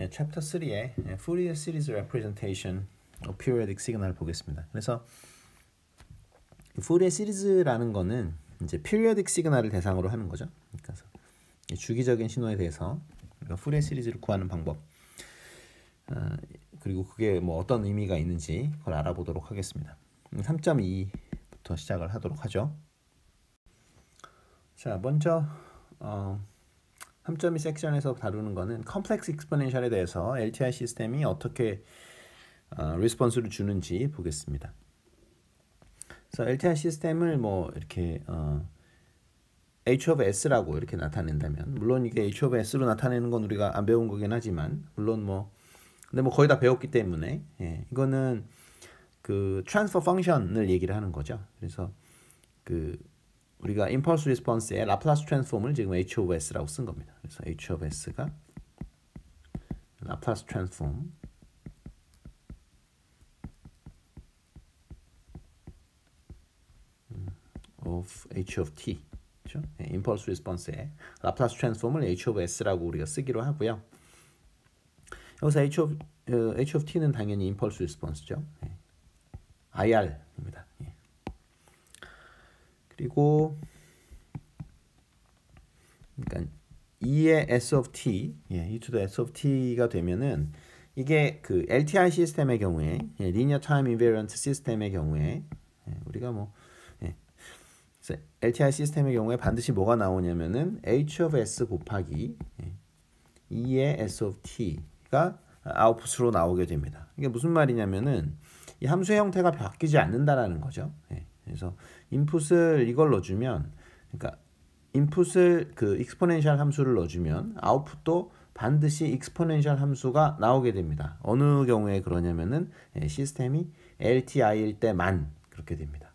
챕터 3의 Fourier Series Representation of Periodic Signal 보겠습니다. 그래서 Fourier Series라는 거는 이제 periodic signal을 대상으로 하는 거죠. 그래서 주기적인 신호에 대해서 우리가 Fourier Series를 구하는 방법, 그리고 그게 뭐 어떤 의미가 있는지 그걸 알아보도록 하겠습니다. 3.2부터 시작을 하도록 하죠. 자, 먼저 3.2 섹션에서 다루는 거는 컴플렉스 익스포넨셜에 대해서 LTI 시스템이 어떻게 리스폰스를 주는지 보겠습니다. 그래서 LTI 시스템을 뭐 이렇게 H of S라고 이렇게 나타낸다면, 물론 이게 H of S로 나타내는 건 우리가 안 배운 거긴 하지만, 물론 근데 거의 다 배웠기 때문에, 이거는 그 트랜스퍼 펑션을 얘기를 하는 거죠. 그래서 우리가 임펄스 리스폰스의 라플라스 트랜스폼을 지금 H of S라고 쓴 겁니다. 그래서 H of S가 라플라스 트랜스폼 of H of T, 그렇죠? 임펄스 리스폰스의 라플라스 트랜스폼을 H of S라고 우리가 쓰기로 하고요. 여기서 H of T는 당연히 임펄스 리스폰스죠. IR입니다. 그리고 그러니까 E의 S of T, E to the S of T가 되면은 이게 그 LTI 시스템의 경우에, Linear Time Invariant 시스템의 경우에 우리가 그래서 LTI 시스템의 경우에 반드시 뭐가 나오냐면은 H of S 곱하기 E의 S of T가 아웃풋으로 나오게 됩니다. 이게 무슨 말이냐면은 이 함수의 형태가 바뀌지 않는다라는 거죠. 그래서 인풋을 이걸 넣어주면, 그러니까 인풋을 그 익스포넨셜 함수를 넣어주면 아웃풋도 반드시 익스포넨셜 함수가 나오게 됩니다. 어느 경우에 그러냐면은 시스템이 LTI일 때만 그렇게 됩니다.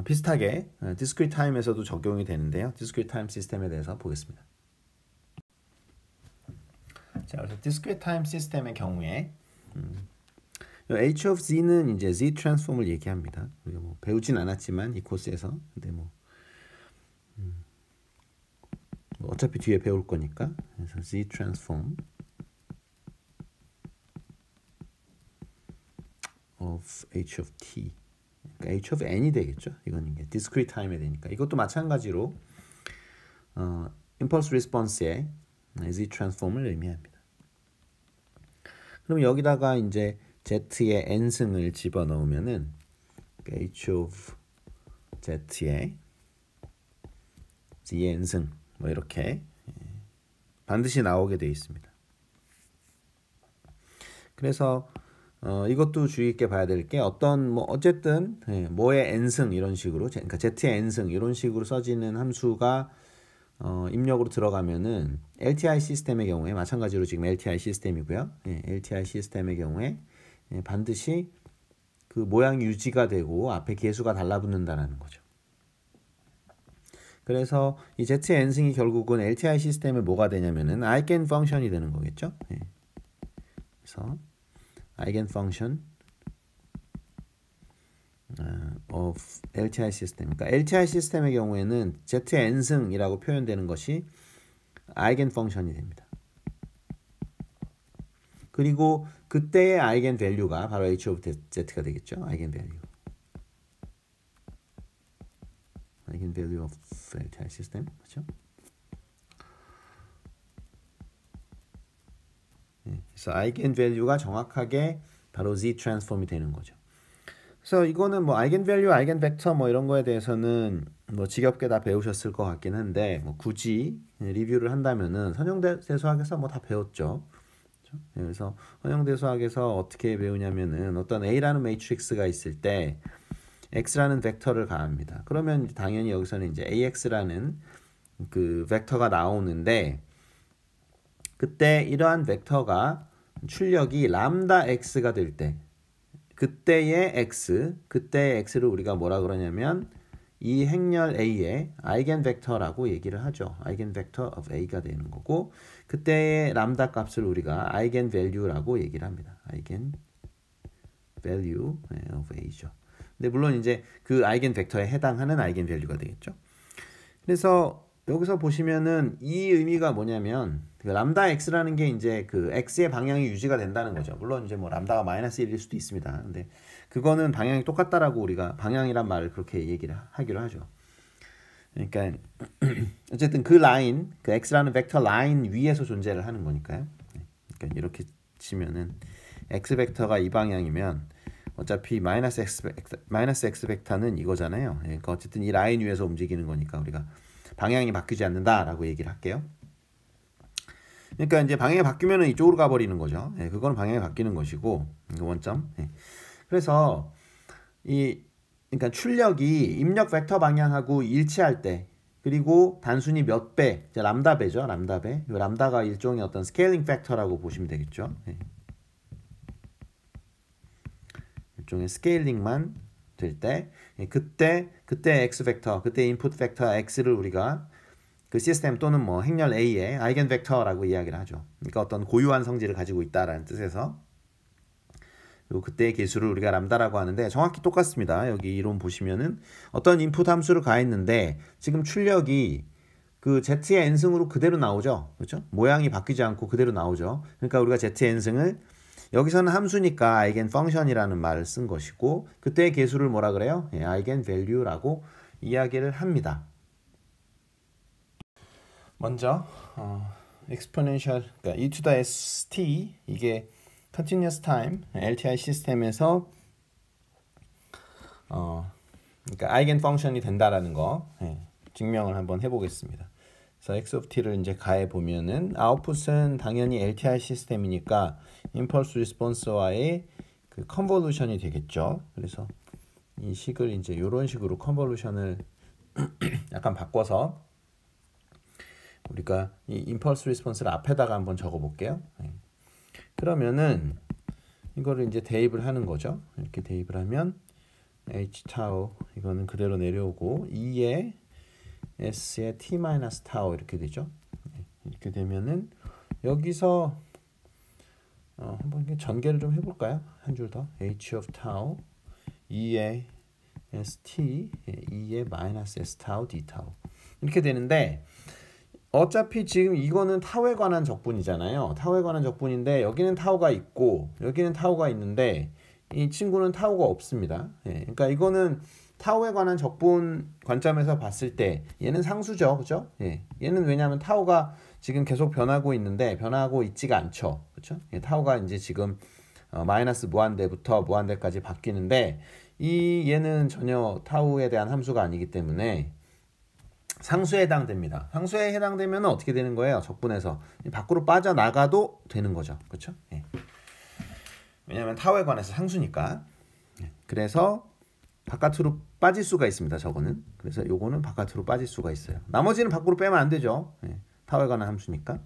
비슷하게 디스크리트 타임에서도 적용이 되는데요. 디스크리트 타임 시스템에 대해서 보겠습니다. 자, 그래서 디스크리트 타임 시스템의 경우에 H of Z는 이제 Z 트랜스폼을 얘기합니다. 우리가 배우진 않았지만 이 코스에서, 근데 어차피 뒤에 배울 거니까. 그래서 Z 트랜스폼 of H of T, 그러니까 H of N이 되겠죠. 이건 이게 discrete time에 되니까. 이것도 마찬가지로 impulse response의 Z 트랜스폼을 의미합니다. 그럼 여기다가 이제 Z의 n승을 집어넣으면은 H of Z의 Z의 n승 이렇게 반드시 나오게 되어 있습니다. 그래서 이것도 주의 있게 봐야 될 게, 어떤 어쨌든 뭐의 n승 이런 식으로, 그러니까 Z의 n승 이런 식으로 써지는 함수가 입력으로 들어가면은 LTI 시스템의 경우에 마찬가지로 지금 LTI 시스템이고요. LTI 시스템의 경우에 반드시 그 모양이 유지가 되고 앞에 개수가 달라붙는다는 거죠. 그래서 이 Z의 n승이 결국은 LTI 시스템에 뭐가 되냐면은 아이겐 펑션이 되는 거겠죠. 그래서 아이겐 펑션 of LTI 시스템. 그러니까 LTI 시스템의 경우에는 Z의 n승이라고 표현되는 것이 아이겐 펑션이 됩니다. 그리고 그때의 아이겐 밸류가 바로 H of Z가 되겠죠. 아이겐 밸류. 아이겐 밸류 of LTI 시스템. 그렇죠? 그래서 아이겐 밸류가 정확하게 바로 Z 트랜스폼이 되는 거죠. 그래서 이거는 아이겐 밸류, 아이겐 벡터 이런 거에 대해서는 지겹게 다 배우셨을 것 같긴 한데, 굳이 리뷰를 한다면은 선형대수학에서 다 배웠죠. 그래서 선형대수학에서 어떻게 배우냐면은 어떤 A라는 매트릭스가 있을 때 X라는 벡터를 가합니다. 그러면 당연히 여기서는 이제 AX라는 그 벡터가 나오는데, 그때 이러한 벡터가 출력이 람다 X가 될 때, 그때의 X를 우리가 뭐라 그러냐면 이 행렬 A의 아이겐 벡터라고 얘기를 하죠. 아이겐 벡터 of A가 되는 거고, 그때의 람다 값을 우리가 아이겐 밸류라고 얘기를 합니다. 아이겐 밸류 of A죠. 근데 물론 이제 그 아이겐 벡터에 해당하는 아이겐 밸류가 되겠죠. 그래서 여기서 보시면은 이 의미가 뭐냐면 그 람다 x라는 게 이제 그 x의 방향이 유지가 된다는 거죠. 물론 이제 뭐 람다가 마이너스 1일 수도 있습니다. 근데 그거는 방향이 똑같다라고 우리가 방향이란 말을 그렇게 얘기를 하기로 하죠. 그러니까 어쨌든 그 라인, 그 x라는 벡터 라인 위에서 존재를 하는 거니까요. 그러니까 이렇게 치면은 x 벡터가 이 방향이면 어차피 마이너스 x 벡터는 이거잖아요. 그러니까 어쨌든 이 라인 위에서 움직이는 거니까 우리가 방향이 바뀌지 않는다라고 얘기를 할게요. 그러니까 이제 방향이 바뀌면은 이쪽으로 가버리는 거죠. 그거는 방향이 바뀌는 것이고 원점. 그래서 그러니까 출력이 입력 벡터 방향하고 일치할 때, 그리고 단순히 몇 배, 이제 람다 배죠, 람다 배. 이 람다가 일종의 어떤 스케일링 팩터라고 보시면 되겠죠. 일종의 스케일링만 될 때, 그때 x 벡터, 그때 인풋 벡터 x를 우리가 그 시스템 또는 뭐 행렬 A의 아이겐 벡터라고 이야기를 하죠. 그러니까 어떤 고유한 성질을 가지고 있다라는 뜻에서 그리고 그때의 개수를 우리가 람다라고 하는데 정확히 똑같습니다. 여기 이론 보시면은 어떤 인풋 함수를 가했는데 지금 출력이 그 z의 n승으로 그대로 나오죠. 그렇죠? 모양이 바뀌지 않고 그대로 나오죠. 그러니까 우리가 z의 n승을 여기서는 함수니까 아이겐 펑션이라는 말을 쓴 것이고 그때의 개수를 뭐라 그래요? 아이겐 밸류라고 이야기를 합니다. 먼저 exponential, 그러니까 e to the st, 이게 continuous time LTI 시스템에서 그러니까 아이겐 펑션이 된다라는 거 증명을 한번 해보겠습니다. 그래서 x of t를 이제 가해 보면은 아웃풋은 당연히 LTI 시스템이니까 임펄스 리스폰스와의 그 컨볼루션이 되겠죠. 그래서 이 식을 이제 이런 식으로 컨볼루션을 약간 바꿔서 우리가 이 임펄스 리스폰스를 앞에다가 한번 적어 볼게요. 그러면은 이거를 이제 대입을 하는 거죠. 이렇게 대입을 하면 h 타우 이거는 그대로 내려오고 2의 s의 t 마이너스 타우 이렇게 되죠. 이렇게 되면은 여기서 한번 전개를 좀 해볼까요? 한 줄 더. h of 타우 2의 st 2의 마이너스 s 타우 d 타우 이렇게 되는데 어차피 지금 이거는 타우에 관한 적분이잖아요. 타우에 관한 적분인데 여기는 타우가 있고 여기는 타우가 있는데 이 친구는 타우가 없습니다. 그러니까 이거는 타우에 관한 적분 관점에서 봤을 때 얘는 상수죠. 그죠? 얘는 왜냐하면 타우가 지금 계속 변하고 있는데 변하고 있지가 않죠. 그렇죠? 타우가 이제 지금 마이너스 무한대부터 무한대까지 바뀌는데 얘는 전혀 타우에 대한 함수가 아니기 때문에 상수에 해당됩니다. 상수에 해당되면 어떻게 되는 거예요? 적분에서 밖으로 빠져나가도 되는 거죠. 그렇죠? 왜냐하면 타워에 관해서 상수니까. 그래서 바깥으로 빠질 수가 있습니다. 저거는. 그래서 요거는 바깥으로 빠질 수가 있어요. 나머지는 밖으로 빼면 안 되죠. 타워에 관한 함수니까.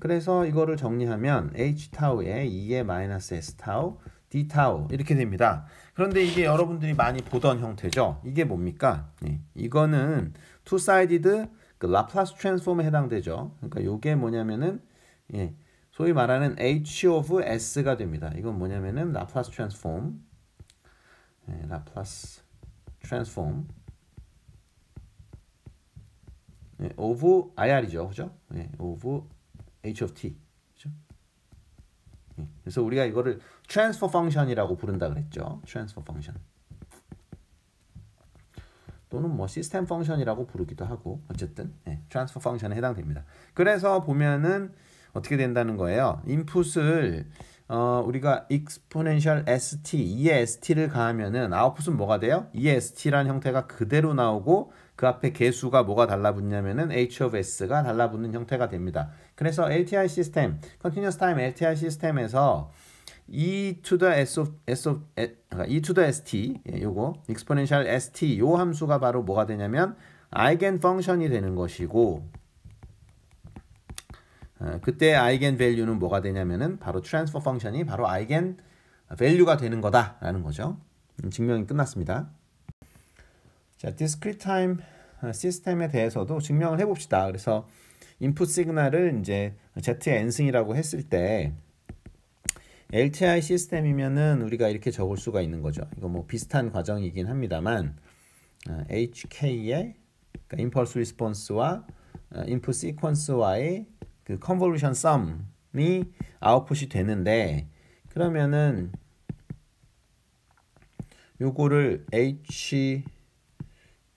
그래서 이거를 정리하면 h 타우에 2의 마이너스 s 타우 d 타우 이렇게 됩니다. 그런데 이게 여러분들이 많이 보던 형태죠. 이게 뭡니까? 이거는 two-sided 그 라플라스 트랜스폼에 해당되죠. 그러니까 이게 뭐냐면은 소위 말하는 h of s가 됩니다. 이건 뭐냐면은 라플라스 트랜스폼, 라플라스 트랜스폼 of ir이죠, 그죠? of h of t. 그래서 우리가 이거를 트랜스퍼 펑션이라고 부른다 그랬죠. 트랜스퍼 펑션. 또는 뭐 시스템 펑션이라고 부르기도 하고 어쨌든 트랜스퍼 펑션에 해당됩니다. 그래서 보면은 어떻게 된다는 거예요. 인풋을 우리가 exponential st, 2의 st를 가하면은 아웃풋은 뭐가 돼요? 2의 st라는 형태가 그대로 나오고 그 앞에 개수가 뭐가 달라붙냐면은 h of s가 달라붙는 형태가 됩니다. 그래서 LTI 시스템, continuous time LTI 시스템에서 e to the e to the st 요거 exponential st 요 함수가 바로 뭐가 되냐면 아이겐 펑션이 되는 것이고 그때 아이겐 밸류는 뭐가 되냐면은 바로 트랜스퍼 펑션이 바로 아이겐 밸류가 되는 거다라는 거죠. 증명이 끝났습니다. 자, discrete time 시스템에 대해서도 증명을 해봅시다. 그래서 인풋 시그널을 이제 z의 n승이라고 했을 때 LTI 시스템이면은 우리가 이렇게 적을 수가 있는 거죠. 이거 뭐 비슷한 과정이긴 합니다만 hk의 그러니까 임펄스 리스폰스와 인풋 시퀀스와의 그 컨볼루션 썸이 아웃풋이 되는데 그러면은 요거를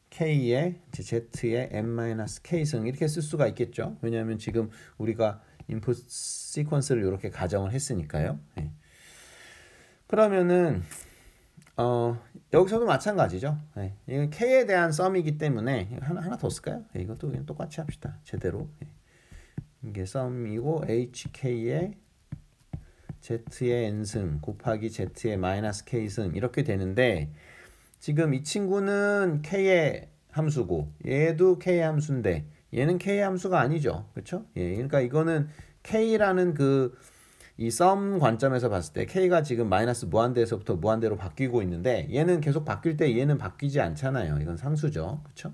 K의 Z의 n-k승 이렇게 쓸 수가 있겠죠. 왜냐하면 지금 우리가 인풋 시퀀스를 이렇게 가정을 했으니까요. 네. 그러면은 여기서도 마찬가지죠. 네. 이건 K에 대한 썸이기 때문에 하나 더 쓸까요? 네, 이것도 그냥 똑같이 합시다. 제대로. 네. 이게 썸이고 HK의 Z의 n승 곱하기 Z의 -k승 이렇게 되는데 지금 이 친구는 K의 함수고 얘도 K의 함수인데 얘는 K의 함수가 아니죠. 그렇죠? 예, 그러니까 이거는 K라는 이 썸 관점에서 봤을 때 K가 지금 마이너스 무한대에서부터 무한대로 바뀌고 있는데 얘는 계속 바뀔 때 얘는 바뀌지 않잖아요. 이건 상수죠. 그렇죠?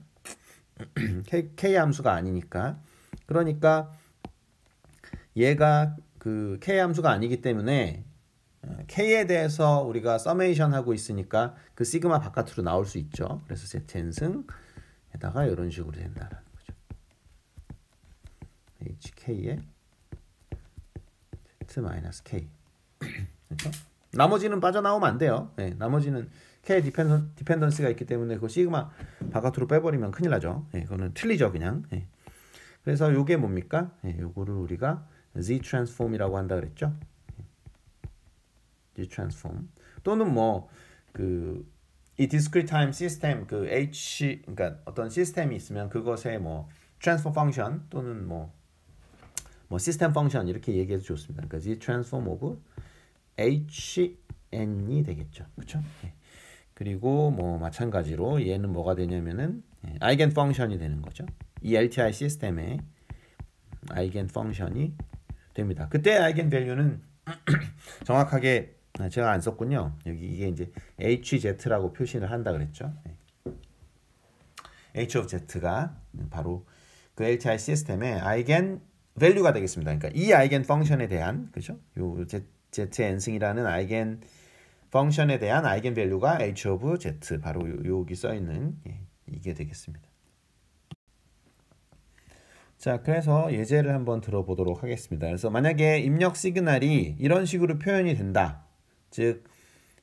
K 함수가 아니니까. 그러니까 얘가 그 K 함수가 아니기 때문에 K에 대해서 우리가 서메이션 하고 있으니까 그 시그마 바깥으로 나올 수 있죠. 그래서 Zn승에다가 이런 식으로 된다는 거죠. HK의 Z-K. 그렇죠? 나머지는 빠져나오면 안 돼요. 네, 나머지는 K 디펜던시가 있기 때문에 그 시그마 바깥으로 빼버리면 큰일 나죠. 네, 그거는 틀리죠, 그냥. 네. 그래서 이게 뭡니까? 네, 요거를 우리가 Z 트랜스폼이라고 한다 그랬죠. Z 트랜스폼 또는 뭐 이 discrete time 시스템 그러니까 어떤 시스템이 있으면 그것의 뭐 트랜스포 펑션 또는 뭐 시스템 펑션 이렇게 얘기해도 좋습니다. 그러니까 Z 트랜스폼 오브 HN이 되겠죠. 그렇죠? 네. 그리고 뭐 마찬가지로 얘는 뭐가 되냐면은 아이겐 펑션이 되는 거죠. 이 LTI 시스템의 아이겐 펑션이 됩니다. 그때 아이겐 밸류는 정확하게 제가 안 썼군요. 여기 이게 이제 HZ라고 표시를 한다 그랬죠. H of Z가 바로 그 LTI 시스템의 아이겐 밸류가 되겠습니다. 그러니까 이 아이겐 펑션에 대한 그죠? 요 Zn승이라는 아이겐 펑션에 대한 아이겐 밸류가 H of Z 바로 여기 써 있는 이게 되겠습니다. 자, 그래서 예제를 한번 들어보도록 하겠습니다. 그래서 만약에 입력 시그널이 이런 식으로 표현이 된다. 즉,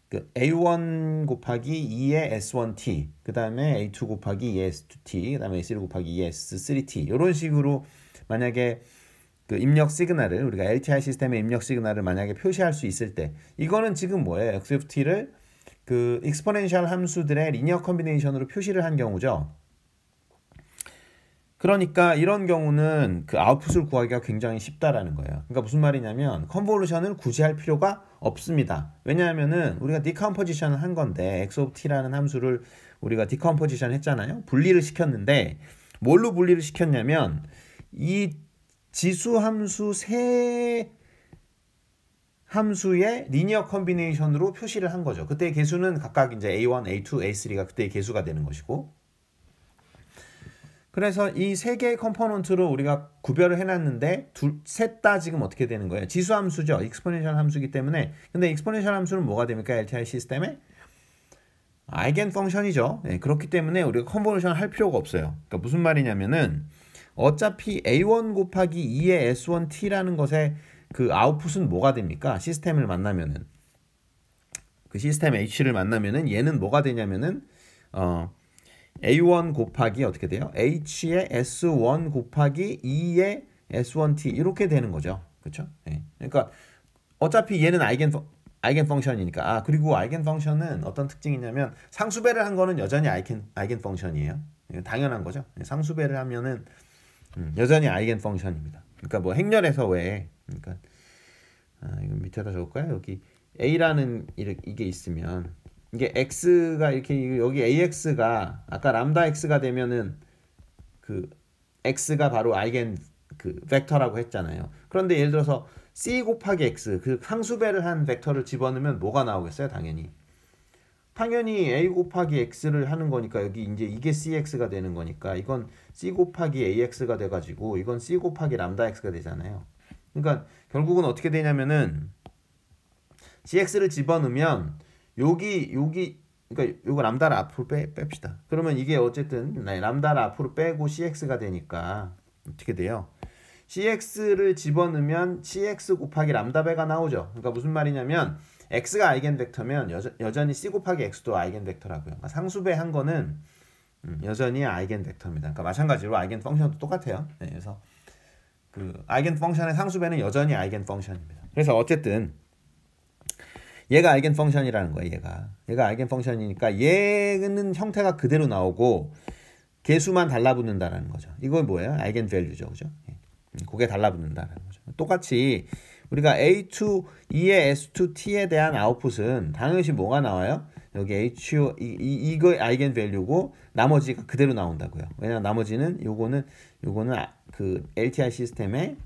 그 A1 곱하기 2의 S1T, 그 다음에 A2 곱하기 2의 S2T, 그 다음에 A3 곱하기 2의 S3T 이런 식으로 만약에 그 입력 시그널을 우리가 LTI 시스템의 입력 시그널을 만약에 표시할 수 있을 때 이거는 지금 뭐예요? XFT를 그 익스포넨셜 함수들의 리니어 컨비네이션으로 표시를 한 경우죠. 그러니까 이런 경우는 그 아웃풋을 구하기가 굉장히 쉽다라는 거예요. 그러니까 무슨 말이냐면 컨볼루션을 굳이 할 필요가 없습니다. 왜냐하면은 우리가 디컴포지션을 한 건데 x of t라는 함수를 우리가 디컴포지션 했잖아요. 분리를 시켰는데 뭘로 분리를 시켰냐면 이 지수 함수 세 함수의 리니어 컨비네이션으로 표시를 한 거죠. 그때의 개수는 각각 이제 A1, A2, A3가 그때의 개수가 되는 것이고 그래서 이 세 개의 컴포넌트로 우리가 구별을 해놨는데 셋 다 지금 어떻게 되는 거예요? 지수함수죠. 익스포넨셜 함수이기 때문에 근데 익스포넨셜 함수는 뭐가 됩니까? LTI 시스템의 아이겐 펑션이죠. 네, 그렇기 때문에 우리가 컨볼루션 할 필요가 없어요. 그러니까 무슨 말이냐면은 어차피 A1 곱하기 2의 S1T라는 것의 그 아웃풋은 뭐가 됩니까? 시스템을 만나면은 그 시스템 H를 만나면은 얘는 뭐가 되냐면은 A1 곱하기 어떻게 돼요? H의 S1 곱하기 2의 S1T 이렇게 되는 거죠. 그렇죠? 네. 그러니까 어차피 얘는 아이겐 펑션이니까 그리고 아이겐 펑션은 어떤 특징이 있냐면 상수배를 한 거는 여전히 아이겐 펑션이에요. 당연한 거죠. 상수배를 하면은 여전히 아이겐 펑션입니다. 그러니까 뭐 행렬에서 왜 그러니까 이거 밑에다 적을까요? 여기 A라는 이게 있으면 이게 x가 이렇게 여기 ax가 아까 람다 x가 되면은 그 x가 바로 아이겐 그 벡터라고 했잖아요. 그런데 예를 들어서 c 곱하기 x 그 상수배를 한 벡터를 집어넣으면 뭐가 나오겠어요? 당연히 a 곱하기 x를 하는 거니까 여기 이제 이게 cx가 되는 거니까 이건 c 곱하기 ax가 돼가지고 이건 c 곱하기 람다 x가 되잖아요. 그러니까 결국은 어떻게 되냐면은 cx를 집어넣으면 여기 그러니까 요거 람다를 앞으로 뺍시다. 그러면 이게 어쨌든 람다를 앞으로 빼고 cx가 되니까 어떻게 돼요? cx를 집어넣으면 cx 곱하기 람다 배가 나오죠. 그러니까 무슨 말이냐면 x가 아이겐벡터면 여전히 c 곱하기 x도 아이겐벡터라고요. 그러니까 상수배 한 거는 여전히 아이겐벡터입니다. 그러니까 마찬가지로 아이겐 펑션도 똑같아요. 네, 그래서 그 아이겐 펑션의 상수배는 여전히 아이겐 펑션입니다. 그래서 어쨌든 얘가 아이겐 펑션이라는 거예요. 얘가 아이겐 펑션이니까 얘는 형태가 그대로 나오고 개수만 달라붙는다라는 거죠. 이건 뭐예요? 아이겐 밸류죠, 그죠? 그게 달라붙는다라는 거죠. 똑같이 우리가 A2, E의 S2T에 대한 아웃풋은 당연히 뭐가 나와요? 여기 HO 이거 아이겐 밸류고 나머지가 그대로 나온다고요. 왜냐면 나머지는 요거는 그 LTI 시스템의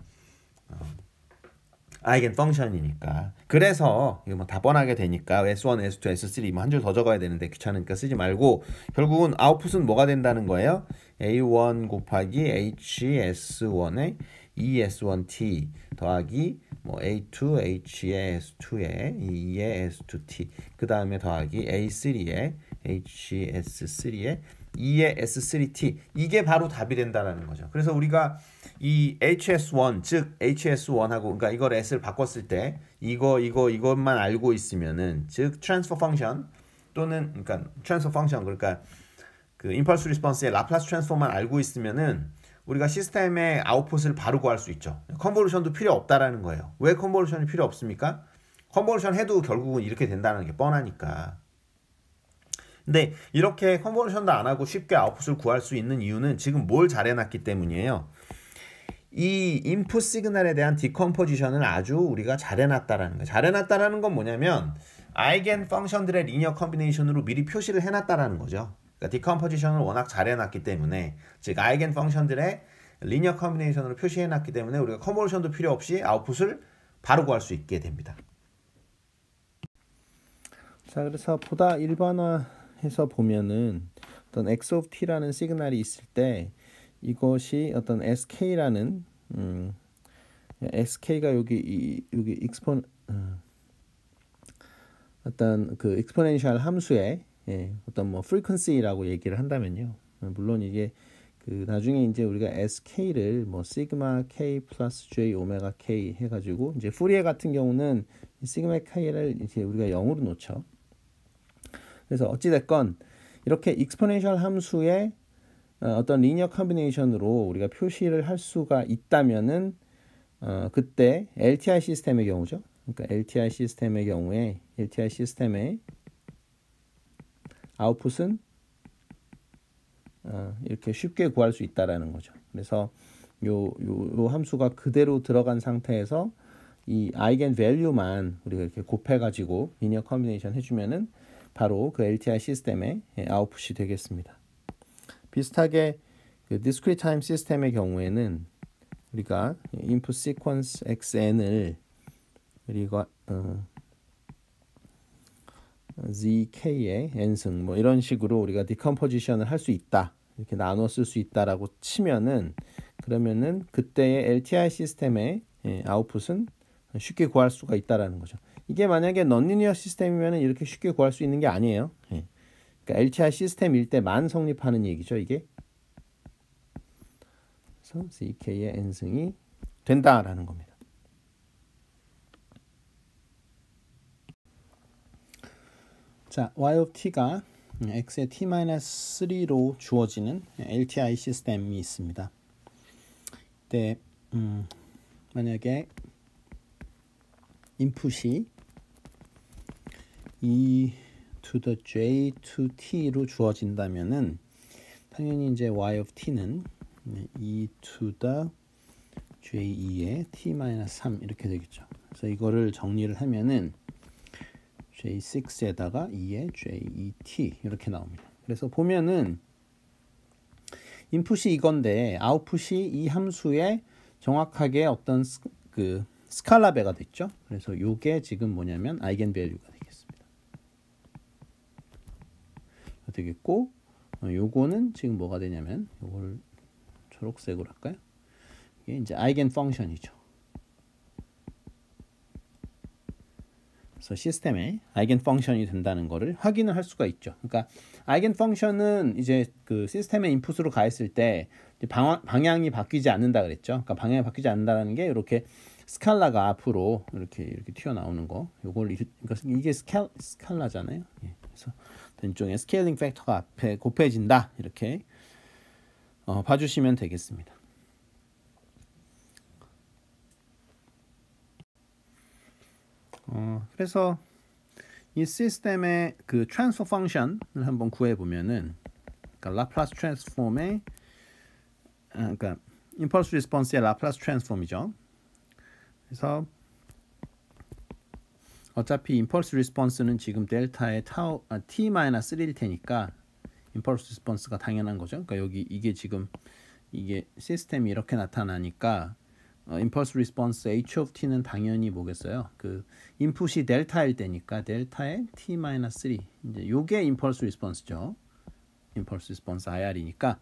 아이겐 펑션이니까. 그래서 이거 뭐 다 뻔하게 되니까 S1, S2, S3 뭐 한 줄 더 적어야 되는데 귀찮으니까 쓰지 말고 결국은 아웃풋은 뭐가 된다는 거예요? A1 곱하기 HS1의 ES1T 더하기 뭐 A2, H의 S2의 E의 S2T 그 다음에 더하기 A3의 HS3의 E의 S3T 이게 바로 답이 된다라는 거죠. 그래서 우리가 이 HS1 즉 HS1하고 그러니까 이걸 S를 바꿨을 때 이것만 알고 있으면은 즉 트랜스퍼 펑션 또는 그러니까 트랜스퍼 펑션 그러니까 그 임펄스 리스폰스의 라플라스 트랜스폼만 알고 있으면은 우리가 시스템의 아웃풋을 바로 구할 수 있죠. 컨볼루션도 필요 없다라는 거예요. 왜 컨볼루션이 필요 없습니까? 컨볼루션 해도 결국은 이렇게 된다는 게 뻔하니까. 근데 이렇게 컨볼루션도 안 하고 쉽게 아웃풋을 구할 수 있는 이유는 지금 뭘 잘 해놨기 때문이에요. 이 인풋 시그널에 대한 디컴포지션을 아주 우리가 잘 해놨다라는 거예요. 잘 해놨다라는 건 뭐냐면 아이겐 펑션들의 리니어 컨비네이션으로 미리 표시를 해놨다라는 거죠. 그러니까 디컴포지션을 워낙 잘 해놨기 때문에 즉 아이겐 펑션들의 리니어 컨비네이션으로 표시해놨기 때문에 우리가 컨볼루션도 필요 없이 아웃풋을 바로 구할 수 있게 됩니다. 자, 그래서 보다 일반화해서 보면은 어떤 x of t라는 시그널이 있을 때 이것이 어떤 sk라는 sk가 여기 어떤 그 exponential 함수의 어떤 뭐 frequency라고 얘기를 한다면요. 물론 이게 그 나중에 이제 우리가 sk를 뭐 시그마 k 플러스 j 오메가 k 해가지고 이제 푸리에 같은 경우는 시그마 k를 이제 우리가 0으로 놓죠. 그래서 어찌 됐건 이렇게 exponential 함수의 어떤 리니어 컨비네이션으로 우리가 표시를 할 수가 있다면은 그때 LTI 시스템의 경우죠. 그러니까 LTI 시스템의 경우에 LTI 시스템의 아웃풋은 이렇게 쉽게 구할 수 있다라는 거죠. 그래서 요 함수가 그대로 들어간 상태에서 이 아이겐 밸류만 우리가 이렇게 곱해가지고 리니어 컨비네이션 해주면은 바로 그 LTI 시스템의 아웃풋이 되겠습니다. 비슷하게 그 discrete time 시스템의 경우에는 우리가 input sequence xn을 우리가 zk의 n승 뭐 이런 식으로 우리가 디컴포지션을 할 수 있다 이렇게 나눠 쓸 수 있다라고 치면은 그러면은 그때의 LTI 시스템의 아웃풋은 쉽게 구할 수가 있다라는 거죠. 이게 만약에 넌리니어 시스템이면은 이렇게 쉽게 구할 수 있는 게 아니에요. 그러니까 LTI 시스템일 때만 성립하는 얘기죠, 이게. 그래서 zk의 n승이 된다라는 겁니다. 자, y of t가 x의 t-3로 주어지는 LTI 시스템이 있습니다. 이때 만약에 인풋이 e to the j to t로 주어진다면은 당연히 이제 y of t는 e to the j2의 t-3 이렇게 되겠죠. 그래서 이거를 정리를 하면은 j6에다가 2의 j2t 이렇게 나옵니다. 그래서 보면은 인풋이 이건데 아웃풋이 이 함수의 정확하게 어떤 그 스칼라 배가 됐죠. 그래서 요게 지금 뭐냐면 아이겐 밸류가 되겠습니다. 되겠고 요거는 지금 뭐가 되냐면 요걸 초록색으로 할까요? 이게 이제 아이겐 펑션이죠. 그래서 시스템에 아이겐 펑션이 된다는 거를 확인을 할 수가 있죠. 그러니까 아이겐 펑션은 이제 그 시스템의 인풋으로 가했을 때 방향이 바뀌지 않는다 그랬죠. 그러니까 방향이 바뀌지 않는다는 게 이렇게 스칼라가 앞으로 이렇게 튀어나오는 거. 요걸 그러니까 이게 스칼라잖아요. 예. 그래서 일종의 스케일링 팩터가 앞에 곱해진다. 이렇게 봐주시면 되겠습니다. 그래서 이 시스템의 그 트랜스퍼 펑션을 한번 구해 보면은, 그러니까 라플라스 트랜스폼의 그러니까 임펄스 리스폰스의 라플라스 트랜스폼이죠. 그래서 어차피 임펄스 리스폰스는 지금 델타의 t-1일 테니까 임펄스 리스폰스가 당연한 거죠. 그러니까 여기 이게 지금 이게 시스템이 이렇게 나타나니까 임펄스 리스폰스 h of t는 당연히 뭐겠어요? 그 인풋이 델타일 때니까 델타의 t-3 이제 요게 임펄스 리스폰스죠. 임펄스 리스폰스 IR이니까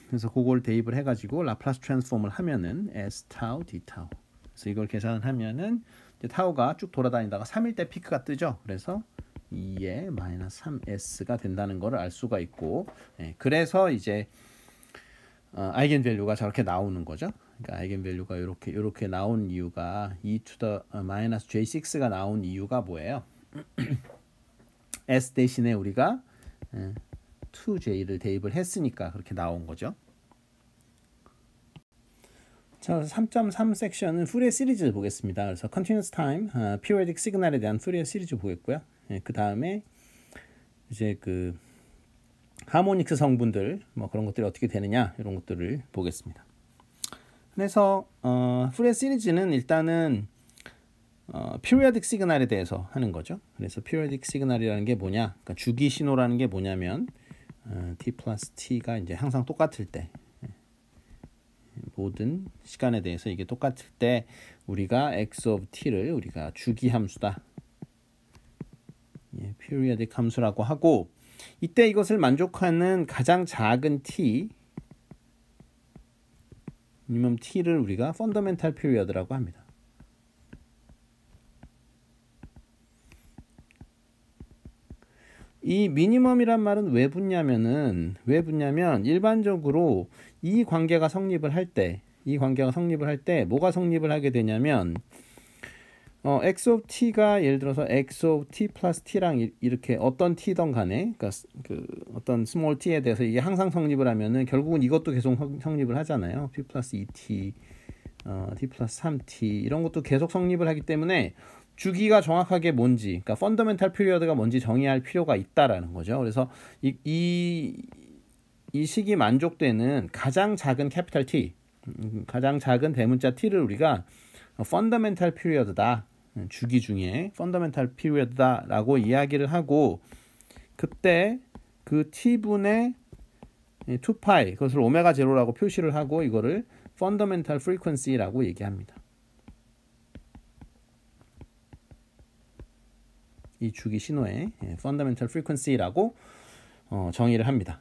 그래서 그걸 대입을 해가지고 라플라스 트랜스폼을 하면은 s 타우 d 타우. 그래서 이걸 계산을 하면은 이제 타우가 쭉 돌아다니다가 3일 때 피크가 뜨죠. 그래서 2의 마이너스 3s가 된다는 것을 알 수가 있고, 그래서 이제 아이겐 밸류가 저렇게 나오는 거죠. 그러니까 아이겐 밸류가 이렇게 나온 이유가 e to the 마이너스 j6가 나온 이유가 뭐예요? s 대신에 우리가 2j를 대입을 했으니까 그렇게 나온 거죠. 자, 3.3 섹션은 푸리에 시리즈를 보겠습니다. 그래서 continuous time, periodic signal에 대한 푸리에 시리즈 보겠고요. 그 다음에 이제 그 하모닉스 성분들 뭐 그런 것들이 어떻게 되느냐 이런 것들을 보겠습니다. 그래서 푸리에 시리즈는 일단은 periodic signal에 대해서 하는 거죠. 그래서 periodic signal이라는 게 뭐냐? 그러니까 주기 신호라는 게 뭐냐면 t 플러스 t가 이제 항상 똑같을 때, 모든 시간에 대해서 이게 똑같을 때 우리가 x of t를 우리가 주기 함수다. periodic 함수라고 하고, 이때 이것을 만족하는 가장 작은 t 미니멈 t를 우리가 fundamental period라고 합니다. 이 미니멈이란 말은 왜 붙냐면 일반적으로 이 관계가 성립을 할 때 뭐가 성립을 하게 되냐면 x of t가 예를 들어서 x of t 플러스 t랑 이렇게 어떤 t든 간에, 그러니까 그 어떤 small t에 대해서 이게 항상 성립을 하면은 결국은 이것도 계속 성립을 하잖아요. p 플러스 2t, t 플러스 3t 이런 것도 계속 성립을 하기 때문에 주기가 정확하게 뭔지, 그러니까 펀더멘탈 피리어드가 뭔지 정의할 필요가 있다라는 거죠. 그래서 이 식이 만족되는 가장 작은 캐피탈 T, 가장 작은 대문자 T를 우리가 펀더멘탈 피리어드다, 주기 중에 펀더멘탈 피리어드다라고 이야기를 하고, 그때 그 T분의 2파이 그것을 오메가 제로라고 표시를 하고 이거를 펀더멘탈 프리퀀시라고 얘기합니다. 이 주기 신호에 fundamental frequency라고 정의를 합니다.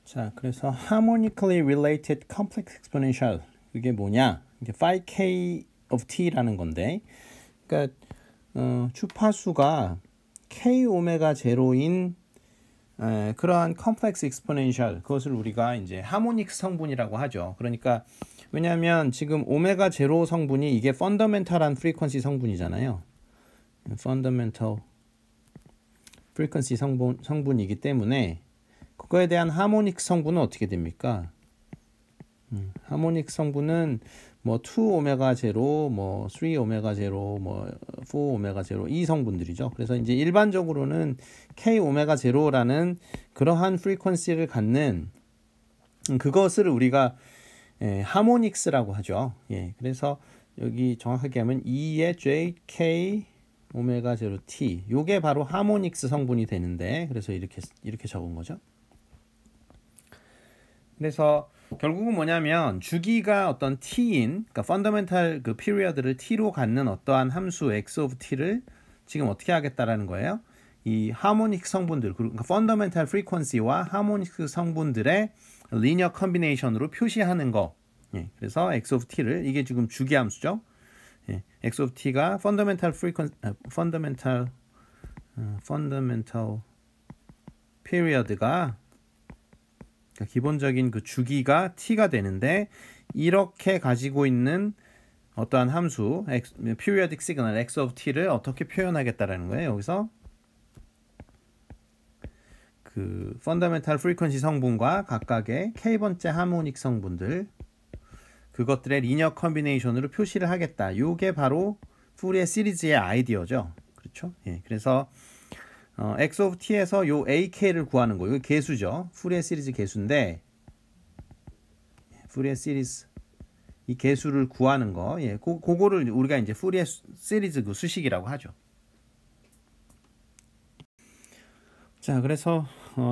자, 그래서 harmonically related complex exponential, 이게 뭐냐? 이게 phi k of t라는 건데, 그러니까 주파수가 k 오메가 제로인 그러한 complex exponential, 그것을 우리가 이제 하모닉 성분이라고 하죠. 그러니까 왜냐하면 지금 오메가 제로 성분이 이게 fundamental한 frequency 성분이잖아요. fundamental frequency 성분이기 때문에 그거에 대한 하모닉 성분은 어떻게 됩니까? 하모닉 성분은 뭐 2 오메가 제로, 뭐 3 오메가 제로, 뭐 4 오메가 제로 이 성분들이죠. 그래서 이제 일반적으로는 k 오메가 제로라는 그러한 프리퀀시를 갖는 그것을 우리가 하모닉스라고 하죠. 그래서 여기 정확하게 하면 2의 jk 오메가 제로 t, 요게 바로 하모닉스 성분이 되는데, 그래서 이렇게 적은 거죠. 그래서 결국은 뭐냐면 주기가 어떤 t인, 그러니까 펀더멘탈 그 피리어드를 t로 갖는 어떠한 함수 x of t를 지금 어떻게 하겠다라는 거예요. 이 하모닉 성분들, 그러니까 펀더멘탈 프리퀀시와 하모닉 성분들의 리니어 컨비네이션으로 표시하는 거. 그래서 x of t를, 이게 지금 주기 함수죠. 예, x of t가 fundamental period가 그러니까 기본적인 그 주기가 t가 되는데 이렇게 가지고 있는 어떠한 함수 periodic signal x of t를 어떻게 표현하겠다라는 거예요. 여기서 그 fundamental frequency 성분과 각각의 k번째 하모닉 성분들 그것들의 리니어 컨비네이션으로 표시를 하겠다. 이게 바로 푸리에 시리즈의 아이디어죠. 그렇죠? 예, 그래서 x of t에서 요 ak를 구하는 거. 이거 개수죠. 푸리에 시리즈 개수인데 푸리에 시리즈 이 개수를 구하는 거. 예, 그거를 우리가 이제 푸리에 시리즈 그 수식이라고 하죠. 자, 그래서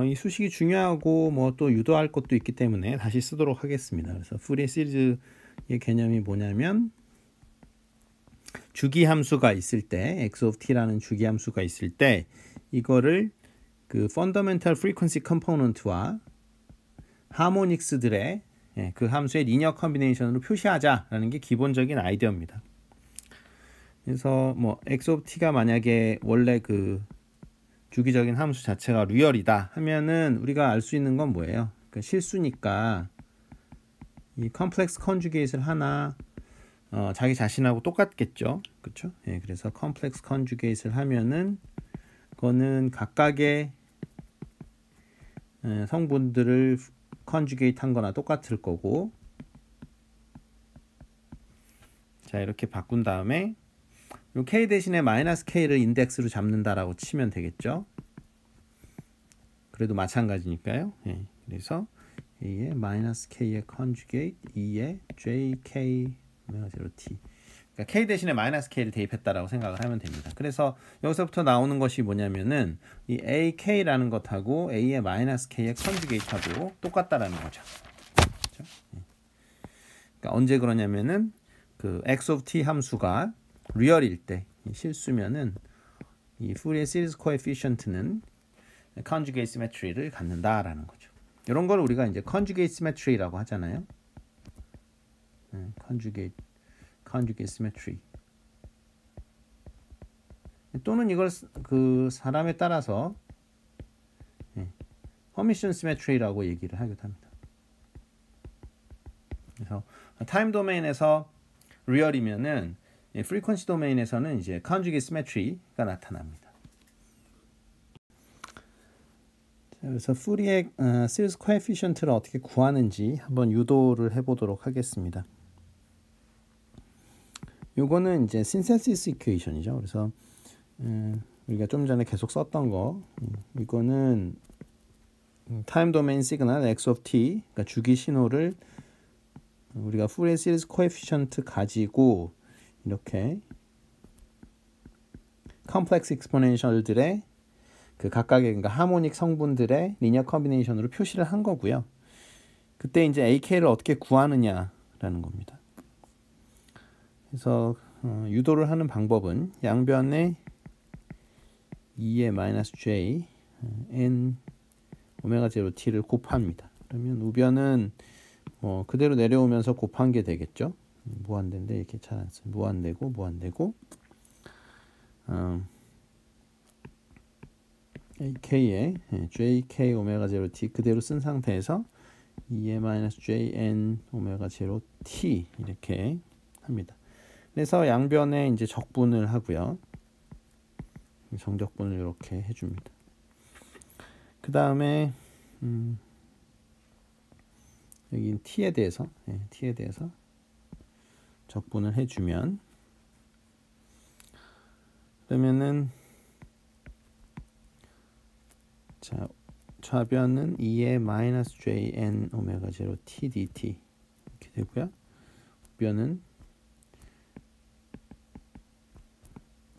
이 수식이 중요하고 뭐 또 유도할 것도 있기 때문에 다시 쓰도록 하겠습니다. 그래서 푸리에 시리즈의 개념이 뭐냐면 주기 함수가 있을 때 x of t라는 주기 함수가 있을 때 이거를 그 fundamental frequency component와 하모닉스들의 그 함수의 리니어 컨비네이션으로 표시하자라는 게 기본적인 아이디어입니다. 그래서 뭐 x of t가 만약에 원래 그 주기적인 함수 자체가 리얼이다 하면은 우리가 알 수 있는 건 뭐예요? 그러니까 실수니까 이 컴플렉스 컨주게이트를 하나 자기 자신하고 똑같겠죠, 그렇죠? 예, 그래서 컴플렉스 컨주게이트를 하면은 그거는 각각의 성분들을 컨주게이트 한 거나 똑같을 거고, 자 이렇게 바꾼 다음에 요 k 대신에 마이너스 k를 인덱스로 잡는다라고 치면 되겠죠. 그래도 마찬가지니까요. 예, 그래서 A의 마이너스 k의 컨주게이트 2의 jk t 그러니까 k 대신에 마이너스 k를 대입했다라고 생각을 하면 됩니다. 그래서 여기서부터 나오는 것이 뭐냐면은 이 ak라는 것하고 a의 마이너스 k의 컨주게이트하고 똑같다라는 거죠. 그렇죠? 예. 그러니까 언제 그러냐면은 그 x of t 함수가 리얼일 때 실수면은 이 푸리에 시리즈 코에피션트는 컨주게이트 시메트리를 갖는다라는 거죠. 이런 걸 우리가 이제 컨주게이트 시메트리라고 하잖아요. 컨주게이트 시메트리. 또는 이걸 그 사람에 따라서 허미션 시메트리라고 얘기를 하기도 합니다. 그래서 타임 도메인에서 리얼이면은 프리퀀시 도메인에서는 이제 컨주게이트 시메트리가 나타납니다. 그래서 푸리의 시리즈 코에피션트를 어떻게 구하는지 한번 유도를 해보도록 하겠습니다. 요거는 이제 신세시스 이퀘이션이죠. 그래서 우리가 좀 전에 계속 썼던 거, 이거는 타임 도메인 시그널 x of t, 그러니까 주기 신호를 우리가 푸리에 시리즈 코에피션트 가지고 이렇게 컴플렉스 익스포넨셜들의 그 각각의 그러니까 하모닉 성분들의 리니어 컨비네이션으로 표시를 한 거고요. 그때 이제 ak를 어떻게 구하느냐라는 겁니다. 그래서 유도를 하는 방법은 양변에 2의 마이너스 j n 오메가 0 t를 곱합니다. 그러면 우변은 그대로 내려오면서 곱한 게 되겠죠. 무한대인데 이렇게 잘 안 써요. 무한대고 ak의 jk 오메가 0 t 그대로 쓴 상태에서 2의 마이너스 jn 오메가 0 t 이렇게 합니다. 그래서 양변에 이제 적분을 하고요. 정적분을 이렇게 해줍니다. 그 다음에 여기 t에 대해서 적분을 해주면 그러면은 자 좌변은 2의 마이너스 jn 오메가 0 t dt 이렇게 되고요. 우변은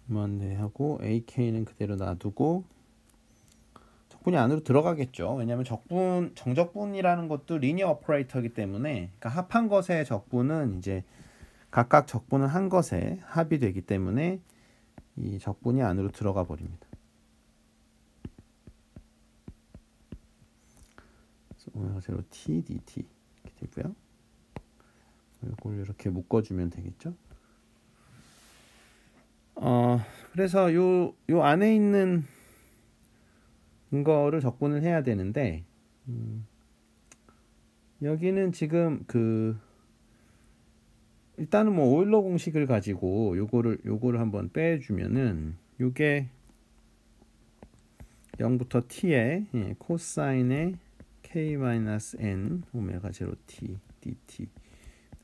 무한대하고 ak는 그대로 놔두고 적분이 안으로 들어가겠죠. 왜냐하면 정적분이라는 것도 리니어 오퍼레이터이기 때문에 그러니까 합한 것의 적분은 이제 각각 적분을 한 것에 합이 되기 때문에 이 적분이 안으로 들어가 버립니다. 오메가 0 t dt 이렇게 되고요. 이걸 이렇게 묶어주면 되겠죠. 그래서 요 안에 있는 거를 적분을 해야 되는데 여기는 지금 일단은 뭐 오일러 공식을 가지고 요거를 한번 빼주면은 요게 0부터 t에 코사인의 k-n 오메가 0t dt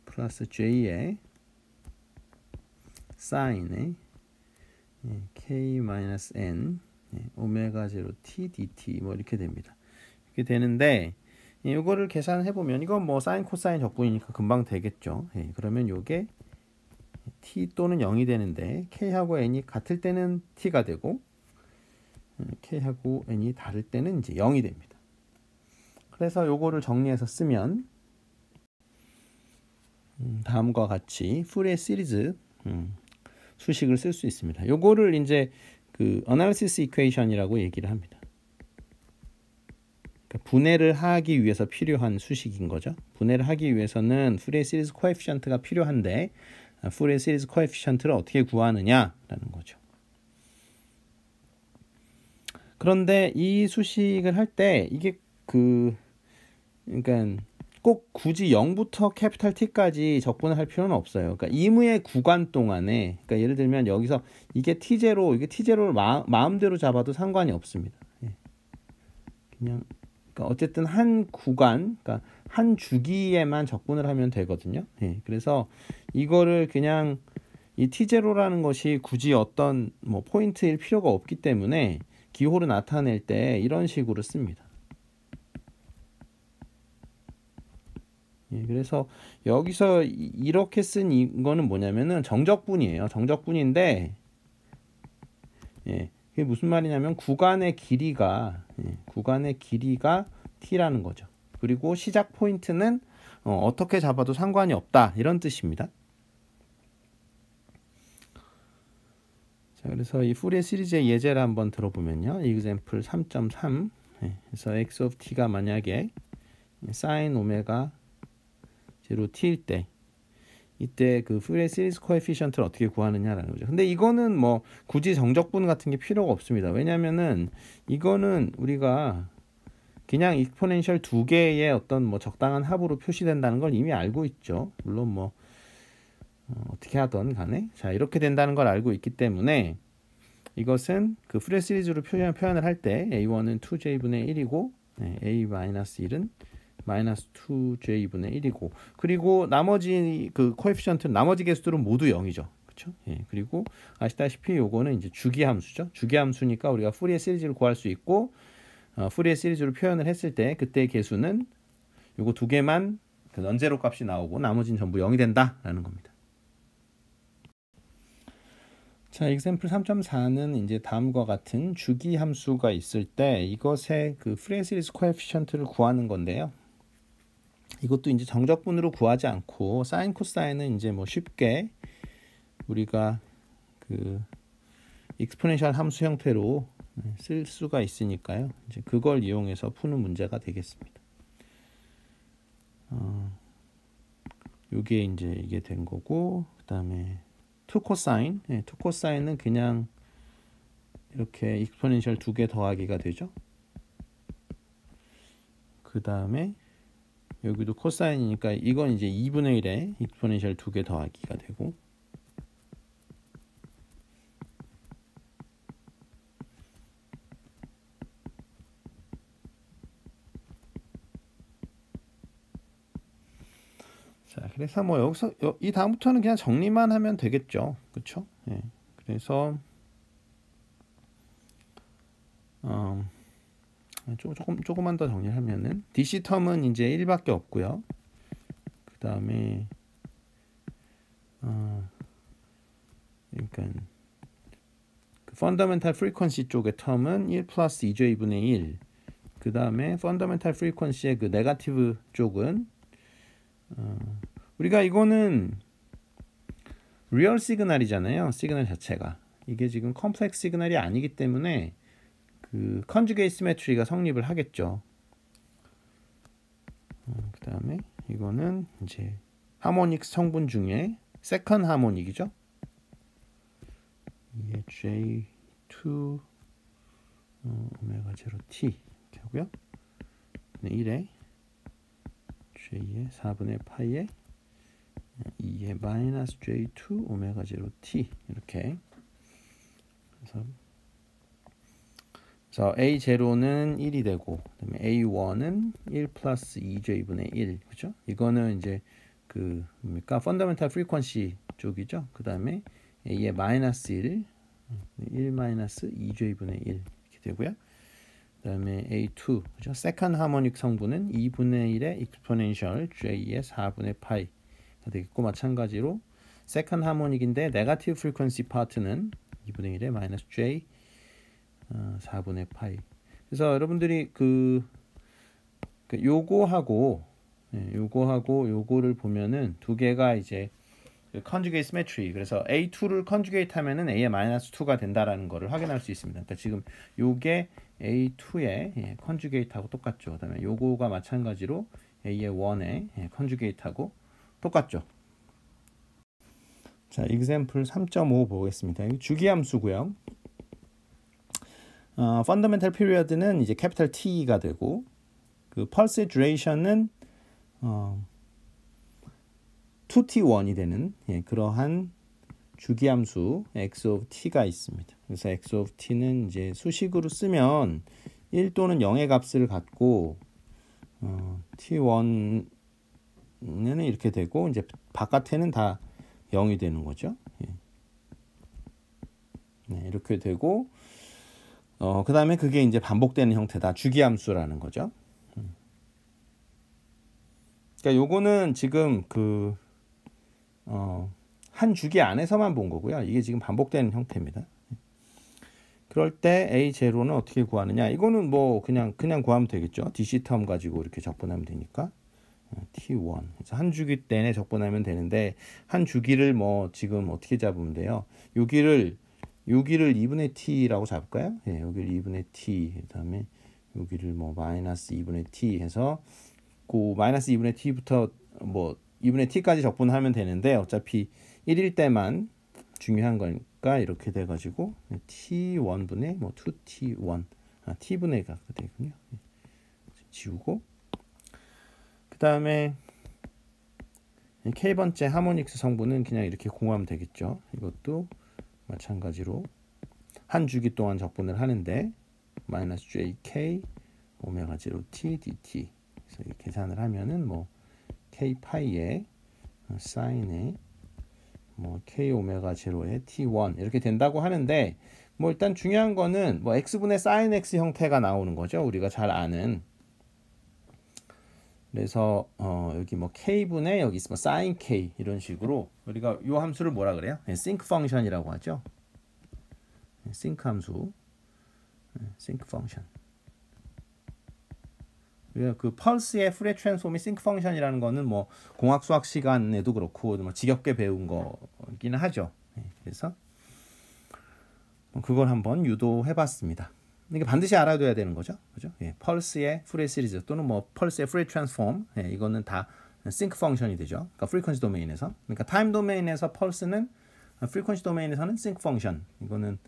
플러스 j의 사인의 k-n 오메가 0t dt 뭐 이렇게 됩니다. 이렇게 되는데 이거를 계산해 보면 이건 뭐 사인 코사인 적분이니까 금방 되겠죠. 그러면 요게 t 또는 0이 되는데 k하고 n이 같을 때는 t가 되고 k하고 n이 다를 때는 이제 0이 됩니다. 그래서 요거를 정리해서 쓰면 다음과 같이 푸리에 시리즈 수식을 쓸 수 있습니다. 요거를 이제 어널리시스 이퀘이션이라고 얘기를 합니다. 그러니까 분해를 하기 위해서 필요한 수식인 거죠. 분해를 하기 위해서는 푸리에 시리즈 코에피션트가 필요한데 푸리에 시리즈 코에피션트를 어떻게 구하느냐라는 거죠. 그런데 이 수식을 할 때 이게 그러니까 꼭 굳이 0부터 캐피탈 T까지 적분을 할 필요는 없어요. 그러니까 임의의 구간 동안에, 그러니까 예를 들면 여기서 이게 T0, 이게 T0를 마음대로 잡아도 상관이 없습니다. 그냥 그러니까 어쨌든 한 구간, 그러니까 한 주기에만 적분을 하면 되거든요. 그래서 이거를 그냥 이 T0라는 것이 굳이 어떤 뭐 포인트일 필요가 없기 때문에 기호를 나타낼 때 이런 식으로 씁니다. 그래서 여기서 이렇게 쓴 이거는 뭐냐면은 정적분이에요. 정적분인데 그게 무슨 말이냐면 구간의 길이가 t라는 거죠. 그리고 시작 포인트는 어떻게 잡아도 상관이 없다 이런 뜻입니다. 자, 그래서 이 푸리에 시리즈의 예제를 한번 들어보면요. example 3.3 그래서 x of t가 만약에 sin 오메가 0t일 때 이때 그 푸리에 시리즈 코에피션트를 어떻게 구하느냐라는 거죠. 근데 이거는 뭐 굳이 정적분 같은 게 필요가 없습니다. 왜냐면은 이거는 우리가 그냥 익스포넨셜 두 개의 어떤 뭐 적당한 합으로 표시된다는 걸 이미 알고 있죠. 물론 뭐 어떻게 하던 간에 자 이렇게 된다는 걸 알고 있기 때문에 이것은 그 푸리에 시리즈로 표현을 할 때 a1은 2j분의 1이고 a-1은 마이너스 2j분의 1이고 그리고 나머지 그 코에피션트 나머지 개수들은 모두 0이죠. 그렇죠? 그리고 아시다시피 요거는 이제 주기 함수죠. 주기 함수니까 우리가 푸리에 시리즈를 구할 수 있고 푸리에 시리즈로 표현을 했을 때 그때의 개수는 요거 두 개만 그 넌제로 값이 나오고 나머지는 전부 0이 된다라는 겁니다. 자, example 3.4는 이제 다음과 같은 주기 함수가 있을 때 이것의 그 푸리에 시리즈 코에피션트를 구하는 건데요. 이것도 이제 정적분으로 구하지 않고 사인 코사인은 이제 뭐 쉽게 우리가 그 익스포넨셜 함수 형태로 쓸 수가 있으니까요. 이제 그걸 이용해서 푸는 문제가 되겠습니다. 요게 이제 이게 된 거고 그다음에 2 코사인, 2 코사인은 그냥 이렇게 익스포넨셜 두 개 더하기가 되죠. 그다음에 여기도 코사인이니까 이건 이제 2분의 1에 익스포넨셜 두 개 더하기가 되고 자, 그래서 뭐 여기서 이 다음부터는 그냥 정리만 하면 되겠죠. 그렇죠? 그래서 조금만 더 정리하면은 DC 텀은 이제 1밖에 없고요. 그 다음에 그러니까 그 펀더멘탈 프리퀀시 쪽의 텀은 1 플러스 2j분의 1. 그 다음에 펀더멘탈 프리퀀시의 그 네거티브 쪽은 우리가 이거는 리얼 시그널이잖아요. 시그널 자체가 이게 지금 컴플렉스 시그널이 아니기 때문에 그 컨주게이트 시메트리가 성립을 하겠죠. 그 다음에 이거는 이제 하모닉 성분 중에 세컨 하모닉이죠. 2의 J2 오메가 제로 T 이렇게 하고요. 1에 J의 4분의 파이에 2의 마이너스 J2 오메가 제로 T 이렇게. 그래서 A0는 1이 되고, 그다음에 A1은 1 플러스 2J분의 1, 그죠? 이거는 이제 그 뭡니까? 펀더멘탈 프리퀀시 쪽이죠. 그 다음에 A의 마이너스 1 마이너스 2J분의 1 이렇게 되고요. 그 다음에 A2, 그죠? 세컨드 하모닉 성분은 2분의 1의 익스포넨셜 J의 4분의 파이가 되겠고, 마찬가지로 세컨드 하모닉인데 네거티브 프리퀀시 파트는 2분의 1의 마이너스 J 4분의 파이. 그래서 여러분들이 요거하고 요거를 보면은 두 개가 이제 컨주게이트 시메트리. 그래서 A2를 컨주게이트 하면은 A의 마이너스 2가 된다라는 거를 확인할 수 있습니다. 그러니까 지금 요게 A2의 컨주게이트하고 똑같죠. 그다음에 요거가 마찬가지로 A의 1의 컨주게이트하고 똑같죠. 자, example 3.5 보겠습니다. 주기함수고요. fundamental period는 이제 capital T가 되고, 그 pulse duration은 2t1이 되는 그러한 주기함수 x of t가 있습니다. 그래서 x of t는 이제 수식으로 쓰면 1 또는 0의 값을 갖고 t1은 이렇게 되고, 이제 바깥에는 다 0이 되는 거죠. 네, 이렇게 되고, 그 다음에 그게 이제 반복되는 형태다. 주기함수라는 거죠. 그러니까 요거는 지금 한 주기 안에서만 본 거고요. 이게 지금 반복되는 형태입니다. 그럴 때 A0는 어떻게 구하느냐? 이거는 뭐 그냥 구하면 되겠죠. DC 텀 가지고 이렇게 적분하면 되니까. T1. 그래서 한 주기 내내 적분하면 되는데, 한 주기를 뭐 지금 어떻게 잡으면 돼요? 여기를 2분의 t라고 잡을까요? 예, 여기를 2분의 t, 그다음에 여기를 뭐 마이너스 2분의 t 해서 그 마이너스 2분의 t부터 뭐 2분의 t까지 적분하면 되는데, 어차피 1일 때만 중요한 거니까 이렇게 돼가지고 t1분의 뭐 2t1 t분의 가 되군요. 지우고, 그 다음에 k번째 하모닉스 성분은 그냥 이렇게 공하면 되겠죠. 이것도 마찬가지로 한 주기 동안 적분을 하는데 마이너스 jk 오메가 0 t dt. 그래서 계산을 하면은 뭐 k 파이의 사인의 뭐 k 오메가 0의 t1 이렇게 된다고 하는데, 뭐 일단 중요한 거는 뭐 x분의 sin x 형태가 나오는 거죠. 우리가 잘 아는. 그래서 여기 뭐 k분의 여기 있으면 sin k 이런 식으로 우리가 이 함수를 뭐라 그래요? sync 펑션이라고 하죠. sync 함수, sync 펑션. 그 펄스의 프레 트랜스폼이 sync 펑션이라는 거는 뭐 공학 수학 시간에도 그렇고 뭐 지겹게 배운 거기는 하죠. 그래서 그걸 한번 유도해봤습니다. 이게 반드시 알아둬야 되는 거죠, 그죠? 펄스의 프레 시리즈 또는 뭐 펄스의 프레 트랜스폼, 이거는 다 sync 펑션이 되죠. 그러니까 프리퀀시 도메인에서, 그러니까 타임 도메인에서 펄스는, 프리퀀시 도메인에서는 sync 펑션. 이거는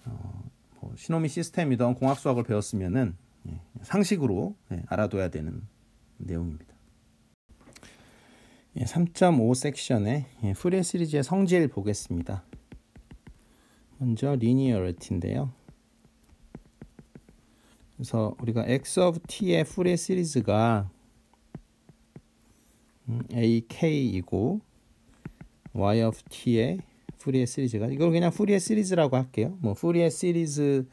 뭐 시노미 시스템이던 공학 수학을 배웠으면은 상식으로 알아둬야 되는 내용입니다. 3.5 섹션의 푸리에 시리즈의 성질 보겠습니다. 먼저 리니어리티인데요. 그래서 우리가 x of t의 푸리에 시리즈가 ak이고 y of t의 푸리에 시리즈가, 이걸 그냥 푸리에 시리즈라고 할게요. 뭐 푸리에 시리즈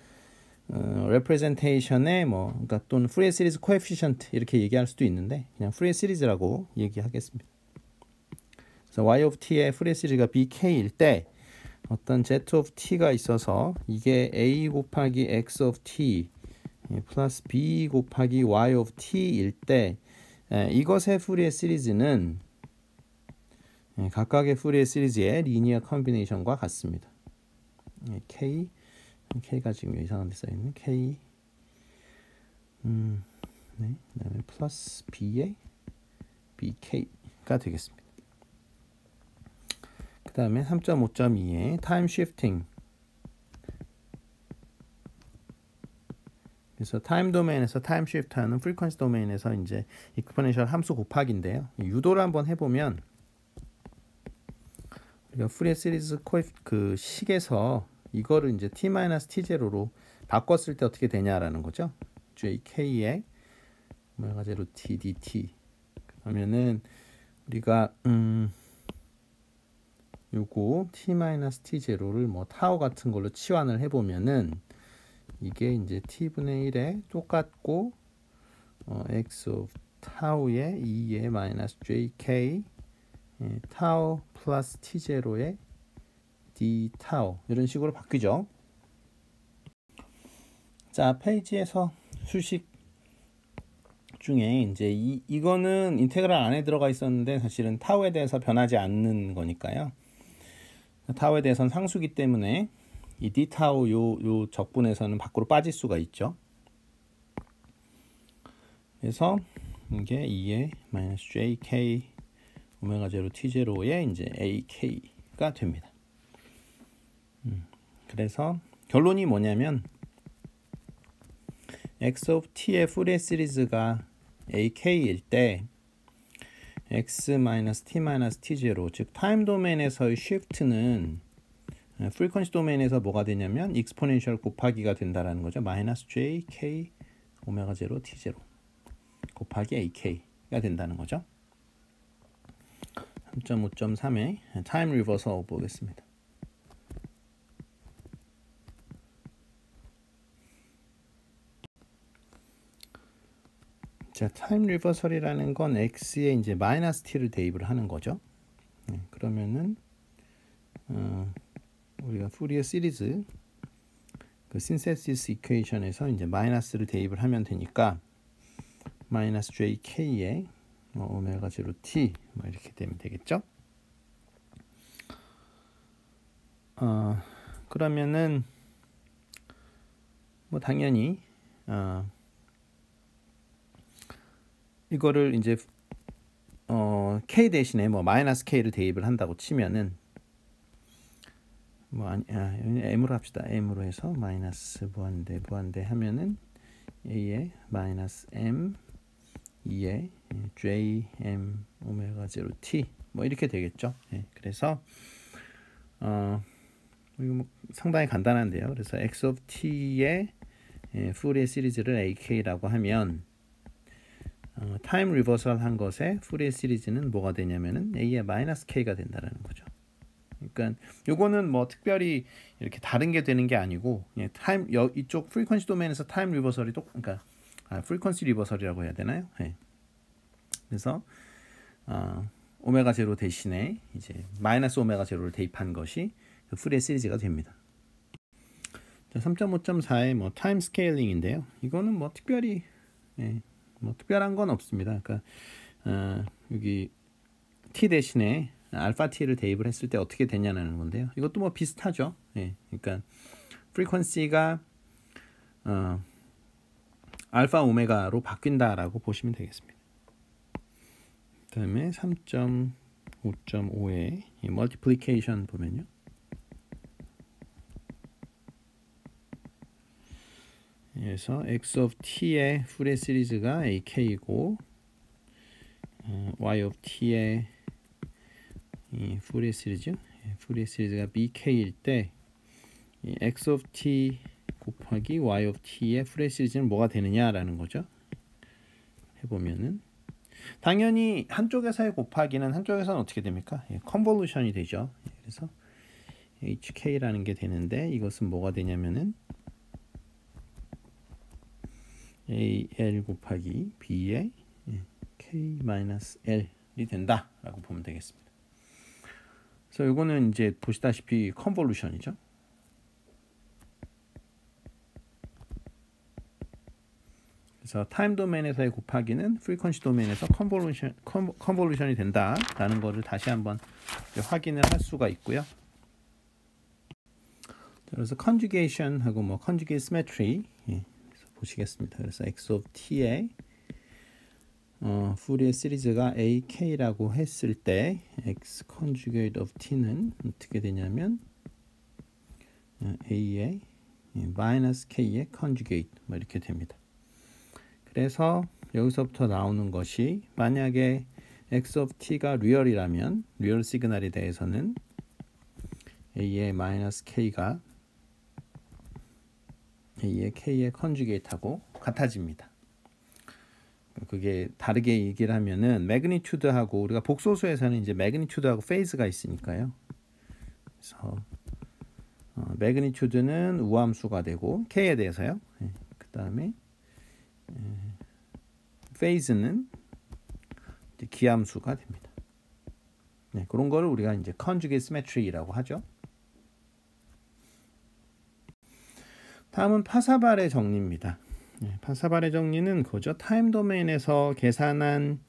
representation의 뭐 그러니까 또는 푸리에 시리즈 coefficient 이렇게 얘기할 수도 있는데, 그냥 푸리에 시리즈라고 얘기하겠습니다. 그래서 y of t의 푸리에 시리즈가 bk일 때 어떤 z of t가 있어서 이게 a 곱하기 x of t 플러스 b 곱하기 y of t일 때, 이것의 푸리에 시리즈는 각각의 푸리에 시리즈의 리니어 컨비네이션과 같습니다. K가 지금 이상한 데 써있는 K, 네, 그다음에 플러스 B의 BK가 되겠습니다. 그 다음에 3.5.2의 타임 쉬프팅 그래서 타임 도메인에서 타임 시프트하는 프리퀀시 도메인에서 이제 익스포넨셜 함수 곱하기인데요. 유도를 한번 해보면 우리가 푸리에 시리즈 그 식에서 이거를 이제 t-t0로 바꿨을 때 어떻게 되냐라는 거죠. jk의 오메가 제로 t dt 그러면은 우리가 요거 t-t0를 뭐 타워 같은 걸로 치환을 해보면은 이게 이제 t분의 1에 똑같고 x of 타우의 2의 마이너스 jk 타우 플러스 t0의 d 타우 이런 식으로 바뀌죠. 자, 페이지에서 수식 중에 이제 이거는 인테그랄 안에 들어가 있었는데 사실은 타우에 대해서 변하지 않는 거니까요. 타우에 대해서는 상수기 때문에 이 d 타우 요 적분에서는 밖으로 빠질 수가 있죠. 그래서 이게 2의 마이너스 jk 오메가 제로 t0의 이제 ak가 됩니다. 그래서 결론이 뭐냐면 x of t의 푸리에 시리즈가 ak일 때 x-t-t0 즉 타임 도메인에서의 shift는 프리퀀시 도메인에서 뭐가 되냐면 익스포넨셜 곱하기가 된다라는 거죠. 마이너스 jk 오메가 제로 t0 곱하기 ak가 된다는 거죠. 3.5.3의 타임 리버서 보겠습니다. 자, 타임 리버설이라는 건 x에 이제 마이너스 t를 대입을 하는 거죠. 그러면은 우리가 푸리어 시리즈 그 신세시스 이퀘이션에서 이제 마이너스를 대입을 하면 되니까 마이너스 jk의 오메가 제로 t 뭐 이렇게 되면 되겠죠. 그러면은 뭐 당연히 이거를 이제 k 대신에 뭐 마이너스 k를 대입을 한다고 치면은 뭐 m으로 합시다. m으로 해서 마이너스 무한대 하면은 a의 마이너스 m 2의 jm 오메가 제로 t 뭐 이렇게 되겠죠. 그래서 이거 뭐 상당히 간단한데요. 그래서 x of t의 푸리에 시리즈를 ak라고 하면 타임 리버설 한 것의 푸리에 시리즈는 뭐가 되냐면은 a의 마이너스 k가 된다는 거죠. 그러니까 요거는 뭐 특별히 이렇게 다른 게 되는 게 아니고 타임 이쪽 프리퀀시 도메인에서 타임 리버설이 그러니까 프리퀀시 리버설이라고 해야 되나요? 그래서 오메가 제로 대신에 이제 마이너스 오메가 제로를 대입한 것이 그 푸리에 시리즈가 됩니다. 3.5.4의 뭐 타임 스케일링인데요. 이거는 뭐 특별히 뭐 특별한 건 없습니다. 그러니까 여기 t 대신에 알파 t를 대입을 했을 때 어떻게 되냐는 건데요. 이것도 뭐 비슷하죠. 그러니까 프리퀀시가 알파 오메가로 바뀐다라고 보시면 되겠습니다. 그다음에 3.5.5의 멀티플리케이션 보면요. 그래서 x of t의 푸리에 시리즈가 ak이고 y of t의 이 푸리에 시리즈가 bk일 때 이 x of t 곱하기 y of t의 푸리에 시리즈는 뭐가 되느냐라는 거죠. 해보면은 당연히 한쪽에서의 곱하기는 한쪽에서는 어떻게 됩니까? 컨볼루션이 되죠. 그래서 hk라는 게 되는데 이것은 뭐가 되냐면은 al 곱하기 b의 k-l이 된다라고 보면 되겠습니다. 그래서 이거는 이제 보시다시피 컨볼루션이죠. 그래서 타임 도메인에서의 곱하기는 프리퀀시 도메인에서 컨볼루션이 된다라는 것을 다시 한번 확인을 할 수가 있고요. 그래서 컨주게이션하고 뭐 컨주게이트 시메트리 보시겠습니다. 그래서 x of t의 푸리에 시리즈가 ak라고 했을 때 x conjugate of t는 어떻게 되냐면 a의 마이너스 k의 conjugate 뭐 이렇게 됩니다. 그래서 여기서부터 나오는 것이 만약에 x of t가 리얼이라면 리얼 시그널에 대해서는 a의 마이너스 k가 a의 k의 conjugate하고 같아집니다. 그게 다르게 얘기를 하면은 매그니튜드하고 우리가 복소수에서는 이제 매그니튜드하고 페이즈가 있으니까요. 그래서 매그니튜드는 우함수가 되고 k에 대해서요. 그 다음에 페이즈는 기함수가 됩니다. 네, 그런 거를 우리가 이제 conjugate symmetry라고 하죠. 다음은 파사발의 정리입니다. 네, 파사발의 정리는 그죠. 타임 도메인에서 계산한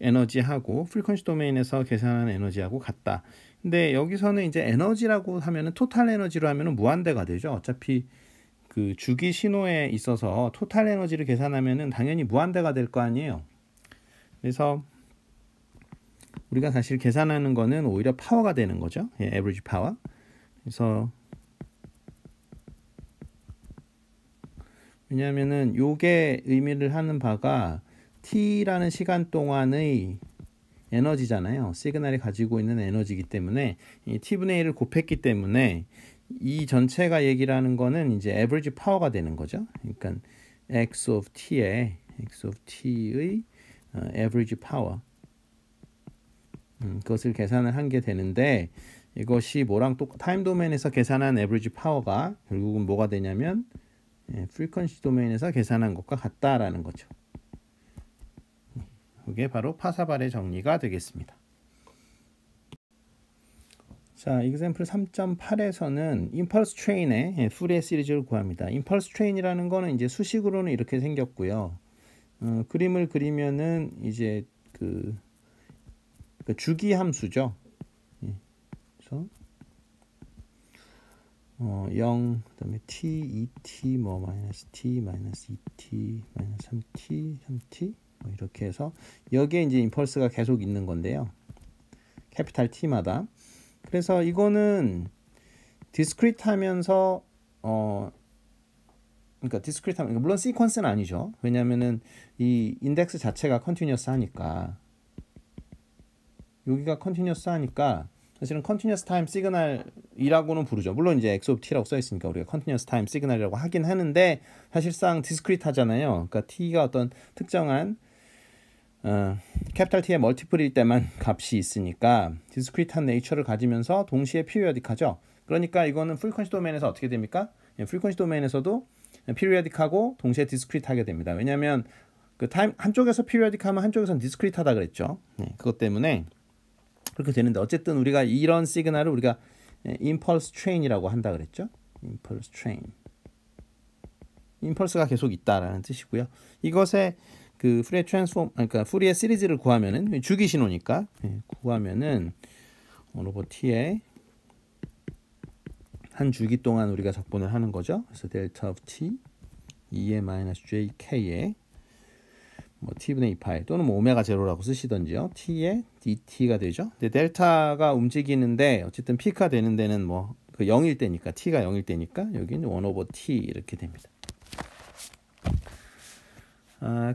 에너지하고 프리퀀시 도메인에서 계산한 에너지하고 같다. 근데 여기서는 이제 에너지라고 하면은 토탈 에너지로 하면은 무한대가 되죠. 어차피 그 주기 신호에 있어서 토탈 에너지를 계산하면은 당연히 무한대가 될 거 아니에요. 그래서 우리가 사실 계산하는 거는 오히려 파워가 되는 거죠. 예, average 파워. 그래서 왜냐하면은 요게 의미를 하는 바가 t라는 시간 동안의 에너지잖아요. 시그널이 가지고 있는 에너지이기 때문에 이 t분의 1을 곱했기 때문에 이 전체가 얘기를 하는 거는 이제 average 파워가 되는 거죠. 그러니까 x of t의 average 파워 그것을 계산을 한 게 되는데 이것이 뭐랑 타임 도메인에서 계산한 average 파워가 결국은 뭐가 되냐면 frequency 도메인에서 계산한 것과 같다라는 거죠. 그게 바로 파사발의 정리가 되겠습니다. 자, example 3.8에서는 impulse train의 푸리에 시리즈를 구합니다. impulse train이라는 거는 이제 수식으로는 이렇게 생겼고요. 그림을 그리면은 이제 그 주기 함수죠. 그래서 0 그다음에 t, 2t 뭐 마이너스 t, 마이너스 2t, 마이너스 3t, 3t 뭐 이렇게 해서 여기에 이제 임펄스가 계속 있는 건데요. 캐피탈 T마다. 그래서 이거는 디스크리트 하면서 그러니까 디스크리트 하면 물론 시퀀스는 아니죠. 왜냐면은 이 인덱스 자체가 컨티뉴어스 하니까 여기가 컨티뉴어스 하니까 사실은 컨티뉴어스 타임 시그널이라고는 부르죠. 물론 이제 x of t라고 써 있으니까 우리가 컨티뉴어스 타임 시그널이라고 하긴 하는데 사실상 디스크리트 하잖아요. 그러니까 t가 어떤 특정한 캐피탈 T의 멀티플일 때만 값이 있으니까 디스크리트한 네이처를 가지면서 동시에 피리어딕하죠. 그러니까 이거는 프리퀀시 도메인에서 어떻게 됩니까? 프리퀀시 도메인에서도 피리어딕하고 동시에 디스크리트하게 됩니다. 왜냐하면 그 타임 한쪽에서 피리어딕하면 한쪽에서는 디스크리트하다 그랬죠. 그것 때문에 그렇게 되는데 어쨌든 우리가 이런 시그널을 우리가 impulse train이라고 한다 그랬죠. impulse train. impulse가 계속 있다라는 뜻이고요. 이것에 그 푸리에 트랜스폼 그러니까 푸리에 시리즈를 구하면은 주기 신호니까 구하면은 오버 t의 한 주기 동안 우리가 적분을 하는 거죠. 그래서 델타 of t 2의 마이너스 jk의 뭐 t분의 2파이 또는 뭐 오메가 제로라고 쓰시던지요. t의 dt가 되죠. 근데 델타가 움직이는데 어쨌든 피크가 되는 데는 뭐 그 0일 때니까 t가 0일 때니까 여기는 1 over t 이렇게 됩니다.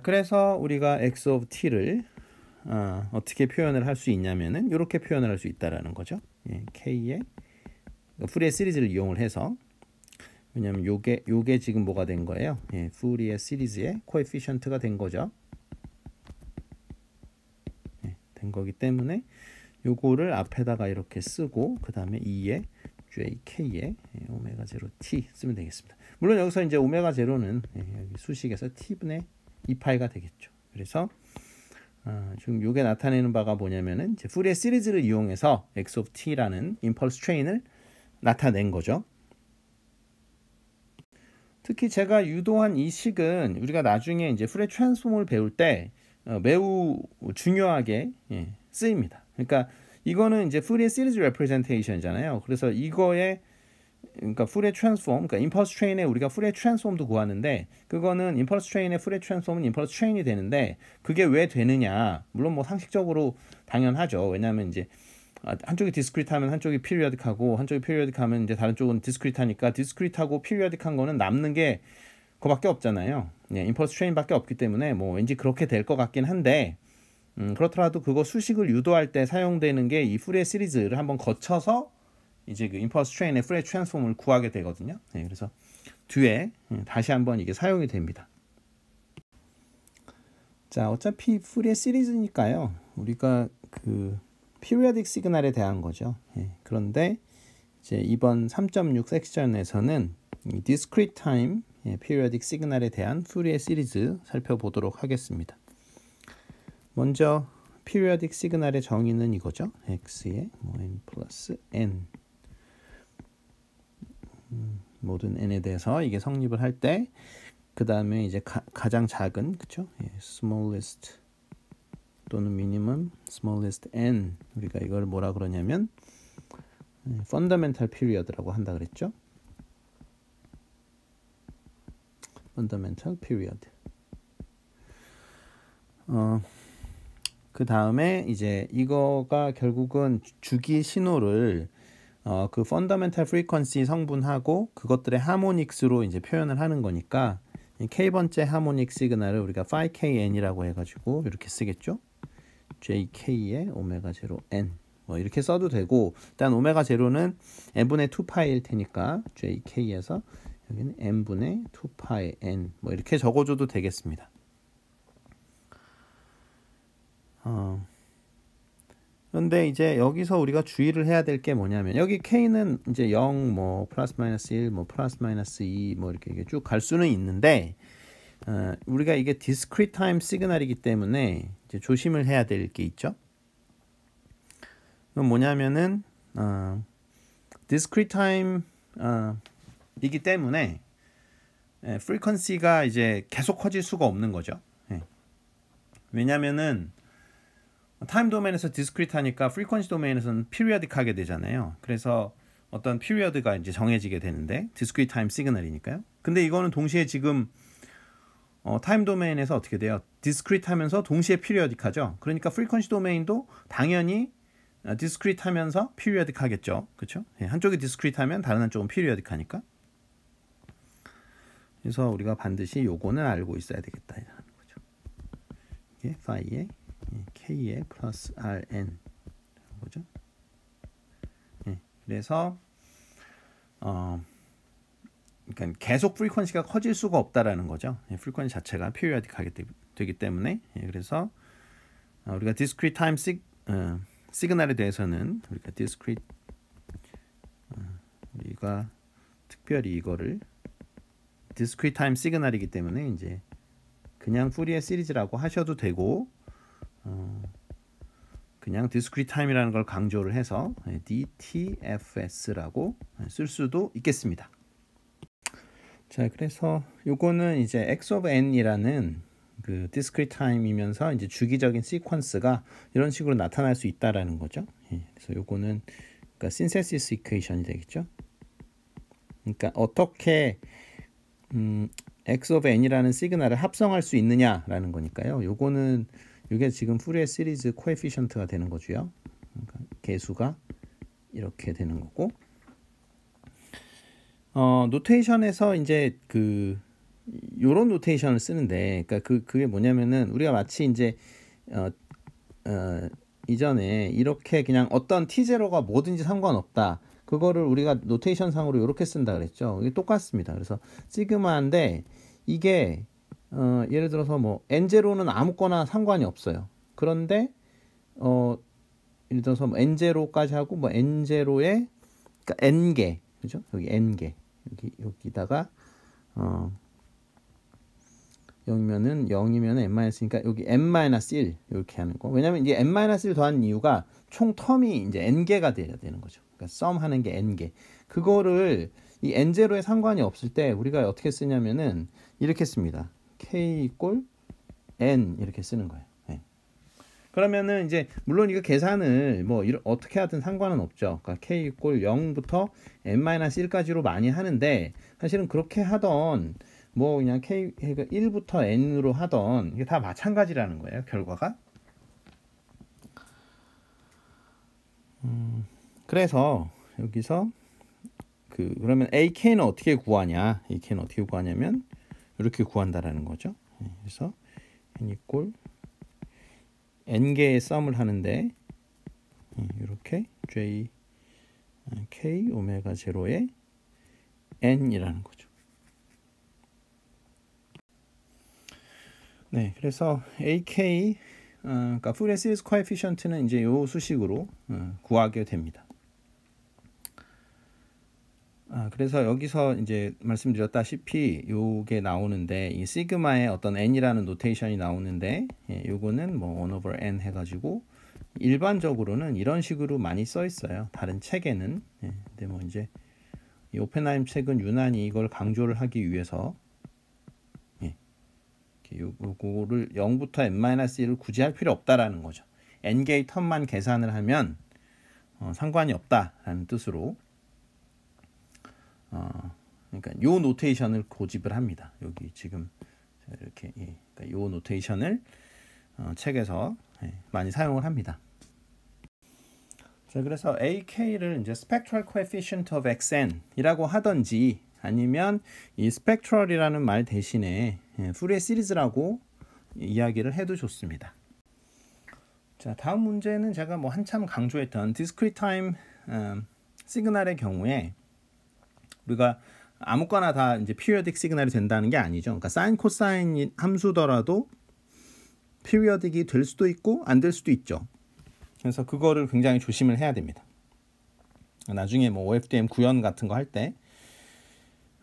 그래서 우리가 x of t를 어떻게 표현을 할 수 있냐면은 이렇게 표현을 할 수 있다라는 거죠. k의 푸리에 시리즈를 이용을 해서 왜냐면 요게 지금 뭐가 된 거예요? 푸리에 시리즈의 코에피션트가 된 거죠. 된 거기 때문에 요거를 앞에다가 이렇게 쓰고 그 다음에 2의 jk의 오메가 제로 t 쓰면 되겠습니다. 물론 여기서 이제 오메가 제로는 여기 수식에서 t분의 2파이가 되겠죠. 그래서 지금 요게 나타내는 바가 뭐냐면은 이제 푸리에 시리즈를 이용해서 x of t라는 임펄스 트레인을 나타낸 거죠. 특히 제가 유도한 이 식은 우리가 나중에 이제 푸리에 트랜스폼을 배울 때 매우 중요하게 쓰입니다. 그러니까 이거는 이제 푸리에 시리즈 레프레젠테이션이잖아요. 그래서 이거에 그러니까 푸리에 트랜스폼, 그러니까 임펄스 트레인에 우리가 푸리에 트랜스폼도 구하는데 그거는 임펄스 트레인의 푸리에 트랜스폼은 임펄스 트레인이 되는데 그게 왜 되느냐? 물론 뭐 상식적으로 당연하죠. 왜냐하면 이제 한쪽이 디스크리트하면 한쪽이 피리어딕하고 한쪽이 피리어딕하면 이제 다른 쪽은 디스크리트하니까 디스크리트하고 피리어딕한 거는 남는 게 그거밖에 없잖아요. 임펄스 트레인밖에 없기 때문에 뭐 왠지 그렇게 될 것 같긴 한데 그렇더라도 그거 수식을 유도할 때 사용되는 게 이 푸리에 시리즈를 한번 거쳐서 이제 그 임펄스 트레인의 푸리에 트랜스폼을 구하게 되거든요. 그래서 뒤에 다시 한번 이게 사용이 됩니다. 자, 어차피 푸리에 시리즈니까요. 우리가 그 periodic 시그널에 대한 거죠. 그런데 이제 이번 3.6 섹션에서는 이 discrete time periodic 시그널에 대한 푸리에 시리즈 살펴보도록 하겠습니다. 먼저 periodic 시그널의 정의는 이거죠. x의 n 플러스 n 모든 n에 대해서 이게 성립을 할 때 그 다음에 이제 가장 작은 그쵸? smallest 또는 minimum smallest n 우리가 이걸 뭐라 그러냐면 fundamental period라고 한다 그랬죠. fundamental period. 그 다음에 이제 이거가 결국은 주기 신호를 그 fundamental frequency 성분하고 그것들의 하모닉스로 이제 표현을 하는 거니까 k번째 하모닉 시그널을 우리가 phi kn이라고 해가지고 이렇게 쓰겠죠. jk의 오메가 제로 n 뭐 이렇게 써도 되고 일단 오메가 제로는 n분의 2파이일 테니까 jk에서 여기는 n분의 2파이 n 뭐 이렇게 적어줘도 되겠습니다. 그런데 이제 여기서 우리가 주의를 해야 될 게 뭐냐면 여기 k는 이제 0, 뭐 플러스 마이너스 1, 뭐 플러스 마이너스 2, 뭐 이렇게 쭉 갈 수는 있는데 우리가 이게 discrete time 시그널이기 때문에 이제 조심을 해야 될 게 있죠. 그건 뭐냐면은 discrete time 이기 때문에 frequency가 이제 계속 커질 수가 없는 거죠. 왜냐면은 타임 도메인에서 디스크리트 하니까 프리퀀시 도메인에서는 피리어딕하게 되잖아요. 그래서 어떤 피리어드가 이제 정해지게 되는데 디스크리트 타임 시그널이니까요. 근데 이거는 동시에 지금 타임 도메인에서 어떻게 돼요? 디스크리트 하면서 동시에 피리어딕하죠. 그러니까 프리퀀시 도메인도 당연히 디스크리트 하면서 피리어딕 하겠죠. 그렇죠? 한쪽이 디스크리트 하면 다른 한쪽은 피리어딕 하니까. 그래서 우리가 반드시 요거는 알고 있어야 되겠다 이라는 거죠. 이게 파이의 k의 플러스 rn 거죠. 그래서 그러니까 계속 프리퀀시가 커질 수가 없다라는 거죠. 프리퀀시 자체가 피리어딕하게 되기 때문에 그래서 우리가 discrete time 시그널에 대해서는 우리가 우리가 특별히 이거를 discrete time 시그널이기 때문에 이제 그냥 푸리에 시리즈라고 하셔도 되고 그냥 discrete time이라는 걸 강조를 해서 DTFS라고 쓸 수도 있겠습니다. 자, 그래서 요거는 이제 x of n이라는 그 discrete time이면서 이제 주기적인 시퀀스가 이런 식으로 나타날 수 있다라는 거죠. 그래서 요거는 그러니까 synthesis equation이 되겠죠. 그러니까 어떻게 x of n이라는 시그널을 합성할 수 있느냐라는 거니까요. 요거는 이게 지금 푸리에 시리즈 코에피션트가 되는 거고요. 그러니까 개수가 이렇게 되는 거고. 노테이션에서 이제 그 요런 노테이션을 쓰는데, 그러니까 그게 뭐냐면은 우리가 마치 이제 이전에 이렇게 그냥 어떤 t0가 뭐든지 상관없다. 그거를 우리가 노테이션 상으로 이렇게 쓴다 그랬죠. 이게 똑같습니다. 그래서 시그마인데 이게 예를 들어서 뭐 n0는 아무거나 상관이 없어요. 그런데 예를 들어서 뭐 n0까지 하고 뭐 n0에 그러니까 n개, 그죠? 여기 n개, 여기다가 0이면은 0이면은 n-1이니까 여기 n-1 이렇게 하는 거. 왜냐면 이게 n-1 더한 이유가 총 텀이 이제 n개가 돼야 되는 거죠. 그러니까 sum 하는 게 n개. 그거를 이 n0에 상관이 없을 때 우리가 어떻게 쓰냐면은 이렇게 씁니다. k 이꼴 n 이렇게 쓰는 거예요. 네. 그러면은 이제 물론 이거 계산을 뭐 어떻게 하든 상관은 없죠. 그러니까 k 이꼴 0부터 n-1까지로 많이 하는데 사실은 그렇게 하던 뭐 그냥 k 1부터 n으로 하던 이게 다 마찬가지라는 거예요. 결과가. 그래서 여기서 그러면 AK는 어떻게 구하냐? AK는 어떻게 구하냐면 이렇게 구한다라는 거죠. 그래서 n equal n개의 썸을 하는데 이렇게 j k 오메가 제로의 n이라는 거죠. 네, 그래서 AK 그러니까 푸리어 시리즈 코에피션트는 이제 요 수식으로 구하게 됩니다. 그래서 여기서 이제 말씀드렸다시피 요게 나오는데 이 시그마의 어떤 n이라는 노테이션이 나오는데 요거는 뭐 1 over n 해가지고 일반적으로는 이런 식으로 많이 써 있어요. 다른 책에는. 근데 뭐 이제 이 오펜하임 책은 유난히 이걸 강조를 하기 위해서 요거를 0부터 n-1을 굳이 할 필요 없다라는 거죠. n개의 텀만 계산을 하면 상관이 없다라는 뜻으로 그러니까 요 노테이션을 고집을 합니다. 여기 지금 이렇게 그러니까 요 노테이션을 책에서 많이 사용을 합니다. 자, 그래서 AK를 이제 spectral coefficient of xn이라고 하든지 아니면 이 spectral이라는 말 대신에 푸리어 시리즈라고 이야기를 해도 좋습니다. 자, 다음 문제는 제가 뭐 한참 강조했던 discrete time 시그널의 경우에 우리가 아무거나 다 이제 periodic 시그널이 된다는 게 아니죠. 그러니까 사인 코사인 함수더라도 periodic이 될 수도 있고 안 될 수도 있죠. 그래서 그거를 굉장히 조심을 해야 됩니다. 나중에 뭐 OFDM 구현 같은 거 할 때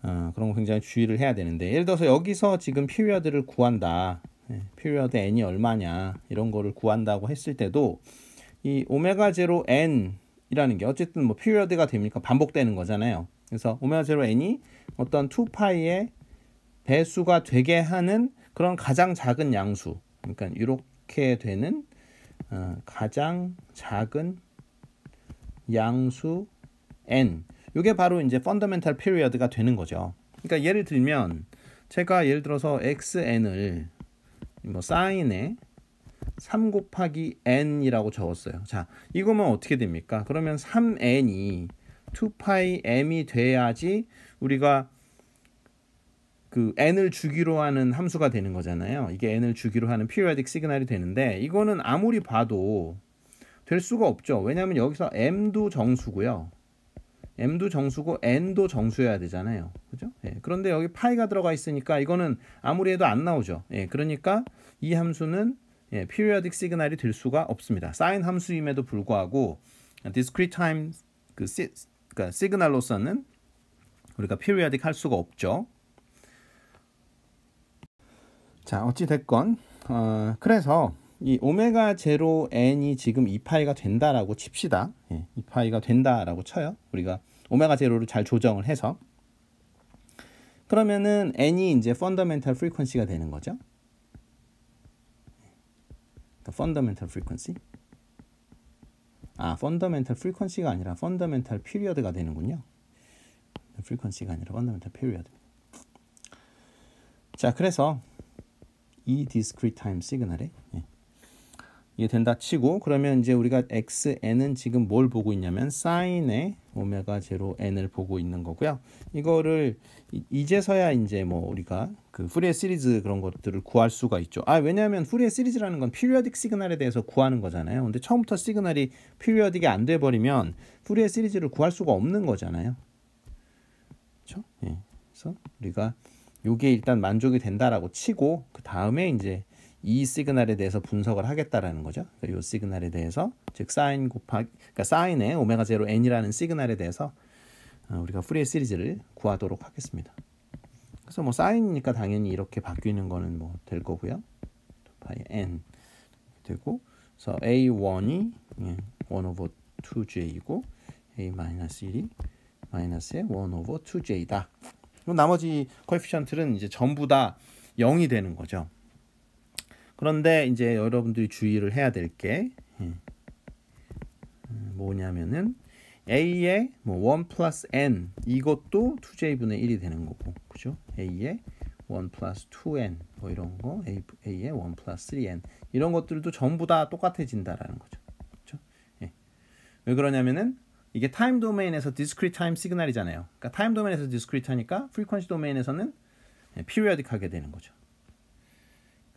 그런 거 굉장히 주의를 해야 되는데, 예를 들어서 여기서 지금 피리어드를 구한다, 피리어드 n이 얼마냐 이런 거를 구한다고 했을 때도 이 오메가 제로 n이라는 게 어쨌든 뭐 피리어드가 됩니까? 반복되는 거잖아요. 그래서 오메가 제로 n이 어떤 2파이의 배수가 되게 하는 그런 가장 작은 양수, 그러니까 이렇게 되는 가장 작은 양수 n, 이게 바로 이제 펀더멘탈 피리어드가 되는 거죠. 그러니까 예를 들면 제가 예를 들어서 xn을 뭐 사인에 3 곱하기 n이라고 적었어요. 자, 이거면 어떻게 됩니까? 그러면 3n이 2파이 m이 돼야지 우리가 그 n을 주기로 하는 함수가 되는 거잖아요. 이게 n을 주기로 하는 periodic 시그널이 되는데, 이거는 아무리 봐도 될 수가 없죠. 왜냐하면 여기서 m도 정수고요, m도 정수고 n도 정수여야 되잖아요. 그죠? 그런데 여기 파이가 들어가 있으니까 이거는 아무리 해도 안 나오죠. 그러니까 이 함수는 periodic 시그널이 될 수가 없습니다. 사인 함수임에도 불구하고 discrete time 그러니까 시그널로서는 우리가 periodic 할 수가 없죠. 자, 어찌 됐건 그래서 이 오메가 제로 n이 지금 2파이가 된다라고 칩시다. 2파이가 된다라고 쳐요. 우리가 오메가 제로를 잘 조정을 해서. 그러면은 n이 이제 펀더멘탈 프리퀀시가 되는 거죠. 펀더멘탈 프리퀀시. 펀더멘탈 프리퀀시가 아니라 펀더멘탈 피리어드가 되는군요. 프리퀀시가 아니라 펀더멘탈 피리어드. 자, 그래서 이 discrete time 시그널에 이게 된다 치고, 그러면 이제 우리가 xn은 지금 뭘 보고 있냐면 사인의 오메가 제로 n을 보고 있는 거고요. 이거를 이제서야 이제 뭐 우리가 그 푸리어 시리즈 그런 것들을 구할 수가 있죠. 왜냐하면 푸리어 시리즈라는 건 피리어딕 시그널에 대해서 구하는 거잖아요. 근데 처음부터 시그널이 피리어딕이 안 돼 버리면 푸리어 시리즈를 구할 수가 없는 거잖아요. 그렇죠? 그래서 우리가 요게 일단 만족이 된다라고 치고, 그 다음에 이제 이 시그널에 대해서 분석을 하겠다라는 거죠. 그러니까 이 시그널에 대해서, 즉 사인 곱하기, 그러니까 사인의 오메가 제로 n이라는 시그널에 대해서 우리가 푸리어 시리즈를 구하도록 하겠습니다. 그래서 뭐 사인이니까 당연히 이렇게 바뀌는 거는 뭐 될 거고요. 파이 n 되고, 그래서 a1이 1 over 2j이고 a-1이 마이너스의 1 over 2j다. 나머지 코에피션트는 이제 전부 다 0이 되는 거죠. 그런데 이제 여러분들이 주의를 해야 될 게 뭐냐면은 a의 뭐 1 플러스 n 이것도 2j분의 1이 되는 거고, 그죠? a의 1 플러스 2n 뭐 이런 거, a의 1 플러스 3n 이런 것들도 전부 다 똑같아진다라는 거죠. 그렇죠? 왜 그러냐면은 이게 타임 도메인에서 discrete time 시그널이잖아요. 그러니까 타임 도메인에서 discrete하니까 frequency 도메인에서는 periodic하게 되는 거죠.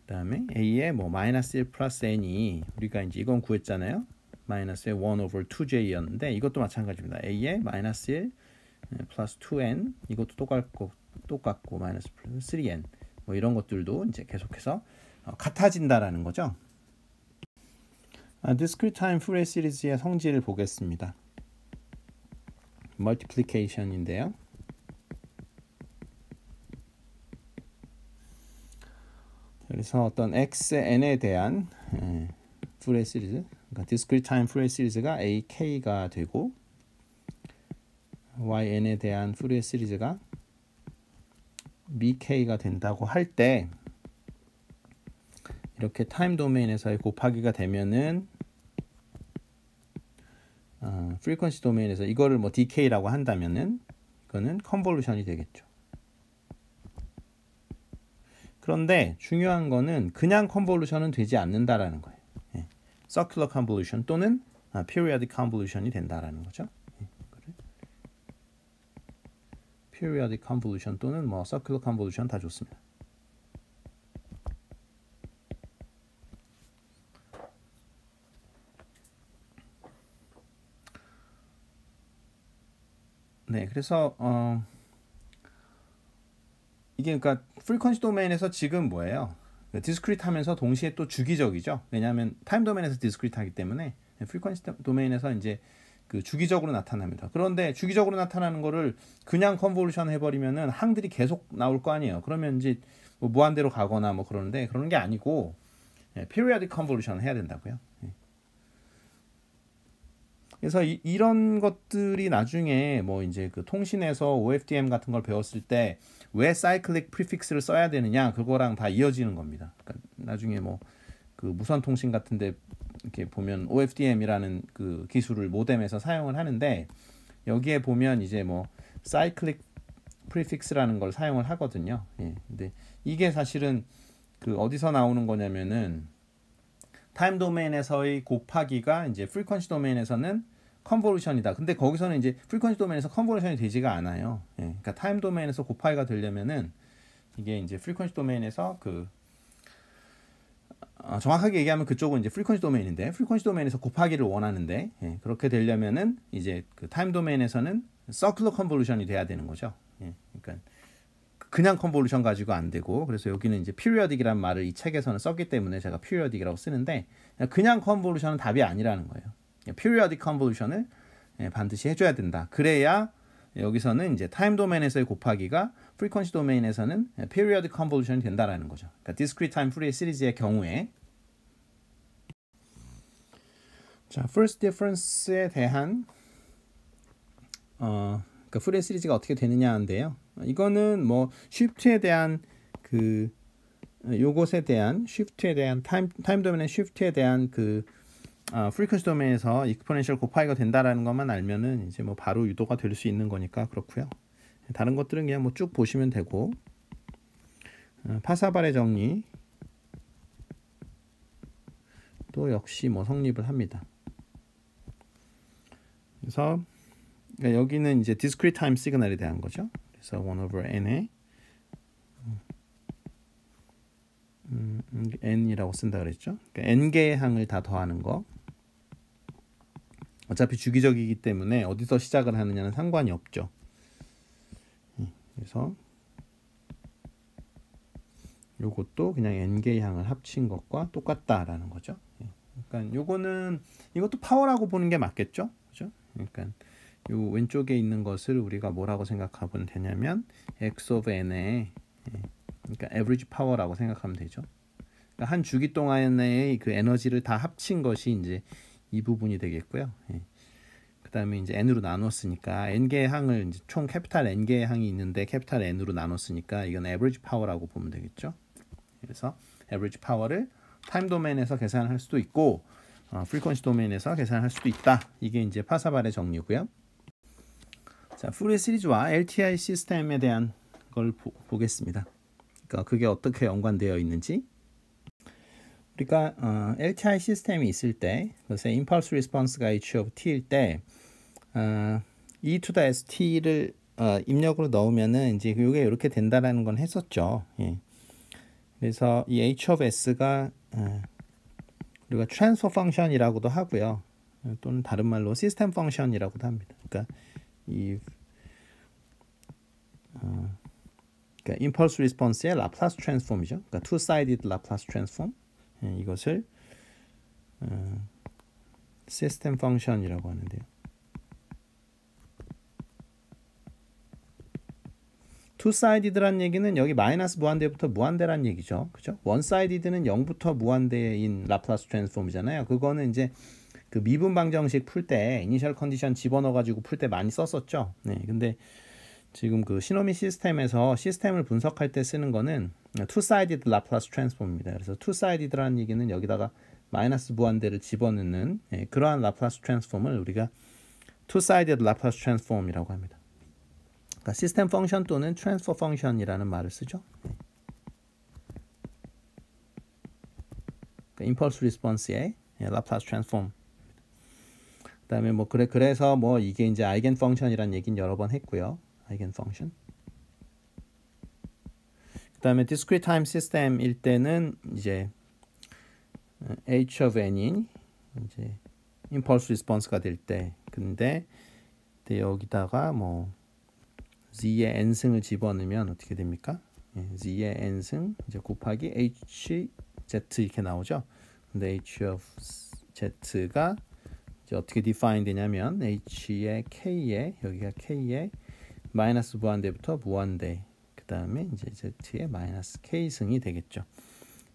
그 다음에 a의 뭐 마이너스 1 플러스 n이 우리가 이제 이건 구했잖아요. 마이너스 1 over 2j였는데 이것도 마찬가지입니다. a의 마이너스 1 플러스 2n 이것도 똑같고 마이너스 3n 뭐 이런 것들도 이제 계속해서 같아진다라는 거죠. discrete time Fourier 시리즈의 성질을 보겠습니다. multiplication인데요. 그래서 어떤 xn에 대한 Fourier 시리즈, 그러니까 discrete time Fourier 시리즈가 ak가 되고 yn에 대한 Fourier 시리즈가 bk가 된다고 할 때 이렇게 타임 도메인에서의 곱하기가 되면은 프리퀀시 도메인에서 이거를 뭐 dk라고 한다면은 이거는 컨볼루션이 되겠죠. 그런데 중요한 거는 그냥 컨볼루션은 되지 않는다라는 거예요. circular convolution 또는 periodic convolution이 된다라는 거죠. periodic convolution 또는 뭐 circular convolution 다 좋습니다. 네, 그래서 이게 그러니까 프리퀀시 도메인에서 지금 뭐예요? 디스크리트 하면서 동시에 또 주기적이죠. 왜냐하면 타임 도메인에서 디스크리트 하기 때문에 프리퀀시 도메인에서 이제 그 주기적으로 나타납니다. 그런데 주기적으로 나타나는 거를 그냥 컨볼루션 해버리면은 항들이 계속 나올 거 아니에요. 그러면 이제 뭐 무한대로 가거나 뭐 그러는데 그러는 게 아니고 periodic convolution 해야 된다고요. 그래서 이런 것들이 나중에 뭐 이제 그 통신에서 OFDM 같은 걸 배웠을 때 왜 cyclic prefix를 써야 되느냐 그거랑 다 이어지는 겁니다. 그러니까 나중에 뭐 그 무선 통신 같은데 이렇게 보면 OFDM이라는 그 기술을 모뎀에서 사용을 하는데 여기에 보면 이제 뭐 cyclic prefix라는 걸 사용을 하거든요. 근데 이게 사실은 그 어디서 나오는 거냐면은 타임 도메인에서의 곱하기가 이제 프리퀀시 도메인에서는 컨볼루션이다. 근데 거기서는 이제 프리퀀시 도메인에서 컨볼루션이 되지가 않아요. 그러니까 타임 도메인에서 곱하기가 되려면은 이게 이제 프리퀀시 도메인에서 그 정확하게 얘기하면 그쪽은 이제 프리퀀시 도메인인데 프리퀀시 도메인에서 곱하기를 원하는데 그렇게 되려면은 이제 그 타임 도메인에서는 서큘러 컨볼루션이 돼야 되는 거죠. 그러니까 그냥 컨볼루션 가지고 안 되고 그래서 여기는 이제 periodic이라는 말을 이 책에서는 썼기 때문에 제가 periodic이라고 쓰는데 그냥 컨볼루션은 답이 아니라는 거예요. periodic 컨볼루션을 반드시 해줘야 된다. 그래야 여기서는 이제 타임 도메인에서의 곱하기가 프리퀀시 도메인에서는 periodic 컨볼루션이 된다라는 거죠. 그러니까 discrete time Fourier 시리즈의 경우에 자, first difference에 대한 그러니까 Fourier 시리즈가 어떻게 되느냐인데요. 이거는 뭐 shift에 대한 그 요것에 대한 shift에 대한 타임 도메인의 shift에 대한 그 frequency 도메인에서 exponential 곱하기가 된다라는 것만 알면은 이제 뭐 바로 유도가 될 수 있는 거니까 그렇고요. 다른 것들은 그냥 뭐 쭉 보시면 되고 파사발의 정리 또 역시 뭐 성립을 합니다. 그래서 그러니까 여기는 이제 discrete time 시그널에 대한 거죠. 그래서 1 over n에 n이라고 쓴다 그랬죠. 그러니까 n개의 항을 다 더하는 거. 어차피 주기적이기 때문에 어디서 시작을 하느냐는 상관이 없죠. 그래서 요것도 그냥 n개의 항을 합친 것과 똑같다라는 거죠. 그러니까 요거는 이것도 파워라고 보는 게 맞겠죠. 그죠? 그러니까 요 왼쪽에 있는 것을 우리가 뭐라고 생각하면 되냐면 x of n의 그러니까 average power라고 생각하면 되죠. 그러니까 한 주기 동안의 그 에너지를 다 합친 것이 이제 이 부분이 되겠고요. 그 다음에 이제 n으로 나눴으니까 n개의 항을 이제 총 캐피탈 n개의 항이 있는데 캐피탈 n으로 나눴으니까 이건 average power라고 보면 되겠죠. 그래서 average power를 타임 도메인에서 계산할 수도 있고 frequency 도메인에서 계산할 수도 있다. 이게 이제 파사발의 정리고요. 자, Fourier 시리즈와 LTI 시스템에 대한 걸 보겠습니다. 그러니까 그게 어떻게 연관되어 있는지. 우리가 LTI 시스템이 있을 때, 그래서 impulse response가 h of t일 때 e to the st를 입력으로 넣으면은 이제 이게 이렇게 된다라는 건 했었죠. 예. 그래서 이 h of s가 우리가 transfer function이라고도 하고요. 또는 다른 말로 system function이라고도 합니다. 그러니까 이 그러니까 impulse response의 Laplace transform이죠. 그러니까 two-sided Laplace transform. 예, 이것을 system function이라고 하는데요. two-sided란 얘기는 여기 마이너스 무한대부터 무한대란 얘기죠. 그죠? one-sided는 0부터 무한대인 라플라스 트랜스폼이잖아요. 그거는 이제 그 미분 방정식 풀 때 이니셜 컨디션 집어넣어 가지고 풀 때 많이 썼었죠. 네. 근데 지금 그 시노미 시스템에서 시스템을 분석할 때 쓰는 거는 two-sided 라플라스 트랜스폼입니다. 그래서 two-sided라는 얘기는 여기다가 마이너스 무한대를 집어넣는 그러한 라플라스 트랜스폼을 우리가 two-sided 라플라스 트랜스폼이라고 합니다. 그러니까 시스템 펑션 또는 트랜스퍼 펑션이라는 말을 쓰죠. 그러니까 임펄스 리스폰스의 라플라스 트랜스폼. 그다음에 뭐 그래서 뭐 이게 이제 아이겐 펑션이라는 얘기는 여러 번 했고요. 아이겐 펑션. 그다음에 discrete time system일 때는 이제 h of n이 이제 임펄스 리스폰스가 될 때, 근데 여기다가 뭐 z의 n승을 집어넣으면 어떻게 됩니까? z의 n승 이제 곱하기 hz 이렇게 나오죠. 근데 h of z가 이제 어떻게 define 되냐면 h의 k에 여기가 k에 마이너스 무한대부터 무한대, 그 다음에 이제 z의 마이너스 k승이 되겠죠.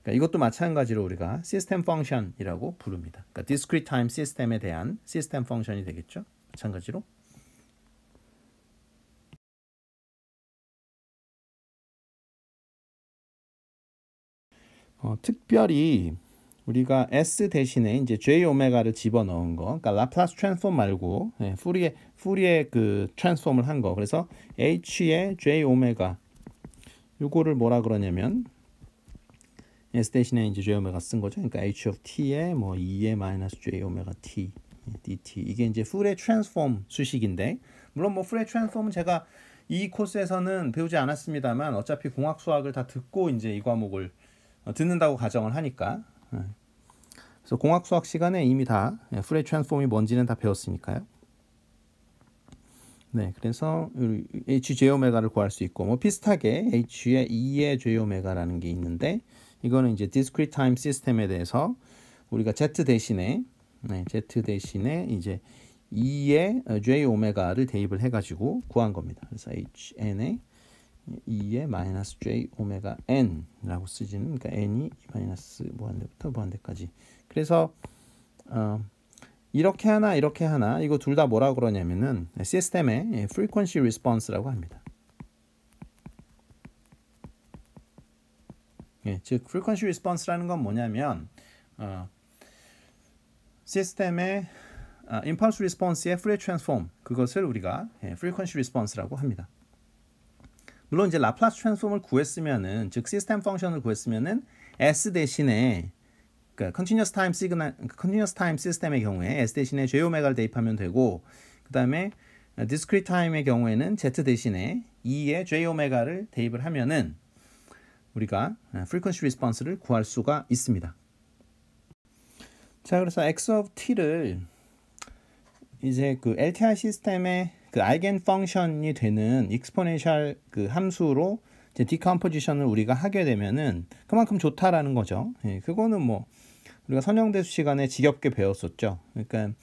그러니까 이것도 마찬가지로 우리가 시스템 펑션이라고 부릅니다. 그러니까 discrete time 시스템에 대한 시스템 펑션이 되겠죠. 마찬가지로. 특별히 우리가 s 대신에 이제 j 오메가를 집어넣은 거, 그러니까 라플라스 트랜스폼 말고 푸리에 그 트랜스폼을 한 거. 그래서 h의 j 오메가 요거를 뭐라 그러냐면 s 대신에 이제 j 오메가 쓴 거죠. 그러니까 h of t에 뭐 2의 마이너스 j 오메가 t dt, 이게 이제 푸리에 트랜스폼 수식인데, 물론 뭐 푸리에 트랜스폼은 제가 이 코스에서는 배우지 않았습니다만 어차피 공학 수학을 다 듣고 이제 이 과목을 듣는다고 가정을 하니까, 그래서 공학 수학 시간에 이미 다 푸리에 트랜스폼이 뭔지는 다 배웠으니까요. 네, 그래서 hj 오메가를 구할 수 있고, 뭐 비슷하게 h의 2의 j 오메가라는 게 있는데, 이거는 이제 discrete time 시스템에 대해서 우리가 z 대신에 이제 2의 j 오메가를 대입을 해가지고 구한 겁니다. 그래서 hn에 2의 마이너스 j 오메가 n라고 쓰지는, 그러니까 n이 마이너스 무한대부터 무한대까지. 그래서 이렇게 하나 이렇게 하나, 이거 둘 다 뭐라 그러냐면은 시스템의 frequency response라고 합니다. 즉 frequency response라는 건 뭐냐면 시스템의 impulse response의 Fourier transform, 그것을 우리가 frequency response라고 합니다. 물론 이제 라플라스 트랜스폼을 구했으면은, 즉 시스템 펑션을 구했으면은 s 대신에 그러니까 continuous time 시스템의 경우에 s 대신에 j 오메가를 대입하면 되고, 그다음에 discrete time의 경우에는 z 대신에 2의 j 오메가를 대입을 하면은 우리가 frequency response를 구할 수가 있습니다. 자, 그래서 x of t를 이제 그 LTI 시스템의 그 아이겐 펑션이 되는 익스포넨셜 그 함수로 이제 디컴포지션을 우리가 하게 되면은 그만큼 좋다라는 거죠. 그거는 뭐 우리가 선형대수 시간에 지겹게 배웠었죠. 그러니까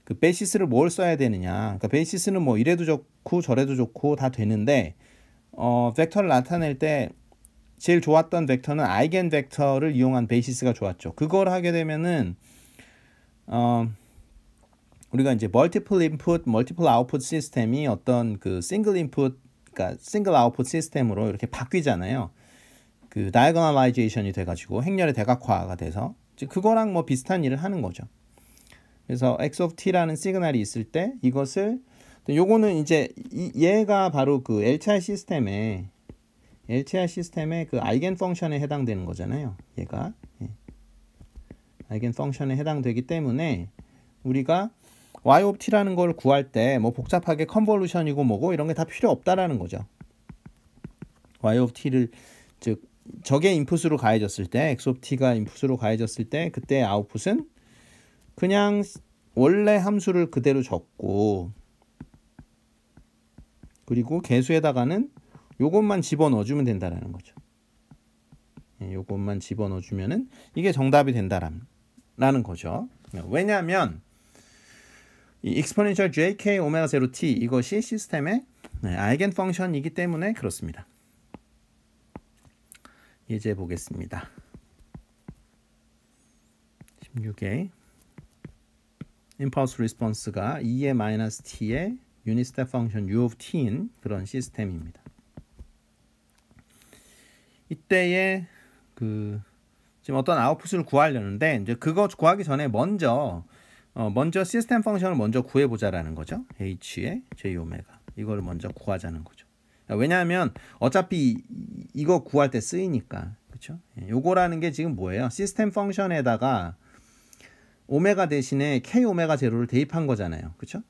그 베이시스를 뭘 써야 되느냐. 그러니까 베이시스는 뭐 이래도 좋고 저래도 좋고 다 되는데, 벡터를 나타낼 때 제일 좋았던 벡터는 아이겐 벡터를 이용한 베이시스가 좋았죠. 그걸 하게 되면은 우리가 이제 멀티플 인풋, 멀티플 아웃풋 시스템이 어떤 그 싱글 인풋, 그러니까 싱글 아웃풋 시스템으로 이렇게 바뀌잖아요. 그 다이어고널라이제이션이 돼가지고 행렬의 대각화가 돼서 그거랑 뭐 비슷한 일을 하는 거죠. 그래서 x of t라는 시그널이 있을 때 이것을, 요거는 이제 얘가 바로 그 LTI 시스템의 그 아이겐 펑션에 해당되는 거잖아요. 얘가 아이겐 펑션에 해당되기 때문에 우리가 y of t라는 걸 구할 때 뭐 복잡하게 컨볼루션이고 뭐고 이런 게 다 필요 없다라는 거죠. y of t를 즉 저게 인풋으로 가해졌을 때 x of t가 인풋으로 가해졌을 때 그때 아웃풋은 그냥 원래 함수를 그대로 적고 그리고 계수에다가는 요것만 집어넣어주면 된다라는 거죠. 요것만 집어넣어주면은 이게 정답이 된다라는 거죠. 왜냐하면 이 exponential jk 오메가 0t 이것이 시스템의 아이겐 펑션이기 때문에 그렇습니다. 예제 보겠습니다. 16에 impulse response가 2의 마이너스 t의 유닛 스텝 펑션 u of t인 그런 시스템입니다. 이때에 지금 어떤 아웃풋을 구하려는데 이제 그거 구하기 전에 먼저 시스템 펑션을 먼저 구해 보자라는 거죠. h의 j 오메가 이걸 먼저 구하자는 거죠. 왜냐하면 어차피 이거 구할 때 쓰이니까 그렇죠? 요거라는 게 지금 뭐예요? 시스템 펑션에다가 오메가 대신에 k 오메가 제로를 대입한 거잖아요. 그렇죠?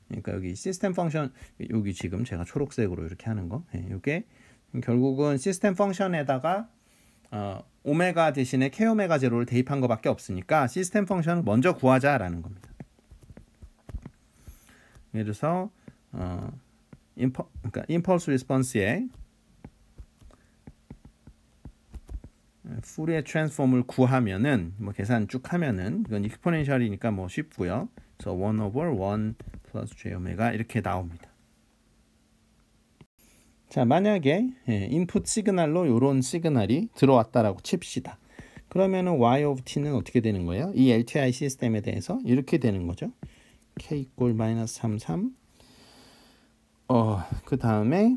그러니까 여기 시스템 펑션 여기 지금 제가 초록색으로 이렇게 하는 거 이게 결국은 시스템 펑션에다가 오메가 대신에 k 오메가 제로를 대입한 거밖에 없으니까 시스템 펑션을 먼저 구하자라는 겁니다. 예를 들어서 그러니까 임펄스 리스폰스에 푸리에 트랜스폼을 구하면은 뭐 계산 쭉 하면은 이건 익스포넨셜이니까 뭐 쉽고요. 그래서 1 over 1 플러스 j 오메가 이렇게 나옵니다. 자, 만약에 인풋 시그널로 이런 시그널이 들어왔다라고 칩시다. 그러면은 y of t는 어떻게 되는 거예요? 이 LTI 시스템에 대해서 이렇게 되는 거죠. k 이꼴 마이너스 33 그 다음에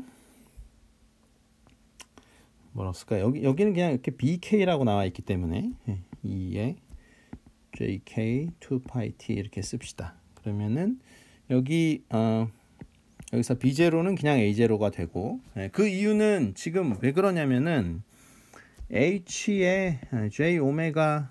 뭐라고 쓸까? 여기는 그냥 이렇게 BK라고 나와 있기 때문에 2에 JK 2파이 T 이렇게 씁시다. 그러면은 여기서 B0는 그냥 A0가 되고 그 이유는 지금 왜 그러냐면은 H의 J 오메가가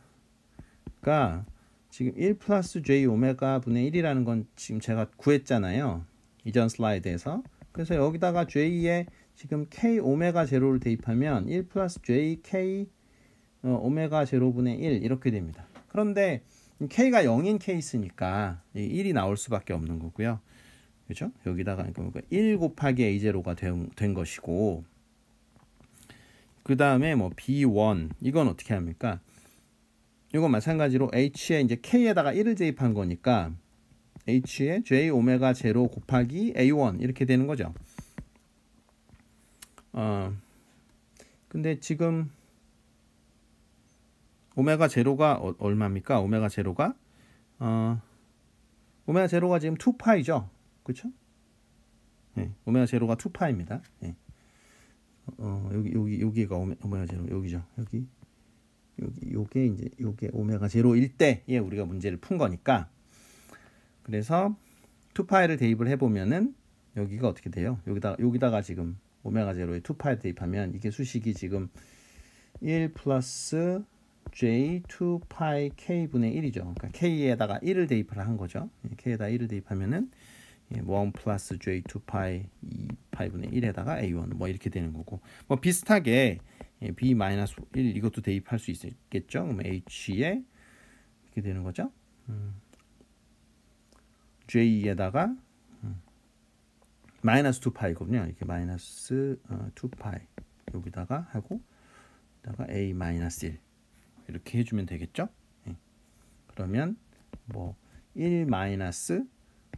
지금 1 플러스 J 오메가 분의 1이라는 건 지금 제가 구했잖아요. 이전 슬라이드에서. 그래서 여기다가 J의 지금 K 오메가 제로를 대입하면 1 플러스 JK 오메가 제로분의 1 이렇게 됩니다. 그런데 K가 0인 케이스니까 1이 나올 수밖에 없는 거고요. 그렇죠? 여기다가 1 곱하기 A0가 된 것이고 그 다음에 뭐 B1 이건 어떻게 합니까? 이건 마찬가지로 H에 이제 K에다가 1을 대입한 거니까 H에 J 오메가 제로 곱하기 A1 이렇게 되는 거죠. 근데 지금 오메가 제로가 얼마입니까? 오메가 제로가 지금 2파이죠. 그렇죠? 네, 오메가 제로가 2파입니다. 네. 여기가 오메가 제로 여기죠. 요게 이제 요게 오메가 제로일 때 우리가 문제를 푼 거니까 그래서 2파이를 대입을 해 보면은 여기가 어떻게 돼요? 여기다가 지금 오메가 제로에 2파이 대입하면 이게 수식이 지금 1 플러스 j 2파이 k분의 1이죠. 그러니까 k에다가 1을 대입을 한 거죠. k에다 1을 대입하면은 1 플러스 j 2파이 2파이분의 1에다가 a1 뭐 이렇게 되는 거고 뭐 비슷하게 b 마이너스 1 이것도 대입할 수 있겠죠. 그럼 h에 이렇게 되는 거죠. j에다가 마이너스 2파이거든요. 이렇게 마이너스 2파이 여기다가 하고 여기다가 a 마이너스 1 이렇게 해주면 되겠죠. 그러면 뭐 1 마이너스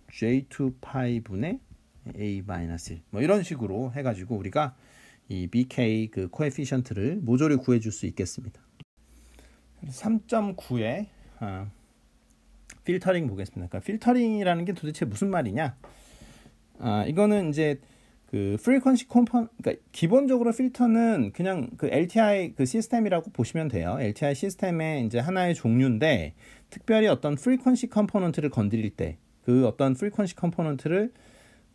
j2파이 분의 a 마이너스 1 뭐 이런 식으로 해가지고 우리가 이 bk 그 코에피션트를 모조리 구해줄 수 있겠습니다. 3.9에 필터링 보겠습니다. 그러니까 필터링이라는 게 도대체 무슨 말이냐? 이거는 이제 그 프리퀀시 컴포넌트, 그러니까 기본적으로 필터는 그냥 그 LTI 그 시스템이라고 보시면 돼요. LTI 시스템의 이제 하나의 종류인데 특별히 어떤 프리퀀시 컴포넌트를 건드릴 때 그 어떤 프리퀀시 컴포넌트를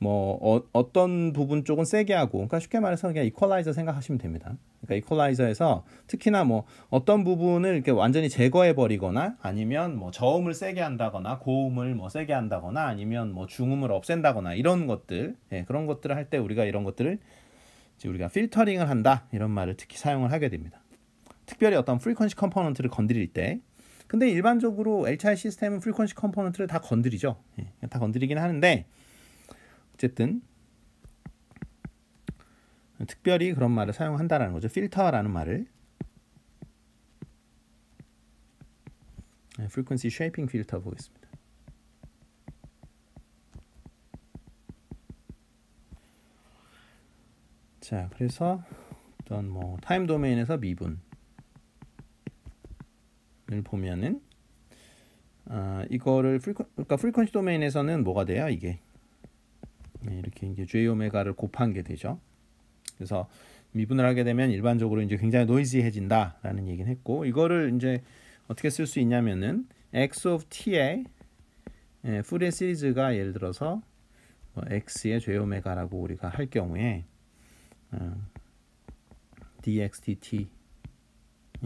뭐 어떤 부분 쪽은 세게 하고, 그러니까 쉽게 말해서 그냥 이퀄라이저 생각하시면 됩니다. 그러니까 이퀄라이저에서 특히나 뭐 어떤 부분을 이렇게 완전히 제거해 버리거나 아니면 뭐 저음을 세게 한다거나 고음을 뭐 세게 한다거나 아니면 뭐 중음을 없앤다거나 이런 것들, 예, 그런 것들을 할 때 우리가 이런 것들을 이제 우리가 필터링을 한다 이런 말을 특히 사용을 하게 됩니다. 특별히 어떤 프리퀀시 컴포넌트를 건드릴 때. 근데 일반적으로 HI 시스템은 프리퀀시 컴포넌트를 다 건드리죠. 예, 다 건드리긴 하는데 어쨌든 특별히 그런 말을 사용한다라는 거죠. 필터라는 말을. frequency shaping filter 보겠습니다. 자, 그래서 어떤 뭐 타임 도메인에서 미분을 보면은 이거를 그러니까 프리퀀시 도메인에서는 뭐가 돼요? 이게 이렇게 이제 J 오메가를 곱한 게 되죠. 그래서 미분을 하게 되면 일반적으로 이제 굉장히 노이지해진다라는 얘기는 했고, 이거를 이제 어떻게 쓸 수 있냐면은 x of t의 푸리에 시리즈가 예를 들어서 뭐 x의 J 오메가라고 우리가 할 경우에 dx dt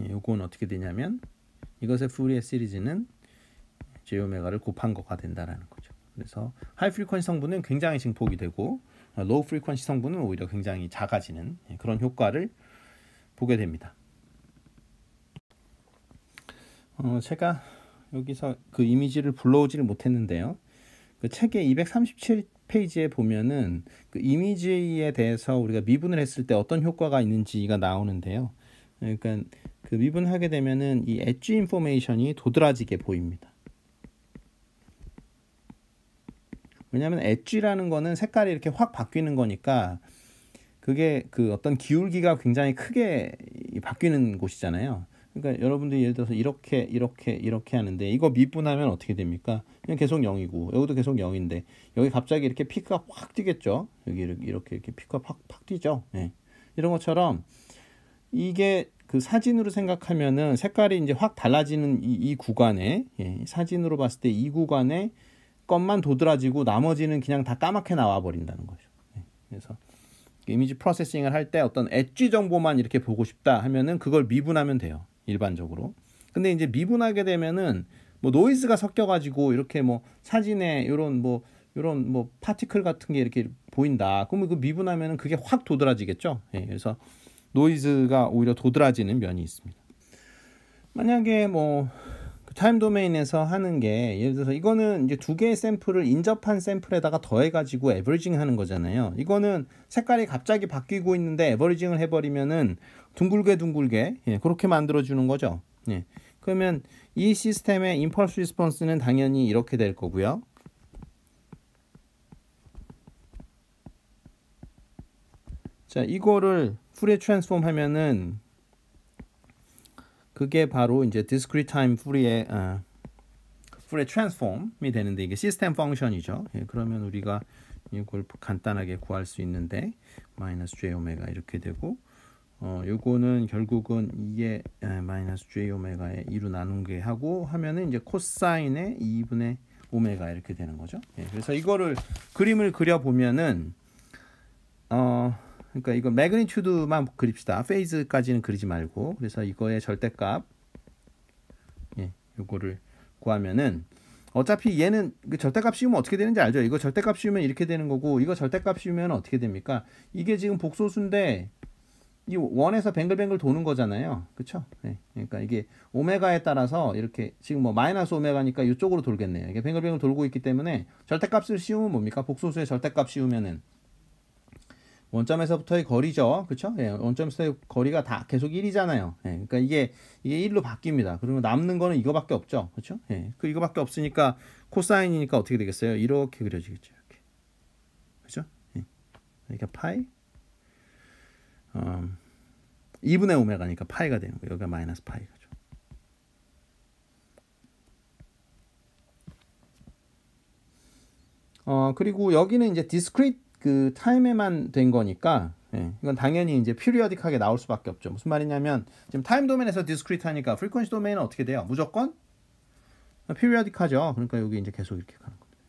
요건 어떻게 되냐면 이것의 푸리에 시리즈는 J 오메가를 곱한 거가 된다라는 거죠. 그래서 하이 프리퀀시 성분은 굉장히 증폭이 되고 로우 프리퀀시 성분은 오히려 굉장히 작아지는 그런 효과를 보게 됩니다. 제가 여기서 그 이미지를 불러오지를 못했는데요. 그 책의 237페이지에 보면은 그 이미지에 대해서 우리가 미분을 했을 때 어떤 효과가 있는지가 나오는데요. 그러니까 그 미분하게 되면은 이 엣지 인포메이션이 도드라지게 보입니다. 왜냐하면 엣지라는 거는 색깔이 이렇게 확 바뀌는 거니까 그게 그 어떤 기울기가 굉장히 크게 바뀌는 곳이잖아요. 그러니까 여러분들이 예를 들어서 이렇게 하는데 이거 미분하면 어떻게 됩니까? 그냥 계속 0이고 여기도 계속 0인데 여기 갑자기 이렇게 피크가 확 뛰겠죠. 여기 이렇게 피크가 확 뛰죠. 네. 이런 것처럼 이게 그 사진으로 생각하면은 색깔이 이제 확 달라지는 이 구간에, 예, 사진으로 봤을 때 이 구간에 것만 도드라지고 나머지는 그냥 다 까맣게 나와 버린다는 거죠. 예. 그래서 이미지 프로세싱을 할 때 어떤 엣지 정보만 이렇게 보고 싶다 하면은 그걸 미분하면 돼요. 일반적으로. 근데 이제 미분하게 되면은 뭐 노이즈가 섞여 가지고 이렇게 뭐 사진에 요런 뭐 파티클 같은 게 이렇게 보인다. 그러면 그 미분하면은 그게 확 도드라지겠죠. 예, 그래서 노이즈가 오히려 도드라지는 면이 있습니다. 만약에 뭐 타임 도메인에서 하는 게 예를 들어서 이거는 이제 두 개의 샘플을 인접한 샘플에다가 더해가지고 에버리징 하는 거잖아요. 이거는 색깔이 갑자기 바뀌고 있는데 에버리징을 해버리면은 둥글게 예, 그렇게 만들어주는 거죠. 예. 그러면 이 시스템의 임펄스 리스폰스는 당연히 이렇게 될 거고요. 자, 이거를 푸리에 트랜스폼 하면은 그게 바로 이제 discrete time 푸리에 트랜스폼이 되는데 이게 시스템 펑션이죠. 예, 그러면 우리가 이걸 간단하게 구할 수 있는데 마이너스 j 오메가 이렇게 되고 요거는 결국은 이게 마이너스 j 오메가의 2로 나눈 게 하고 하면은 이제 코사인의 2분의 오메가 이렇게 되는 거죠. 예, 그래서 이거를 그림을 그려 보면은 그러니까 이거 매그니튜드만 그립시다. 페이즈까지는 그리지 말고. 그래서 이거의 절대값, 예, 요거를 구하면은 어차피 얘는 그 절대값 씌우면 어떻게 되는지 알죠? 이거 절대값 씌우면 이렇게 되는 거고, 이거 절대값 씌우면 어떻게 됩니까? 이게 지금 복소수인데 이 원에서 뱅글뱅글 도는 거잖아요. 그렇죠? 네. 그러니까 이게 오메가에 따라서 이렇게 지금 뭐 마이너스 오메가니까 이쪽으로 돌겠네요. 이게 뱅글뱅글 돌고 있기 때문에 절대값을 씌우면 뭡니까? 복소수의 절대값 씌우면은 원점에서부터의 거리죠. 그렇죠? 예, 원점에서의 거리가 다 계속 1이잖아요. 예, 그러니까 이게 1로 바뀝니다. 그리고 남는 거는 이거밖에 없죠. 그렇죠? 예, 그 이거밖에 없으니까 코사인이니까 어떻게 되겠어요? 이렇게 그려지겠죠. 이렇게. 그렇죠? 예. 그러니까 파이 2분의 오메가니까 파이가 되는 거예요. 여기가 마이너스 파이가죠. 그리고 여기는 이제 디스크리트 그 타임에만 된 거니까, 예, 이건 당연히 이제 피리어딕하게 나올 수밖에 없죠. 무슨 말이냐면 지금 타임 도메인에서 디스크리트 하니까 프리퀀시 도메인은 어떻게 돼요? 무조건 피리어딕하죠. 그러니까 여기 이제 계속 이렇게 가는 겁니다.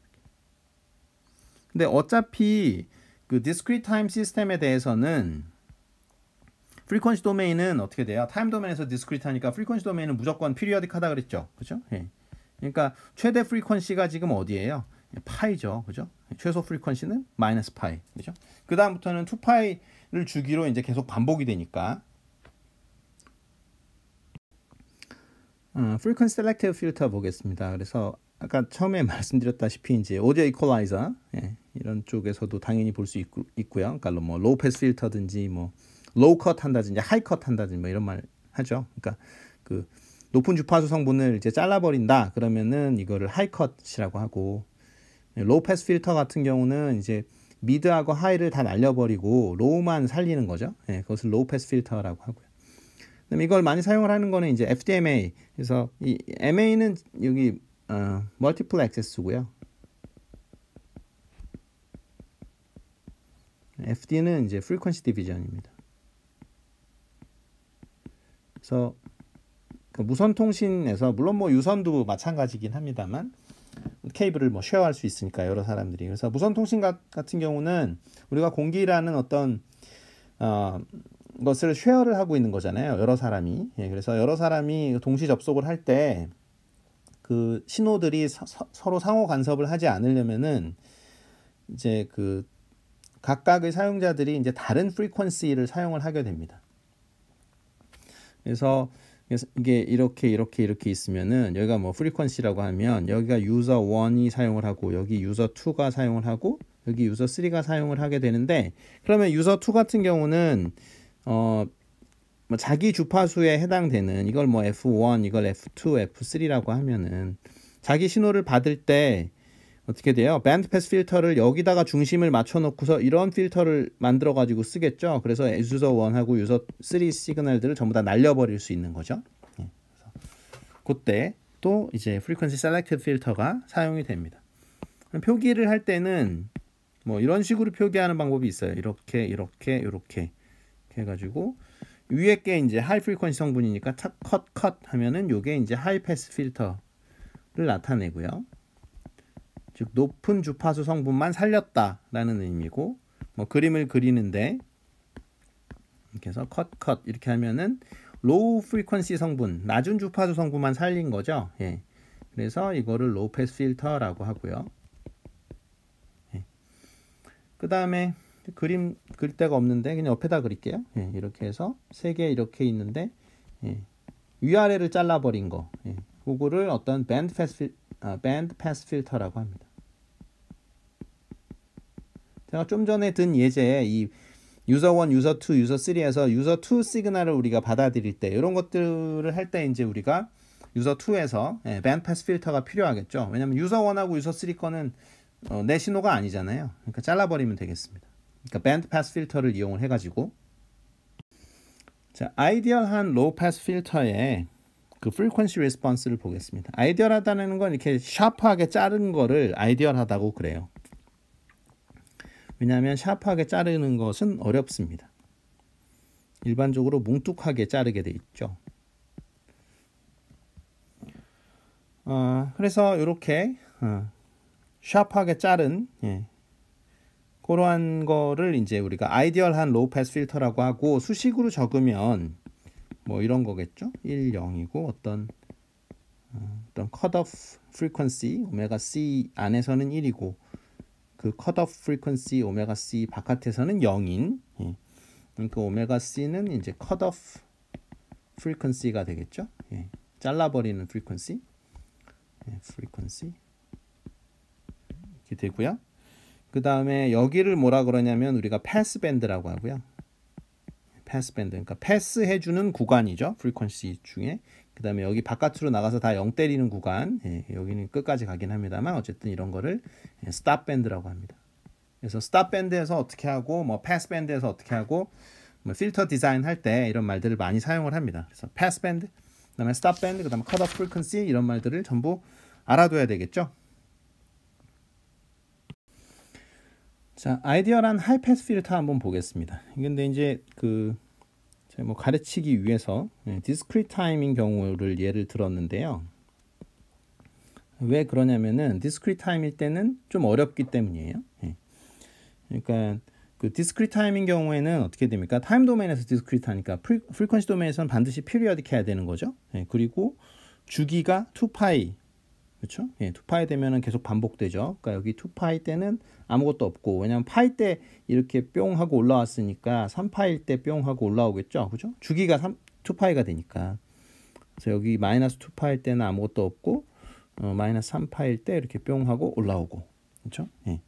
근데 어차피 그 discrete time 시스템에 대해서는 frequency 도메인은 어떻게 돼요? 타임 도메인에서 discrete 하니까 frequency 도메인은 무조건 periodic 하다 그랬죠. 그죠? 예. 그러니까 최대 frequency가 지금 어디예요? 파이죠. 그죠? 최소 frequency는 마이너스 파이. 그죠? 그 다음부터는 2파이를 주기로 이제 계속 반복이 되니까 frequency selective filter 보겠습니다. 그래서 아까 처음에 말씀드렸다시피 이제 오디오 이퀄라이저 이런 쪽에서도 당연히 볼 수 있고요. 그러니까 뭐 로우 패스 필터든지 뭐 로우 컷 한다든지 하이 컷 한다든지 뭐 이런 말 하죠. 그러니까 그 높은 주파수 성분을 이제 잘라버린다 그러면은 이거를 하이 컷이라고 하고, 로우 패스 필터 같은 경우는 이제 미드하고 하이를 다 날려버리고 로우만 살리는 거죠. 그것을 로우 패스 필터라고 하고요. 그다음에 이걸 많이 사용을 하는 거는 이제 FDMA. 그래서 이 MA는 여기 멀티플 액세스고요. FD는 이제 프리퀀시 디비전입니다. 그래서 그 무선 통신에서 물론 뭐 유선도 마찬가지긴 합니다만 케이블을 뭐 쉐어할 수 있으니까 여러 사람들이. 그래서 무선 통신 같은 경우는 우리가 공기라는 어떤 것을 쉐어를 하고 있는 거잖아요. 여러 사람이. 그래서 여러 사람이 동시 접속을 할 때 그 신호들이 서로 상호 간섭을 하지 않으려면은 이제 그 각각의 사용자들이 이제 다른 프리퀀시를 사용을 하게 됩니다. 그래서 이게 이렇게 있으면은 여기가 뭐 프리퀀시라고 하면 여기가 유저 1이 사용을 하고 여기 유저 2가 사용을 하고 여기 유저 3가 사용을 하게 되는데, 그러면 유저 2 같은 경우는 뭐 자기 주파수에 해당되는 이걸 뭐 F1, 이걸 F2, F3라고 하면은 자기 신호를 받을 때 어떻게 돼요? 밴드 패스 필터를 여기다가 중심을 맞춰 놓고서 이런 필터를 만들어 가지고 쓰겠죠. 그래서 유저 1하고 유저 3 시그널들을 전부 다 날려버릴 수 있는 거죠. 그래서 그때 또 이제 frequency selective 필터가 사용이 됩니다. 표기를 할 때는 뭐 이런 식으로 표기하는 방법이 있어요. 이렇게 해가지고 위에 게 이제 하이 프리퀀시 성분이니까 컷 하면은 요게 이제 하이 패스 필터를 나타내고요. 즉 높은 주파수 성분만 살렸다라는 의미고, 뭐 그림을 그리는데 이렇게 해서 컷 이렇게 하면은 로우 프리퀀시 성분, 낮은 주파수 성분만 살린 거죠. 그래서 이거를 로우 패스 필터라고 하고요. 그 다음에 그림 그릴 데가 없는데 그냥 옆에다 그릴게요. 이렇게 해서 세 개 이렇게 있는데 위아래를 잘라버린 거, 그거를 어떤 밴드 패스 필터라고 합니다. 제가 좀 전에 든 예제에 이 유저 1, 유저 2, 유저 3에서 유저 2 시그널을 우리가 받아들일 때 이런 것들을 할 때 이제 우리가 유저 2에서 밴드 패스 필터가 필요하겠죠. 왜냐면 유저 1하고 유저 3 거는 내 신호가 아니잖아요. 그러니까 잘라버리면 되겠습니다. 그러니까 밴드 패스 필터를 이용을 해가지고, 자, 아이디얼한 로우 패스 필터의 그 프리퀀시 리스폰스를 보겠습니다. 아이디얼하다는 건 이렇게 샤프하게 자른 거를 아이디얼하다고 그래요. 왜냐하면 샤프하게 자르는 것은 어렵습니다. 일반적으로 뭉툭하게 자르게 돼 있죠. 그래서 이렇게 샤프하게 자른 그러한 거를 이제 우리가 아이디얼한 로우 패스 필터라고 하고, 수식으로 적으면 뭐 이런 거겠죠. 1, 0이고 어떤 컷오프 프리퀀시 오메가 C 안에서는 1이고 그 컷오프 프리퀀시 오메가 C 바깥에서는 0인 그 오메가 C는 이제 컷오프 프리퀀시가 되겠죠. 잘라버리는 프리퀀시 이렇게 되고요. 그 다음에 여기를 뭐라 그러냐면 우리가 패스 밴드라고 하고요. 패스 밴드, 그러니까 패스 해주는 구간이죠. 프리퀀시 중에. 그 다음에 여기 바깥으로 나가서 다 0 때리는 구간, 여기는 끝까지 가긴 합니다만 어쨌든 이런 거를 스탑 밴드라고 합니다. 그래서 스탑 밴드에서 어떻게 하고 뭐 패스 밴드에서 어떻게 하고 뭐 필터 디자인 할 때 이런 말들을 많이 사용을 합니다. 그래서 패스 밴드, 그 다음에 스탑 밴드, 그 다음에 컷오프 프리퀀시 이런 말들을 전부 알아둬야 되겠죠. 자, 아이디얼한 하이 패스 필터 한번 보겠습니다. 근데 이제 제가 뭐 가르치기 위해서 디스크리트 타임인 경우를 예를 들었는데요. 왜 그러냐면은 디스크리트 타임일 때는 좀 어렵기 때문이에요. 그러니까 그 디스크리트 타임인 경우에는 어떻게 됩니까? 타임 도메인에서 디스크리트 하니까 프리퀀시 도메인에서는 반드시 피리어딕 해야 되는 거죠. 예, 그리고 주기가 2파이. 그렇죠? 예, 2파이 되면은 계속 반복되죠. 그러니까 여기 2파이 때는 아무것도 없고, 왜냐면 파이 때 이렇게 뿅 하고 올라왔으니까 3파일 때 뿅 하고 올라오겠죠. 그죠? 주기가 2파이가 되니까. 그래서 여기 마이너스 2파일 때는 아무것도 없고, 마이너스 3파일 때 이렇게 뿅 하고 올라오고. 그렇죠? 예.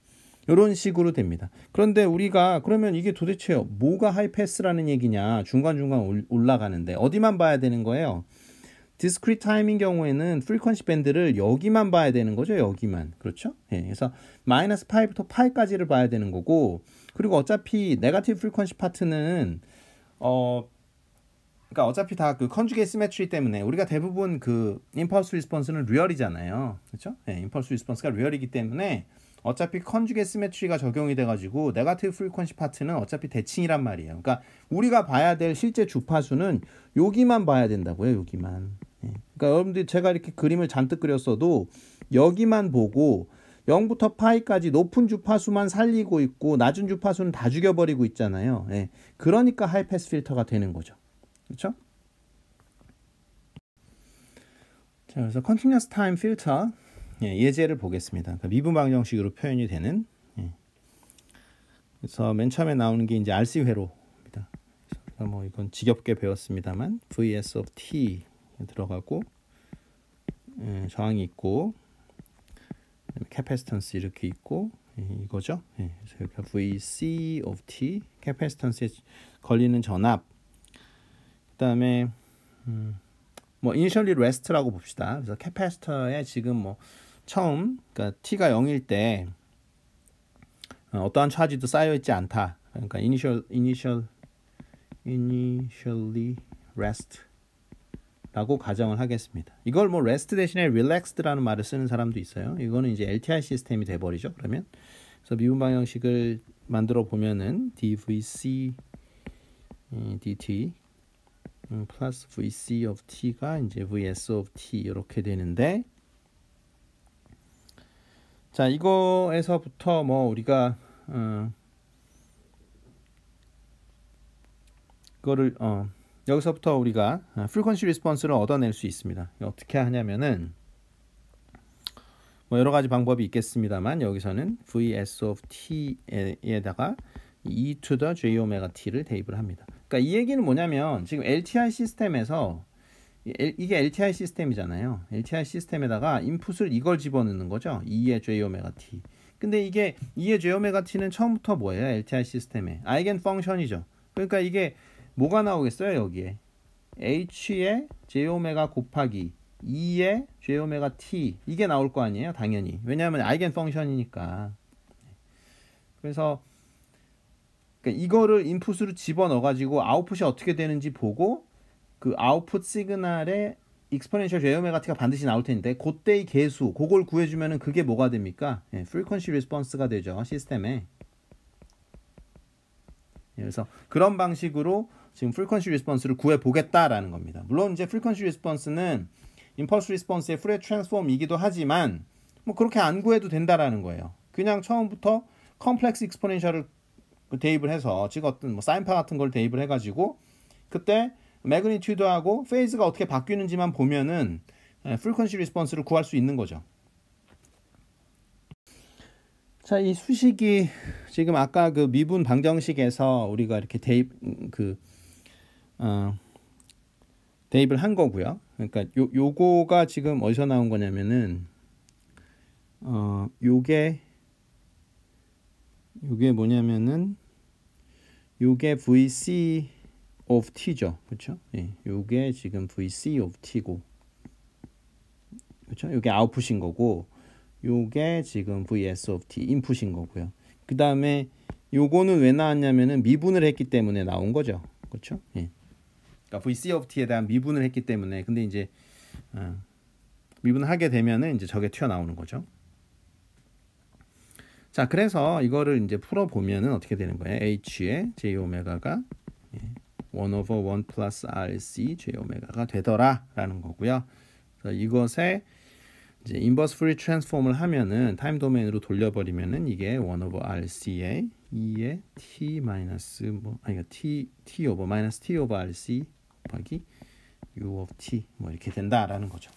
이런 식으로 됩니다. 그런데 우리가 그러면 이게 도대체 뭐가 하이패스라는 얘기냐? 중간중간 올라가는데 어디만 봐야 되는 거예요? 디스크리트 타임인 경우에는 프리퀀시 밴드를 여기만 봐야 되는 거죠. 여기만. 그렇죠? 예, 그래서 마이너스 파이부터 파이까지를 봐야 되는 거고, 그리고 어차피 네거티브 프리퀀시 파트는 그러니까 어차피 다 그 컨주게이트 시메트리 때문에 우리가 대부분 그 임펄스 리스폰스는 리얼이잖아요. 그렇죠? 예, 임펄스 리스폰스가 리얼이기 때문에 어차피 컨주게이트 시메트리가 적용이 돼가지고 네거티브 프리퀀시 파트는 어차피 대칭이란 말이에요. 그러니까 우리가 봐야 될 실제 주파수는 여기만 봐야 된다고요. 여기만. 예. 그러니까 여러분들이 제가 이렇게 그림을 잔뜩 그렸어도 여기만 보고 0부터 파이까지 높은 주파수만 살리고 있고 낮은 주파수는 다 죽여버리고 있잖아요. 예. 그러니까 하이패스 필터가 되는 거죠. 그렇죠? 자, 그래서 컨티뉴어스 타임 필터 예제를 보겠습니다. 그러니까 미분 방정식으로 표현이 되는. 예. 그래서 맨 처음에 나오는 게 이제 RC 회로입니다. 그래서 뭐 이건 지겹게 배웠습니다만 vs of t 들어가고, 예, 저항이 있고, 캐패시턴스 이렇게 있고, 예, 이거죠. 예, 그래서 여기가 vc of t, 캐패시턴스에 걸리는 전압. 그다음에 뭐 initially rest라고 봅시다. 그래서 캐패시터에 지금 뭐 처음, 그러니까 t가 0일 때 어떠한 차지도 쌓여 있지 않다. 그러니까 initially rest라고 가정을 하겠습니다. 이걸 뭐 rest 대신에 relaxed라는 말을 쓰는 사람도 있어요. 이거는 이제 LTI 시스템이 돼 버리죠. 그러면 그래서 미분 방정식을 만들어 보면은 dvc dt 플러스 vc of t가 이제 vs of t 이렇게 되는데, 자, 이거에서부터 뭐 우리가 이거를 여기서부터 우리가 프리퀀시 리스폰스를 얻어낼 수 있습니다. 어떻게 하냐면은 뭐 여러 가지 방법이 있겠습니다만 여기서는 vs of t에다가 e to the j 오메가 t를 대입을 합니다. 그러니까 이 얘기는 뭐냐면 지금 LTI 시스템에서 이게 LTI 시스템이잖아요. LTI 시스템에다가 인풋을 이걸 집어넣는 거죠. 2의 j 오메가 t. 근데 이게 2의 j 오메가 t는 처음부터 뭐예요? LTI 시스템에 아이겐 펑션이죠. 그러니까 이게 뭐가 나오겠어요? 여기에 h의 j 오메가 곱하기 2의 j 오메가 t 이게 나올 거 아니에요? 당연히. 왜냐하면 아이겐 펑션이니까. 그래서 그러니까 이거를 인풋으로 집어넣어 가지고 아웃풋이 어떻게 되는지 보고 그 아웃풋 시그널에 익스포넨셜 j 오메가 t가 반드시 나올 텐데 그때의 개수 그걸 구해주면은 그게 뭐가 됩니까? 예, 프리퀀시 리스폰스가 되죠. 시스템에. 그래서 그런 방식으로 지금 프리퀀시 리스폰스를 구해보겠다라는 겁니다. 물론 이제 프리퀀시 리스폰스는 임펄스 리스폰스의 프레 트랜스폼이기도 하지만 뭐 그렇게 안 구해도 된다라는 거예요. 그냥 처음부터 컴플렉스 익스포넨셜을 대입을 해서 지금 어떤 뭐 사인파 같은 걸 대입을 해가지고 그때 매그니튜드하고 페이즈가 어떻게 바뀌는지만 보면은 프리퀀시 리스폰스를 구할 수 있는 거죠. 자, 이 수식이 지금 아까 그 미분 방정식에서 우리가 이렇게 대입을 한 거고요. 그러니까 요거가 지금 어디서 나온 거냐면은 요게 뭐냐면은 요게 VC of T죠. 그렇죠? 예. 요게 지금 VC of T고. 그렇죠? 요게 아웃풋인 거고 요게 지금 VS of T 인풋인 거고요. 그다음에 요거는 왜 나왔냐면은 미분을 했기 때문에 나온 거죠. 그렇죠? 예. 그러니까 VC of T에 대한 미분을 했기 때문에 근데 이제 미분을 하게 되면은 이제 저게 튀어나오는 거죠. 자, 그래서 이거를 이제 풀어 보면은 어떻게 되는 거예요? H의 J 오메가가 1/1 플러스 RC J 오메가가 되더라라는 거고요. 그래서 이것의 이제 인버스 프리 트랜스폼을 하면은 타임 도메인으로 돌려버리면은 이게 1 over RC에 2의 t 마이너스 뭐 아니 t 오버 마이너스 t 오버 RC 곱하기 u of t 뭐 이렇게 된다라는 거죠.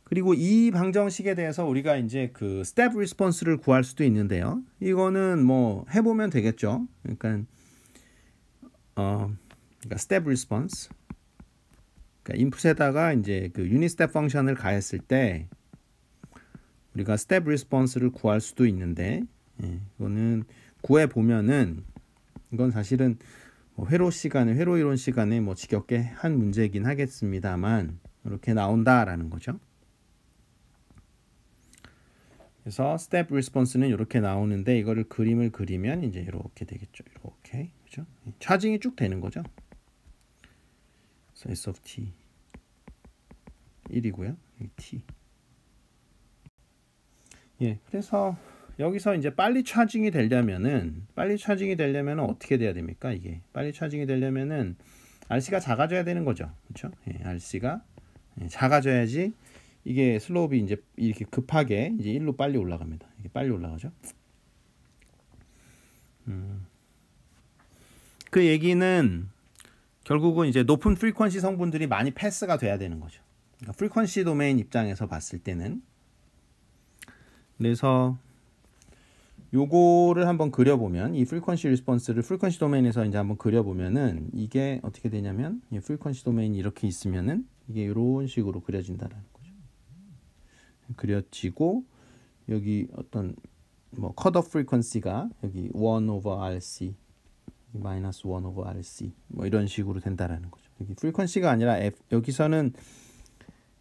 그리고 이 방정식에 대해서 우리가 이제 그 스텝 리스폰스를 구할 수도 있는데요. 이거는 뭐 해보면 되겠죠. 그러니까 스텝 리스폰스. 그러니까 인풋에다가 이제 그 유닛 스텝 펑션을 가했을 때 우리가 스텝 리스폰스를 구할 수도 있는데, 이거는 구해 보면은 이건 사실은 뭐 회로 이론 시간에 뭐 지겹게 한 문제이긴 하겠습니다만 이렇게 나온다라는 거죠. 그래서 스텝 리스폰스는 이렇게 나오는데 이거를 그림을 그리면 이제 이렇게 되겠죠. 이렇게 그죠? 차징이 쭉 되는 거죠. 그래서 S of t 1이고요. t. 예, 그래서 여기서 이제 빨리 차징이 되려면은 어떻게 돼야 됩니까? 이게 빨리 차징이 되려면은 RC가 작아져야 되는 거죠. 그렇죠? 예, RC가 작아져야지 이게 슬로우이 이제 이렇게 급하게 이제 1로 빨리 올라갑니다. 이게 빨리 올라가죠. 그 얘기는 결국은 이제 높은 프리퀀시 성분들이 많이 패스가 돼야 되는 거죠. 그러니까 프리퀀시 도메인 입장에서 봤을 때는 그래서 요거를 한번 그려보면 이 프리퀀시 리스폰스를 프리퀀시 도메인에서 이제 한번 그려보면은 이게 어떻게 되냐면 이 프리퀀시 도메인이 이렇게 있으면은 이게 이런 식으로 그려진다라는 거죠. 그려지고 여기 어떤 뭐 컷오프 프리퀀시가 여기 1 over RC 마이너스 1 over RC 뭐 이런 식으로 된다라는 거죠. 여기 프리퀀시가 아니라 여기서는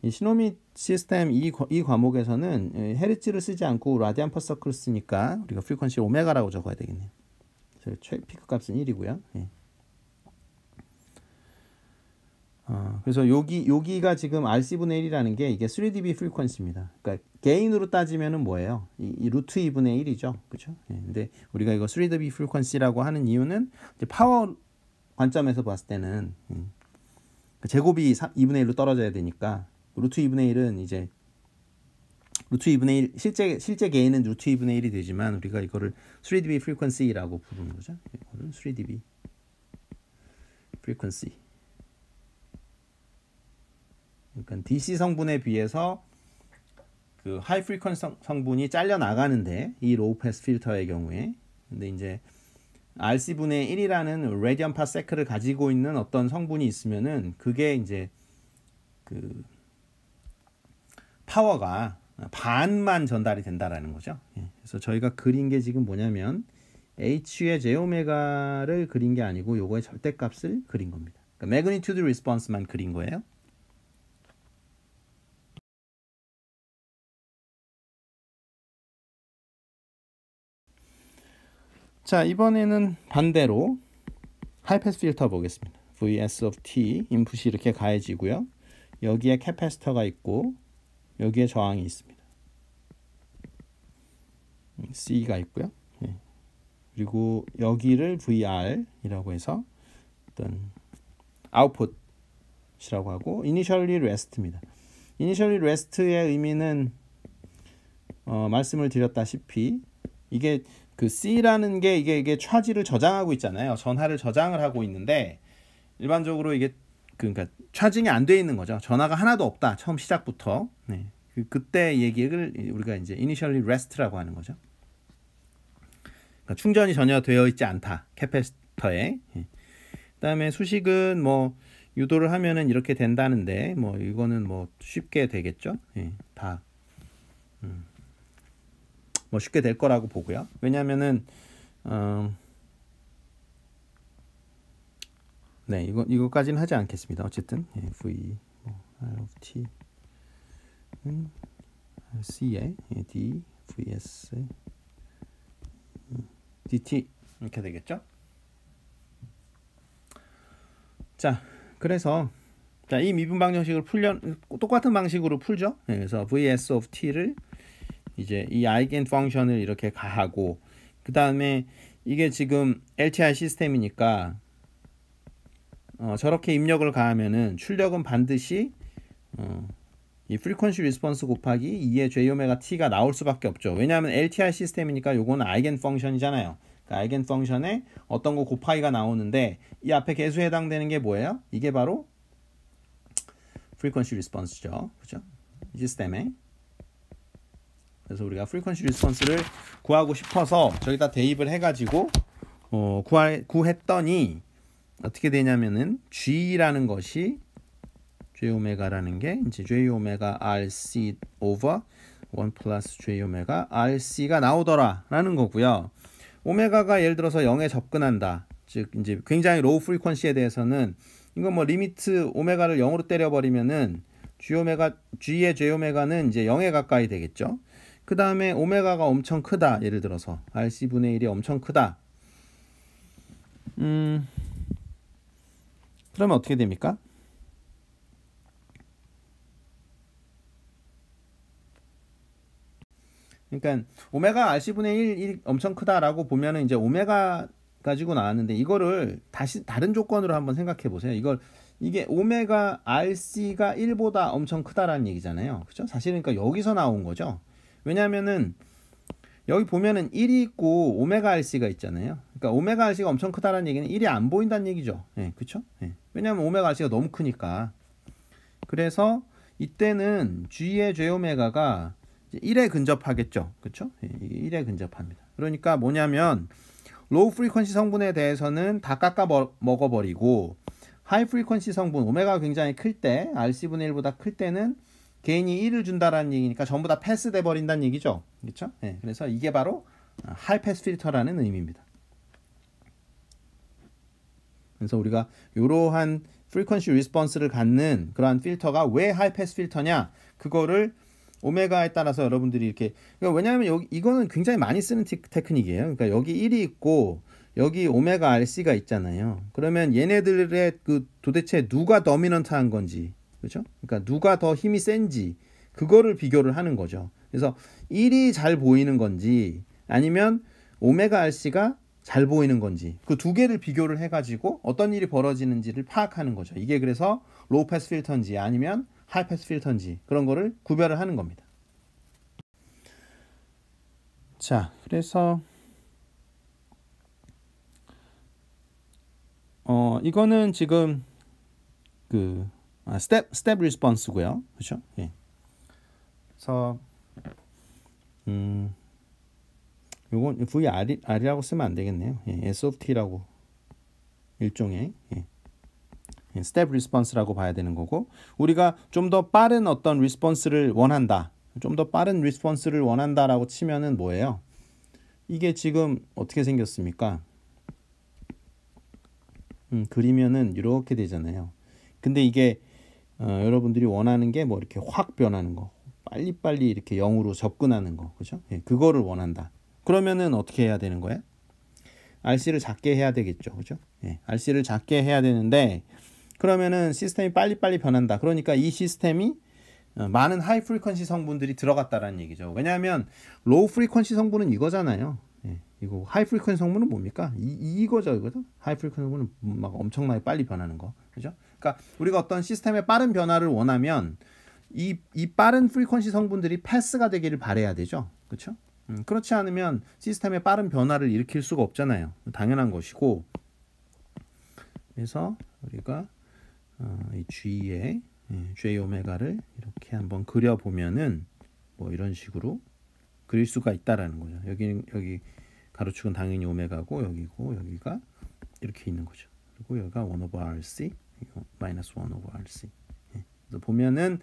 이 시노밋 시스템 이 과목에서는 헤르츠를 쓰지 않고 라디안 퍼 서클을 쓰니까 우리가 프리퀀시 오메가라고 적어야 되겠네요. 그래서 피크 값은 1이고요. 예. 그래서 여기가 지금 RC분의 1이라는 게 이게 3dB 프리퀀시입니다. 그러니까 게인으로 따지면은 뭐예요? 이 루트 2분의 1이죠. 그렇죠? 예. 근데 우리가 이거 3dB 프리퀀시라고 하는 이유는 이제 파워 관점에서 봤을 때는 제곱이 2분의 1로 떨어져야 되니까 루트 2분의 1은 이제 루트 2분의 1 실제 게인은 루트 2분의 1이 되지만 우리가 이거를 3dB 프리퀀시라고 부르는 거죠. 이거는 3dB 프리퀀시. 그러니까 DC 성분에 비해서 그 하이 프리퀀시 성분이 잘려 나가는데 이 로우 패스 필터의 경우에 근데 이제 RC분의 1이라는 레디언 퍼 세크를 가지고 있는 어떤 성분이 있으면은 그게 이제 그 파워가 반만 전달이 된다라는 거죠. 그래서 저희가 그린 게 지금 뭐냐면 H의 제오메가를 그린 게 아니고 요거의 절대값을 그린 겁니다. 그러니까 매그니튜드 리스폰스만 그린 거예요. 자, 이번에는 반대로 하이패스 필터 보겠습니다. VS of t 인풋이 이렇게 가해지고요. 여기에 캐패시터가 있고 여기에 저항이 있습니다. C가 있고요. 네. 그리고 여기를 VR이라고 해서 어떤 아웃풋이라고 하고 Initially Rest입니다. Initially Rest의 의미는 말씀을 드렸다시피 이게 그 C라는 게 이게 차지를 저장하고 있잖아요. 전하를 저장을 하고 있는데 일반적으로 이게 그러니까 차징이 안 돼 있는 거죠. 전하가 하나도 없다. 처음 시작부터. 네. 그때 얘기를 우리가 이제 initially rest라고 하는 거죠. 그러니까 충전이 전혀 되어 있지 않다. 캐패시터에. 그다음에 수식은 뭐 유도를 하면은 이렇게 된다는데 뭐 이거는 뭐 쉽게 되겠죠. 다 뭐 쉽게 될 거라고 보고요. 왜냐면은 네, 이거까지는 하지 않겠습니다. 어쨌든 V R of t C에 D VS DT 이렇게 되겠죠? 자, 그래서 이 미분 방정식을 똑같은 방식으로 풀죠. 그래서 VS of t를 이제 이 아이겐 펑션을 이렇게 가하고 그 다음에 이게 지금 LTI 시스템이니까 저렇게 입력을 가하면은 출력은 반드시 이 frequency response 곱하기 2의 j 오메가 t가 나올 수밖에 없죠. 왜냐하면 LTI 시스템이니까 요거는 아이겐 펑션이잖아요. 그러니까 아이겐 펑션에 어떤 거 곱하기가 나오는데 이 앞에 개수에 해당되는 게 뭐예요? 이게 바로 frequency response죠. 그죠? 이 시스템에. 그래서 우리가 frequency response를 구하고 싶어서 저기다 대입을 해가지고 구했더니 어떻게 되냐면은 G라는 것이 J 오메가라는 게 이제 J 오메가 RC over 1 플러스 J 오메가 RC가 나오더라라는 거고요. 오메가가 예를 들어서 0에 접근한다. 즉 이제 굉장히 로우 프리퀀시에 대해서는 이거 뭐 리미트 오메가를 0으로 때려버리면은 G의 J 오메가는 이제 0에 가까이 되겠죠. 그 다음에 오메가가 엄청 크다. 예를 들어서 RC 분의 1이 엄청 크다. 그러면 어떻게 됩니까? 그러니까 오메가 RC분의 1이 엄청 크다라고 보면은 이제 오메가 가지고 나왔는데 이거를 다시 다른 조건으로 한번 생각해 보세요. 이게 오메가 RC가 1보다 엄청 크다라는 얘기잖아요. 그죠? 사실은 그러니까 여기서 나온 거죠. 왜냐면은 여기 보면은 1이 있고 오메가 RC가 있잖아요. 그러니까 오메가 RC가 엄청 크다라는 얘기는 1이 안 보인다는 얘기죠. 예, 그쵸? 예. 왜냐면 오메가 RC가 너무 크니까. 그래서 이때는 G의 J 오메가가 1에 근접하겠죠. 그쵸? 예, 1에 근접합니다. 그러니까 뭐냐면 로우 프리퀀시 성분에 대해서는 다 깎아 먹어버리고 하이 프리퀀시 성분 오메가가 굉장히 클 때 RC분의 1보다 클 때는 개인이 1을 준다라는 얘기니까 전부 다 패스돼 버린다는 얘기죠. 그렇죠? 네, 그래서 이게 바로 하이 패스 필터라는 의미입니다. 그래서 우리가 이러한 프리퀀시 리스폰스를 갖는 그러한 필터가 왜 하이 패스 필터냐? 그거를 오메가에 따라서 여러분들이 이렇게 그러니까 왜냐하면 이거는 굉장히 많이 쓰는 테크닉이에요. 그러니까 여기 1이 있고 여기 오메가 RC가 있잖아요. 그러면 얘네들의 그 도대체 누가 더미넌트한 건지 그렇죠? 그러니까 누가 더 힘이 센지 그거를 비교를 하는 거죠. 그래서 1이 잘 보이는 건지 아니면 오메가 RC가 잘 보이는 건지 그 두 개를 비교를 해가지고 어떤 일이 벌어지는지를 파악하는 거죠. 이게 그래서 로우 패스 필터인지 아니면 하이 패스 필터인지 그런 거를 구별을 하는 겁니다. 자, 그래서 이거는 지금 그 스텝 리스폰스고요. 그렇죠? 예. 그래서 요건 VR이라고 쓰면 안 되겠네요. 예, S of T라고 일종의 스텝 리스폰스라고 봐야 되는 거고 우리가 좀 더 빠른 어떤 리스폰스를 원한다. 좀 더 빠른 리스폰스를 원한다라고 치면은 뭐예요? 이게 지금 어떻게 생겼습니까? 그리면은 이렇게 되잖아요. 근데 이게 여러분들이 원하는 게 뭐 이렇게 확 변하는 거, 빨리빨리 이렇게 0으로 접근하는 거, 그죠? 예, 그거를 원한다. 그러면은 어떻게 해야 되는 거예요? RC를 작게 해야 되겠죠, 그죠? 예, RC를 작게 해야 되는데 그러면은 시스템이 빨리빨리 변한다. 그러니까 이 시스템이 많은 하이 프리퀀시 성분들이 들어갔다라는 얘기죠. 왜냐하면 로우 프리퀀시 성분은 이거잖아요. 예, 이거 하이 프리퀀시 성분은 뭡니까? 이거죠. 하이 프리퀀시 성분은 막 엄청나게 빨리 변하는 거. 그죠? 그러니까 우리가 어떤 시스템의 빠른 변화를 원하면 이 빠른 프리퀀시 성분들이 패스가 되기를 바라야 되죠. 그렇죠? 그렇지 않으면 시스템의 빠른 변화를 일으킬 수가 없잖아요. 당연한 것이고. 그래서 우리가 이 G의 J 오메가를 이렇게 한번 그려보면은 뭐 이런 식으로 그릴 수가 있다라는 거죠. 여기 가로축은 당연히 오메가고 여기고 여기가 이렇게 있는 거죠. 그리고 여기가 1 over RC, 마이너스 1 over RC. 그래서 보면은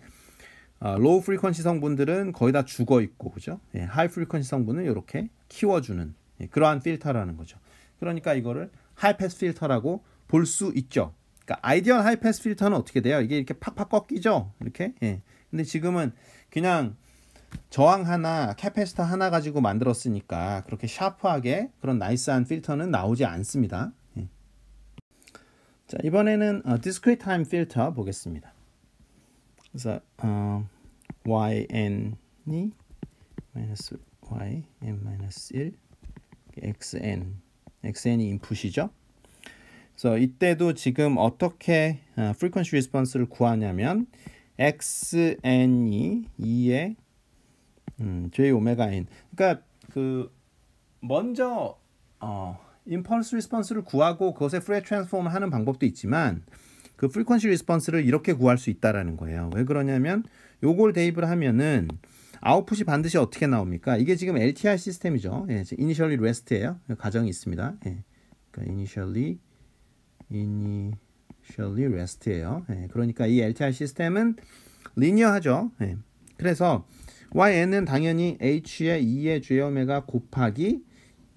로우 프리퀀시 성분들은 거의 다 죽어 있고 그죠? 하이 프리퀀시 성분은 이렇게 키워주는 그러한 필터라는 거죠. 그러니까 이거를 하이 패스 필터라고 볼 수 있죠. 그러니까 아이디얼 하이 패스 필터는 어떻게 돼요? 이게 이렇게 팍팍 꺾이죠. 이렇게. 예. 근데 지금은 그냥 저항 하나, 캐패시터 하나 가지고 만들었으니까 그렇게 샤프하게 그런 나이스한 필터는 나오지 않습니다. 예. 자, 이번에는 discrete time filter 보겠습니다. 그래서yn이 마이너스 yn 마이너스 1 xn이 인풋이죠. 그래서 이때도 지금 어떻게 frequency response를 구하냐면 xn이 2의 j 오메가 n. 그러니까 그 먼저 impulse response를 구하고 그것에 Fourier transform을 하는 방법도 있지만 그 frequency response를 이렇게 구할 수 있다라는 거예요. 왜 그러냐면 요걸 대입을 하면은 아웃풋이 반드시 어떻게 나옵니까? 이게 지금 LTI 시스템이죠. 예, initially rest예요. 가정이 있습니다. 예, 그러니까 initially rest예요. 예, 그러니까 이 LTI 시스템은 리니어하죠. 예, 그래서 YN은 당연히 H의 2의 J오메가 곱하기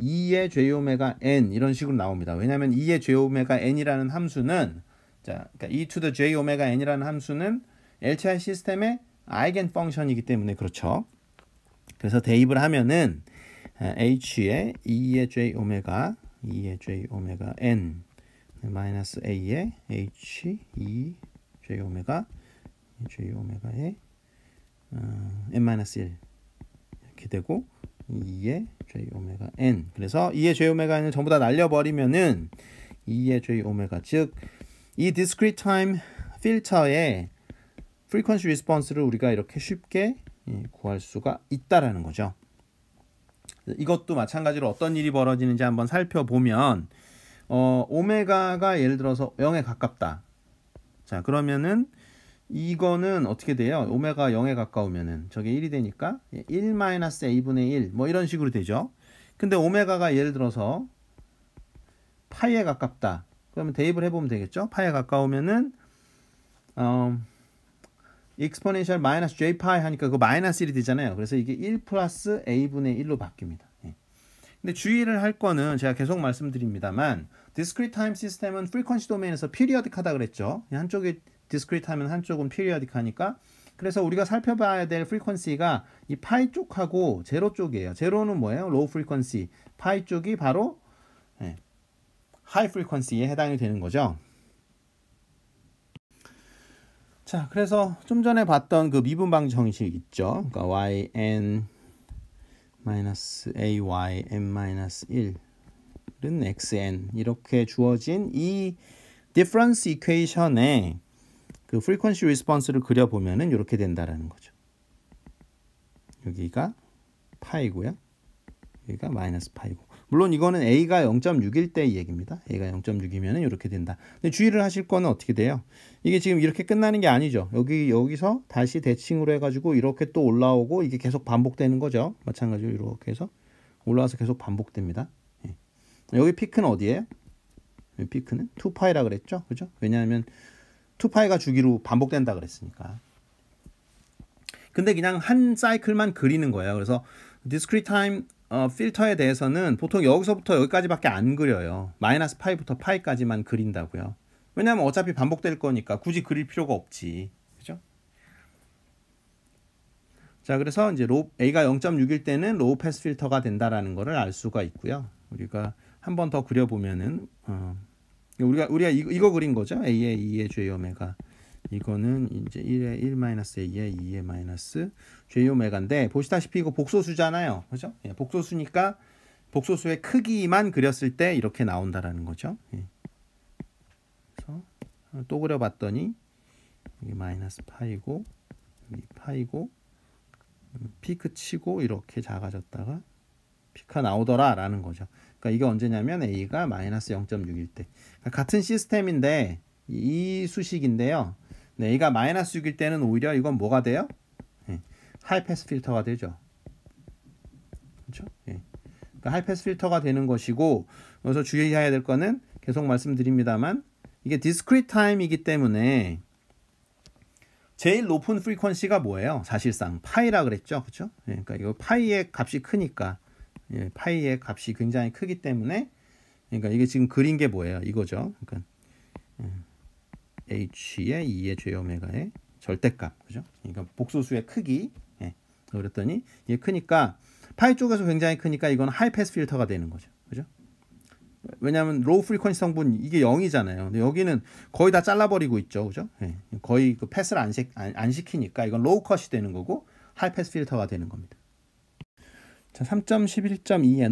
2의 J오메가 N 이런 식으로 나옵니다. 왜냐하면 2의 J오메가 N이라는 함수는 그러니까 e to the J오메가 N이라는 함수는 LTI 시스템의 아이겐 펑션이기 때문에 그렇죠. 그래서 대입을 하면은 H의 2의 J오메가 N 마이너스 A의 H 2 J오메가의 n-1 이렇게 되고 2의 J오메가 N. 그래서 2의 J오메가 N을 전부 다 날려버리면은 2의 J오메가 즉 이 discrete time 필터의 frequency response를 우리가 이렇게 쉽게 구할 수가 있다라는 거죠. 이것도 마찬가지로 어떤 일이 벌어지는지 한번 살펴보면 오메가가 예를 들어서 0에 가깝다. 자, 그러면은 이거는 어떻게 돼요? 오메가 0에 가까우면은 저게 1이 되니까 1-a분의 1 뭐 이런 식으로 되죠. 근데 오메가가 예를 들어서 파이에 가깝다. 그러면 대입을 해보면 되겠죠. 파이에 가까우면은 exponential 마이너스 j 파이 하니까 그 마이너스 1이 되잖아요. 그래서 이게 1 플러스 a분의 1로 바뀝니다. 예. 근데 주의를 할 거는 제가 계속 말씀드립니다만 discrete time 시스템은 frequency 도메인에서 periodic하다 그랬죠. 한쪽이 discrete time은 한쪽은 periodic하니까 그래서 우리가 살펴봐야 될 frequency가 이 파이 쪽하고 제로 쪽이에요. 제로는 뭐예요? low frequency. 파이 쪽이 바로 high frequency에 해당이 되는 거죠. 자, 그래서 좀 전에 봤던 그 미분 방지 형식 있죠. 그러니까 yn ay n-1은 xn 이렇게 주어진 이 difference equation에 그 frequency response를 그려보면은 이렇게 된다라는 거죠. 여기가 파이고요. 여기가 마이너스 파이고. 물론 이거는 a가 0.6일 때 얘기입니다. a가 0.6이면은 이렇게 된다. 근데 주의를 하실 거는 어떻게 돼요? 이게 지금 이렇게 끝나는 게 아니죠. 여기서 다시 대칭으로 해가지고 이렇게 또 올라오고 이게 계속 반복되는 거죠. 마찬가지로 이렇게 해서 올라와서 계속 반복됩니다. 예. 여기 피크는 어디예요? 여기 피크는 2파이라 그랬죠. 그죠? 왜냐하면 2파이가 주기로 반복된다 그랬으니까. 근데 그냥 한 사이클만 그리는 거예요. 그래서 discrete time 필터에 대해서는 보통 여기서부터 여기까지밖에 안 그려요. 마이너스 파이부터 파이까지만 그린다고요. 왜냐하면 어차피 반복될 거니까 굳이 그릴 필요가 없지. 그죠? 자, 그래서 이제 A가 0.6일 때는 로우 패스 필터가 된다라는 거를 알 수가 있고요. 우리가 한 번 더 그려보면은 우리가 이거 그린 거죠. A의 2의 J 오메가. 이거는 이제 1의 1-a의 2의 마이너스 j 오메가인데 보시다시피 이거 복소수잖아요. 그죠? 예, 복소수니까 복소수의 크기만 그렸을 때 이렇게 나온다라는 거죠. 예. 그래서 또 그려봤더니 여기 마이너스 파이고 여기 파이고 피크 치고 이렇게 작아졌다가 피크가 나오더라라는 거죠. 그러니까 이게 언제냐면 a가 마이너스 0.6일 때. 그러니까 같은 시스템인데 이 수식인데요. 네, a가 마이너스 6일 때는 오히려 이건 뭐가 돼요? 예, 하이패스 필터가 되죠. 그렇죠? 예. 그러니까 하이패스 필터가 되는 것이고 여기서 주의해야 될 거는 계속 말씀드립니다만 이게 discrete time이기 때문에 제일 높은 프리퀀시가 뭐예요? 사실상 파이라 그랬죠. 그렇죠? 예, 그러니까 이거 파이의 값이 크니까 예, 파이의 값이 굉장히 크기 때문에 그러니까 이게 지금 그린 게 뭐예요? 이거죠. 그러니까 h의 2의 j 오메가의 절대값, 그죠? 그러니까 복소수의 크기. 예. 그랬더니 이게 크니까 파이 쪽에서 굉장히 크니까 이건 하이패스 필터가 되는 거죠, 그죠? 왜냐하면 로우 프리퀀시 성분 이게 0이잖아요. 근데 여기는 거의 다 잘라버리고 있죠, 그죠? 예. 거의 그 패스를 안 시키니까 이건 로우 컷이 되는 거고 하이패스 필터가 되는 겁니다. 자, 3.11.2의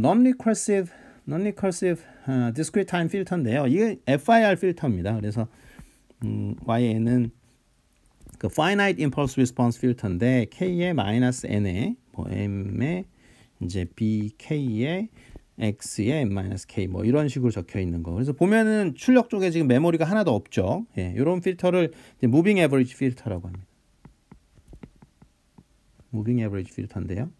non-recursive discrete time 필터인데요. 이게 FIR 필터입니다. 그래서 YN은 그 finite impulse response 필터인데 K의 마이너스 N에 뭐 M의 이제 BK의 X의 M-K 뭐 이런 식으로 적혀 있는 거. 그래서 보면은 출력 쪽에 지금 메모리가 하나도 없죠. 예, 이런 필터를 이제 moving average 필터라고 합니다. moving average 필터인데요.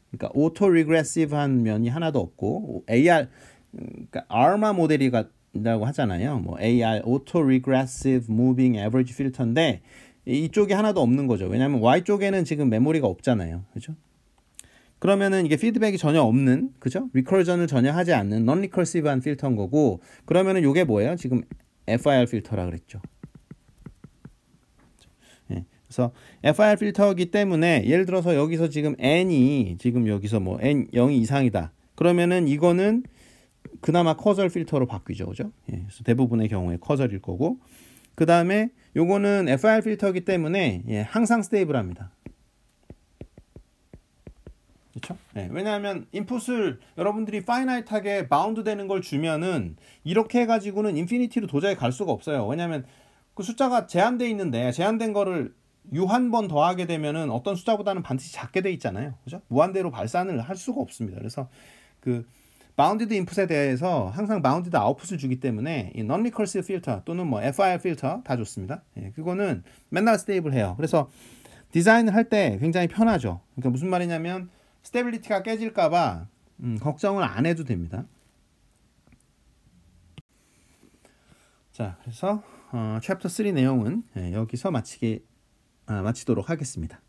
그러니까 auto regressive한 면이 하나도 없고 AR 그러니까 ARMA 모델이라고 하잖아요. 뭐 AR auto regressive moving average 필터인데 이쪽에 하나도 없는 거죠. 왜냐하면 Y 쪽에는 지금 메모리가 없잖아요. 그죠? 그러면은 이게 피드백이 전혀 없는, 그죠? 리커전을 전혀 하지 않는 non recursive한 필터인 거고, 그러면은 이게 뭐예요? 지금 FIR 필터라 그랬죠. 예, 그래서 FIR 필터이기 때문에 예를 들어서 여기서 지금 n이 지금 여기서 뭐 n 0이 이상이다. 그러면은 이거는 그나마 커절 필터로 바뀌죠, 그죠? 예, 그래서 대부분의 경우에 커절일 거고, 그 다음에 요거는 FIR 필터이기 때문에 예, 항상 스테이블합니다. 그렇죠? 네, 왜냐하면 인풋을 여러분들이 파이나이트하게 바운드 되는 걸 주면은 이렇게 해가지고는 인피니티로 도저히 갈 수가 없어요. 왜냐하면 그 숫자가 제한돼 있는데 제한된 거를 U 한 번 더하게 되면은 어떤 숫자보다는 반드시 작게 돼 있잖아요. 그죠? 무한대로 발산을 할 수가 없습니다. 그래서 그 바운디드 인풋에 대해서 항상 바운디드 아웃풋을 주기 때문에 이 non recursive 필터 또는 뭐 FIR 필터 다 좋습니다. 예, 그거는 맨날 스테이블해요. 그래서 디자인을 할 때 굉장히 편하죠. 그러니까 무슨 말이냐면 스테빌리티가 깨질까봐 걱정을 안 해도 됩니다. 자, 그래서 챕터 3 내용은 여기서 마치도록 하겠습니다.